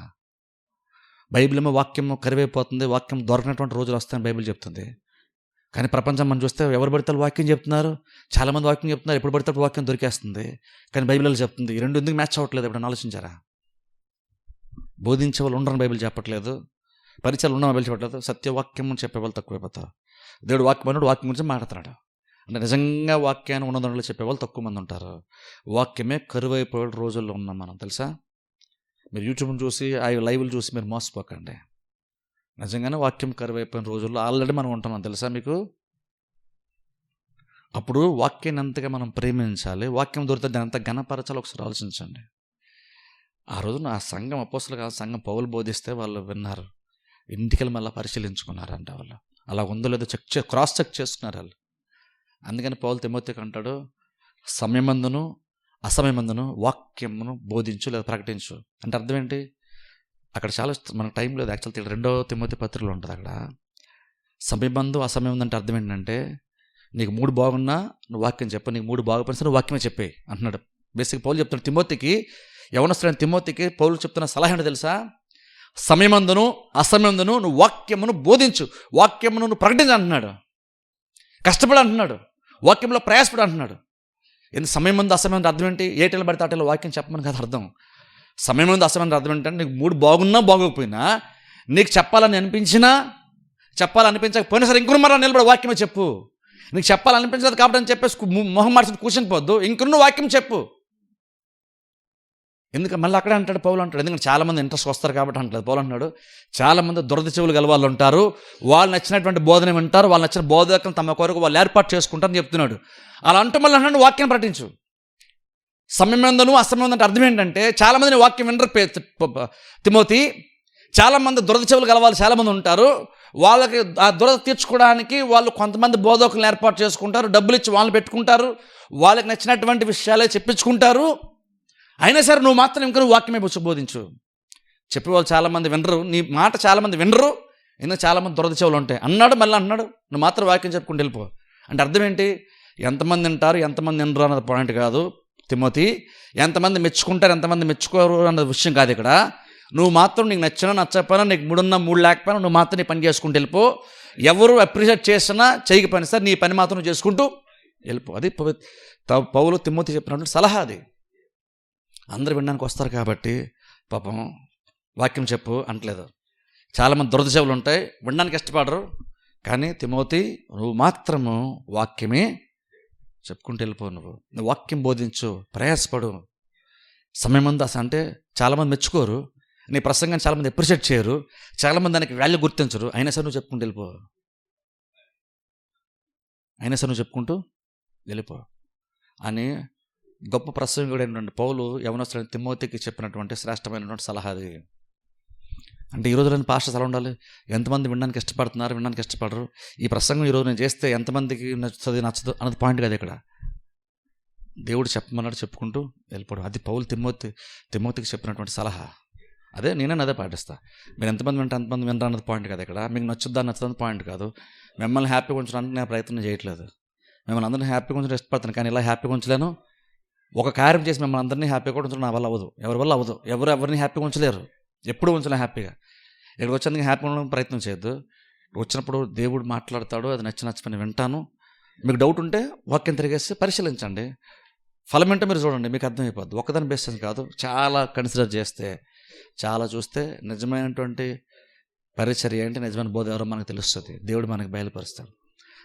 బైబిల్ ఏమో వాక్యం కరివైపోతుంది, వాక్యం దొరకనటువంటి రోజులు వస్తాయని బైబిల్ చెప్తుంది. కానీ ప్రపంచం మనం చూస్తే ఎవరు పడితే వాక్యం చెప్తున్నారు, చాలామంది వాక్యం చెప్తున్నారు, ఎప్పుడు పడితే వాక్యం దొరికేస్తుంది. కానీ బైబిల్లో చెప్తుంది. ఈ రెండు ఎందుకు మ్యాచ్ అవ్వట్లేదు? ఎప్పుడైనా ఆలోచించారా? బోధించే వాళ్ళు ఉండరని బైబిల్ చెప్పట్లేదు, పరిచయాలు ఉన్న బైబిల్ చెప్పట్లేదు, సత్యవాక్యం చెప్పే వాళ్ళు తక్కువైపోతారు. దేవుడు వాక్యం గురించి మాట్లాడుతున్నాడు. అంటే నిజంగా వాక్యాన్ని ఉన్నదంలో చెప్పేవాళ్ళు తక్కువ మంది ఉంటారు. వాక్యమే కరువైపోయే రోజుల్లో ఉన్నాం మనం, తెలుసా? మీరు యూట్యూబ్ని చూసి ఆ లైవ్లు చూసి మీరు మోసపోకండి. నిజంగానే వాక్యం కరువైపోయిన రోజుల్లో ఆల్రెడీ మనం ఉంటున్నాం, తెలుసా మీకు? అప్పుడు వాక్యాన్ని ఎంతగా మనం ప్రేమించాలి, వాక్యం దొరికితే దాన్ని ఎంత ఘనపరచాలో ఒకసారి ఆలోచించండి. ఆ రోజున ఆ సంఘం అపోస్తలుగా సంఘం పౌలు బోధిస్తే వాళ్ళు విన్నారు, ఇంటికి మళ్ళీ పరిశీలించుకున్నారంట. వాళ్ళు అలా ఉందో లేదో క్రాస్ చెక్ చేసుకున్నారు వాళ్ళు. అందుకని పౌలు తిమోతికి అంటాడు, సమయమందును అసమయమందును వాక్యమును బోధించు లేదా ప్రకటించు. అంటే అర్థం ఏంటి? అక్కడ చాలా మనకు టైం లేదు యాక్చువల్. 2 తిమోతి పత్రికలో ఉంటుంది అక్కడ సమయమందు అసమయం అంటే అర్థం ఏంటంటే, నీకు మూడు బాగున్నా నువ్వు వాక్యం చెప్పు, నీకు మూడు బాగుపోయినా సరే నువ్వు వాక్యమే చెప్పే అంటున్నాడు. బేసిక్ పౌలు చెప్తున్నాడు తిమోతికి, యవనస్తుడైన తిమోతికి పౌలు చెప్తున్న సలహా ఏంటో తెలుసా? సమయమందును అసమయమందును నువ్వు వాక్యమును బోధించు, వాక్యమును నువ్వు ప్రకటించు అంటున్నాడు. కష్టపడి అంటున్నాడు, వాక్యంలో ప్రయాసపడి అంటున్నాడు. ఎందుకు సమయమందు అసమయం అర్థం ఏంటి? ఏటెలు పడితే ఆటలో వాక్యం చెప్పమని కదా అర్థం. సమయమందు అసమయం అర్థం ఏంటంటే, నీకు మూడు బాగున్నా బాగోకపోయినా, నీకు చెప్పాలని అనిపించకపోయినా సరే ఇంకొన్ని మరలా నిలబడి వాక్యమే చెప్పు. నీకు చెప్పాలనిపించలేదు కాబట్టి అని చెప్పేసి మొహం మార్చి కూర్చొని పోద్దు, ఇంకొన్ని వాక్యం చెప్పు. ఎందుకంటే మళ్ళీ అక్కడే అంటాడు పౌలు అంటాడు, ఎందుకంటే చాలామంది ఇంట్రెస్ట్ వస్తారు కాబట్టి అంటలేదు. పౌలు అంటున్నాడు, చాలామంది దురద చెవులు గల వాళ్ళు ఉంటారు, వాళ్ళు నచ్చినటువంటి బోధన వింటారు, వాళ్ళు నచ్చిన బోధకులను తమ కొరకు వాళ్ళు ఏర్పాటు చేసుకుంటారని చెప్తున్నాడు. అలా అంటూ మళ్ళీ అంటున్నాడు వాక్యం ప్రకటించు. సమయమందును అసమయం అంటే అర్థం ఏంటంటే, చాలామందిని వాక్యం వినరు తిమోతి. చాలామంది దురద చెవులు గల వాళ్ళు చాలామంది ఉంటారు, వాళ్ళకి ఆ దురద తీర్చుకోవడానికి వాళ్ళు కొంతమంది బోధకులను ఏర్పాటు చేసుకుంటారు, డబ్బులు ఇచ్చి వాళ్ళని పెట్టుకుంటారు, వాళ్ళకి నచ్చినటువంటి విషయాలే చెప్పించుకుంటారు. అయినా సరే నువ్వు మాత్రం ఇంకా వాక్యమే బోధించు. చెప్పేవాళ్ళు చాలామంది వినరు, నీ మాట చాలామంది వినరు, ఎందుకు చాలామంది దురద చెవులు ఉంటాయి అన్నాడు. మళ్ళీ అన్నాడు నువ్వు మాత్రం వాక్యం చెప్పుకుంటూ వెళ్ళిపో. అంటే అర్థం ఏంటి? ఎంతమంది వింటారు ఎంతమంది వినరు అన్నది పాయింట్ కాదు తిమోతి. ఎంతమంది మెచ్చుకుంటారు ఎంతమంది మెచ్చుకోరు అన్నది విషయం కాదు ఇక్కడ. నువ్వు మాత్రం నీకు నచ్చినా నచ్చకపోయినా, నీకు మూడున్నా మూడు లేకపోయినా నువ్వు మాత్రం నీ పని చేసుకుంటూ వెళ్ళిపో. ఎవరు అప్రిషియేట్ చేసినా చేయకపోయినా సరే నీ పని మాత్రం నువ్వు చేసుకుంటూ వెళ్ళిపో. అది పౌలు తిమోతి చెప్పినటువంటి సలహా. అది అందరూ వినడానికి వస్తారు కాబట్టి పాపం వాక్యం చెప్పు అంటలేదు. చాలామంది దురద చెవులు ఉంటాయి, వినడానికి ఇష్టపడరు. కానీ తిమోతి నువ్వు మాత్రము వాక్యమే చెప్పుకుంటూ వెళ్ళిపో. నువ్వు వాక్యం బోధించు, ప్రయాసపడు. సమయమందు అసలు అంటే చాలామంది మెచ్చుకోరు, నీ ప్రసంగాన్ని చాలామంది అప్రిషియేట్ చేయరు, చాలామంది దానికి వాల్యూ గుర్తించరు. అయినా సరే నువ్వు చెప్పుకుంటూ వెళ్ళిపో అని గొప్ప ప్రసంగుడు ఏంటంటే పౌలు యవనస్తుడైన తిమోతికి చెప్పినటువంటి శ్రేష్టమైనటువంటి సలహా అది. అంటే ఈ రోజు నేను పాస్టర్స్ ఎలా ఉండాలి? ఎంతమంది వినడానికి ఇష్టపడుతున్నారు, వినడానికి ఇష్టపడరు, ఈ ప్రసంగం ఈరోజు నేను చేస్తే ఎంతమందికి నచ్చుతుంది నచ్చదు అన్నది పాయింట్ కాదు ఇక్కడ. దేవుడు చెప్పమన్నాడు, చెప్పుకుంటూ వెళ్ళిపోవడం. అది పౌలు తిమోతికి చెప్పినటువంటి సలహా. నేనే అదే పాటిస్తా. మీరు ఎంతమంది వింటే అంతమంది వినరా అన్నది పాయింట్ కాదు ఇక్కడ. మీకు నచ్చుద్దా నచ్చదని పాయింట్ కాదు. మిమ్మల్ని హ్యాపీగా ఉంచడానికి నేను ప్రయత్నం చేయట్లేదు. మిమ్మల్ని అందరినీ హ్యాపీగా ఉంచడం ఇష్టపడతాను, కానీ ఇలా హ్యాపీగా ఉంచలేను. ఒక కార్యం చేసి మిమ్మల్ని అందరినీ హ్యాపీగా ఉంచడం నా వల్ల అవ్వదు, ఎవరి వల్ల అవ్వదు. ఎవరిని హ్యాపీగా ఉంచలేరు, ఎప్పుడు ఉంచలే హ్యాపీగా. ఇక్కడికి వచ్చేందుకు హ్యాపీగా ఉండడానికి ప్రయత్నం చేయొద్దు. వచ్చినప్పుడు దేవుడు మాట్లాడతాడు, అది నచ్చని వింటాను. మీకు డౌట్ ఉంటే వాక్యం తిరిగేసి పరిశీలించండి, ఫలం ఏంటో మీరు చూడండి, మీకు అర్థమైపోద్ది. ఒక్కదాని బేసిస్ కాదు, చాలా కన్సిడర్ చేస్తే, చాలా చూస్తే నిజమైనటువంటి పరిచర్య ఏంటి, నిజమైన బోధ ఎవరో మనకు తెలుస్తుంది, దేవుడు మనకు బయలుపరుస్తాడు.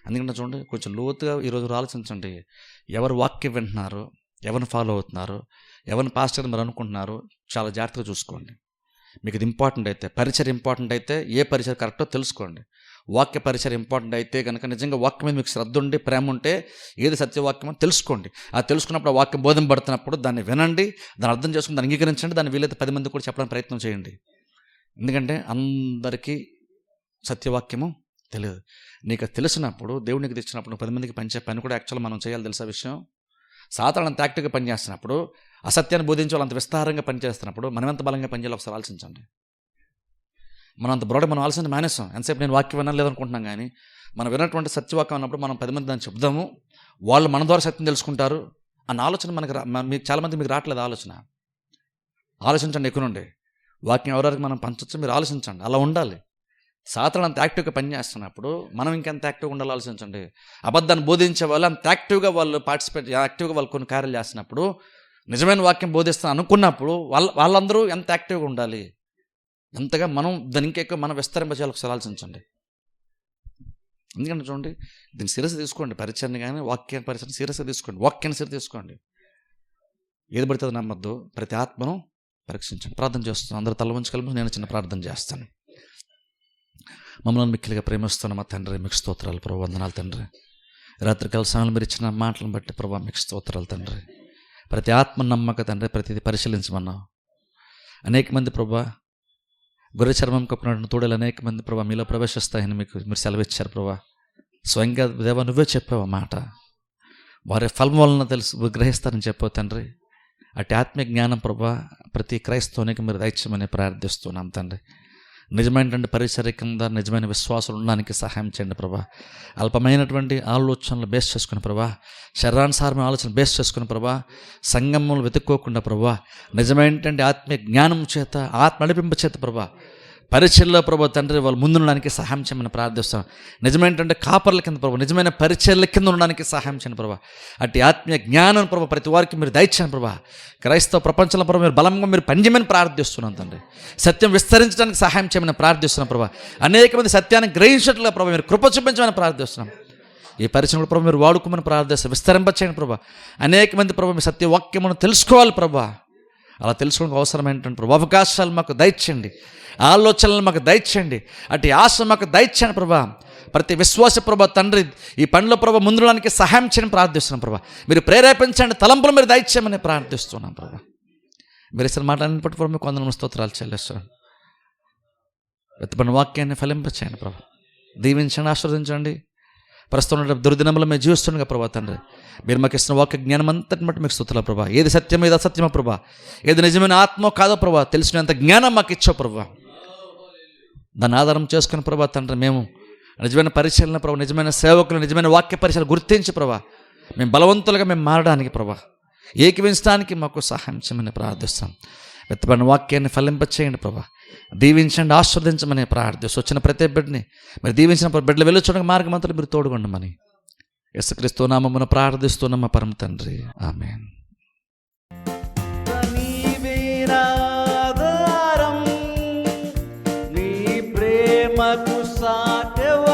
అందుకంటే చూడండి, కొంచెం లోతుగా ఈరోజు ఆలోచించండి. ఎవరు వాక్యం వింటున్నారు, ఎవరిని ఫాలో అవుతున్నారు, ఎవరిని పాస్టర్ మీరు అనుకుంటున్నారు, చాలా జాగ్రత్తగా చూసుకోండి. మీకు ఇది ఇంపార్టెంట్ అయితే, పరిచయం ఇంపార్టెంట్ అయితే, ఏ పరిచయం కరెక్టో తెలుసుకోండి. వాక్య పరిచయం ఇంపార్టెంట్ అయితే కనుక, నిజంగా వాక్యం మీద మీకు శ్రద్ధ ఉండి ప్రేమ ఉంటే ఏది సత్యవాక్యం అని తెలుసుకోండి. అది తెలుసుకున్నప్పుడు ఆ వాక్యం బోధింపడుతున్నప్పుడు దాన్ని వినండి, దాన్ని అర్థం చేసుకుని దాన్ని అంగీకరించండి, దాన్ని వీలైతే 10 మంది కూడా చెప్పడానికి ప్రయత్నం చేయండి. ఎందుకంటే అందరికీ సత్యవాక్యము తెలియదు. నీకు తెలిసినప్పుడు, దేవుడు నీకు తెచ్చినప్పుడు 10 మందికి పంచే పని కూడా యాక్చువల్ మనం చేయాలి, తెలుసా విషయం? సాధారణ అంత యాక్టివ్గా పనిచేస్తున్నప్పుడు, అసత్యాన్ని బోధించే వాళ్ళు అంత విస్తారంగా పనిచేస్తున్నప్పుడు మనం ఎంత బలంగా పనిచేయాలో ఒకసారి ఆలోచించండి. మనం అంత బ్రాడ్గా మనం ఆలోచన మానేస్తాం. ఎంతసేపు నేను వాక్యం వినాలి లేదనుకుంటున్నాం. కానీ మనం విన్నటువంటి సత్యవాక్యం అన్నప్పుడు మనం 10 మంది దాన్ని చెప్దాము, వాళ్ళు మన ద్వారా సత్యం తెలుసుకుంటారు అన్న ఆలోచన మనకు మీకు చాలామంది మీకు రావట్లేదు. ఆలోచించండి. ఎక్కువ నుండి వాక్యం ఎవరికి మనం పంచవచ్చు, మీరు ఆలోచించండి. అలా ఉండాలి. సాతాను అంత యాక్టివ్గా పనిచేస్తున్నప్పుడు మనం ఇంకెంత యాక్టివ్గా ఉండాలి ఆలోచించండి. అబద్ధాన్ని బోధించే వాళ్ళు అంత యాక్టివ్గా వాళ్ళు యాక్టివ్గా వాళ్ళు కొన్ని కార్యాలు చేస్తున్నప్పుడు, నిజమైన వాక్యం బోధిస్తాను అనుకున్నప్పుడు వాళ్ళందరూ ఎంత యాక్టివ్గా ఉండాలి, ఎంతగా మనం దాని ఇంకెక్కువ మనం విస్తరింపజేయాలి ఒకసారి ఆలోచించండి. ఎందుకంటే చూడండి, దీన్ని సీరియస్గా తీసుకోండి. పరిచయాన్ని కానీ వాక్యాన్ని పరిచయాన్ని సీరియస్గా తీసుకోండి. వాక్యాన్ని సీరియస్ తీసుకోండి. ఏది పడుతుంది నమ్మద్దు. ప్రతి ఆత్మను పరీక్షించండి. ప్రార్థన చేస్తున్నాను. అందరూ తల వంచి కలిపి నేను చిన్న ప్రార్థన చేస్తాను. మమ్మల్ని మిక్కిలిగా ప్రేమిస్తున్న మా తండ్రి, మీకు స్తోత్రాలు ప్రభు. వందనాలు తండ్రి. రాత్రికాల సమయంలో మీరు ఇచ్చిన మాటలను బట్టి ప్రభు మీకు స్తోత్రాలు తండ్రి. ప్రతి ఆత్మ నమ్మక తండ్రి, ప్రతిదీ పరిశీలించమన్నావు. అనేక మంది ప్రభు గొర్రె చర్మం కప్పినటువంటి తోడలు అనేక మంది ప్రభు మీలో ప్రవేశిస్తాయని మీరు సెలవిచ్చారు ప్రభు. స్వయంగా దేవా నువ్వే చెప్పావు ఆ మాట. వారి ఫలం వలన గ్రహిస్తారని చెప్పావు తండ్రి. అటు ఆత్మీయ జ్ఞానం ప్రభు ప్రతి క్రైస్తవునికి మీరు దయచేయమని ప్రార్థిస్తున్నాం తండ్రి. నిజమైనటువంటి పరిచర్య కింద నిజమైన విశ్వాసాలు ఉండడానికి సహాయం చేయండి ప్రభా. అల్పమైనటువంటి ఆలోచనలు బేస్ చేసుకుని ప్రభా, శరీరానుసారమైన ఆలోచన బేస్ చేసుకుని ప్రభా, సంగమములు వెతుక్కోకుండా ప్రభా, నిజమైనటువంటి ఆత్మీయ జ్ఞానం చేత ఆత్మ నడిపింపు చేత ప్రభా పరిచర్యలో ప్రభు తండ్రి వాళ్ళు ముందుండడానికి సహాయం చేయమని ప్రార్థిస్తాం. నిజమైనటువంటి కాపర్ల కింద ప్రభు, నిజమైన పరిచర్యల కింద ఉండడానికి సహాయం చేయండి ప్రభా. అట్టి ఆత్మీయ జ్ఞానం ప్రభు ప్రతి వారికి మీరు దయచేయండి ప్రభా. క్రైస్తవ ప్రపంచంలో ప్రభు మీరు బలంగా మీరు పనిచేయమని ప్రార్థిస్తున్నాం తండ్రి. సత్యం విస్తరించడానికి సహాయం చేయమని ప్రార్థిస్తున్నాం ప్రభా. అనేక మంది సత్యాన్ని గ్రహించట్లుగా ప్రభు మీరు కృప చూపించమని ప్రార్థిస్తున్నాం. ఈ పరిచయంలో ప్రభు మీరు వాడుకోమని ప్రార్థిస్తాం. విస్తరింపచేయండి ప్రభా. అనేక మంది ప్రభు మీ సత్యవాక్యమును తెలుసుకోవాలి ప్రభా. అలా తెలుసుకోవడానికి అవసరమైనటువంటి ప్రభు అవకాశాలు మాకు దయచేయండి, ఆలోచనలు మాకు దయచేయండి, అటు ఆశ మాకు దయచేయండి ప్రభా. ప్రతి విశ్వాస ప్రభా తండ్రి ఈ పనిలో ప్రభా ముందుడానికి సహాయం చేయని ప్రార్థిస్తున్నాం ప్రభా. మీరు ప్రేరేపించండి, తలంపులు మీరు దయచేయమని ప్రార్థిస్తున్నాం ప్రభా. మీరు ఇచ్చిన మాటలన్నిటి ప్రభు మీకు వందనములు స్తోత్రాలు చెల్లిస్తున్నాం. వెతుపడిన వాక్యాన్ని ఫలింపచేయండి ప్రభా. దీవించండి, ఆశీర్వదించండి. ప్రస్తుతం దుర్దినములు మేము జీవిస్తుండగా ప్రభా తండ్రి మీరు మాకు ఇస్తున్న వాక్య జ్ఞానం అంతటి బట్టి మీకు స్తోత్రాలు ప్రభా. ఏది సత్యం ఏది అసత్యమో ప్రభా, ఏది నిజమైన ఆత్మో కాదో ప్రభా తెలిసినంత జ్ఞానం మాకు ఇచ్చావు ప్రభా. దాన్ని ఆధారం చేసుకుని ప్రభా తండ్రి మేము నిజమైన పరిశీలన ప్రభా, నిజమైన సేవకులు, నిజమైన వాక్య పరిశీలన గుర్తించి ప్రభా మేము బలవంతులుగా మేము మారడానికి ప్రభా ఏకీవించడానికి మాకు సహాయం చేయమని ప్రార్థిస్తాం. వెత్తబడిన వాక్యాన్ని ఫలింపచేయండి ప్రభా. దీవించండి, ఆశీర్వదించమని ప్రార్థిస్తూ వచ్చిన ప్రతి బిడ్డని మీరు దీవించిన బిడ్డలు వెళ్ళొచ్చుడానికి మార్గమంతలు మీరు తోడుగొండమని యేసుక్రీస్తు నామమున ప్రార్థిస్తున్నాం మా పరమ తండ్రి. ఆమేన్.
నీ ప్రేమకు సాటెవ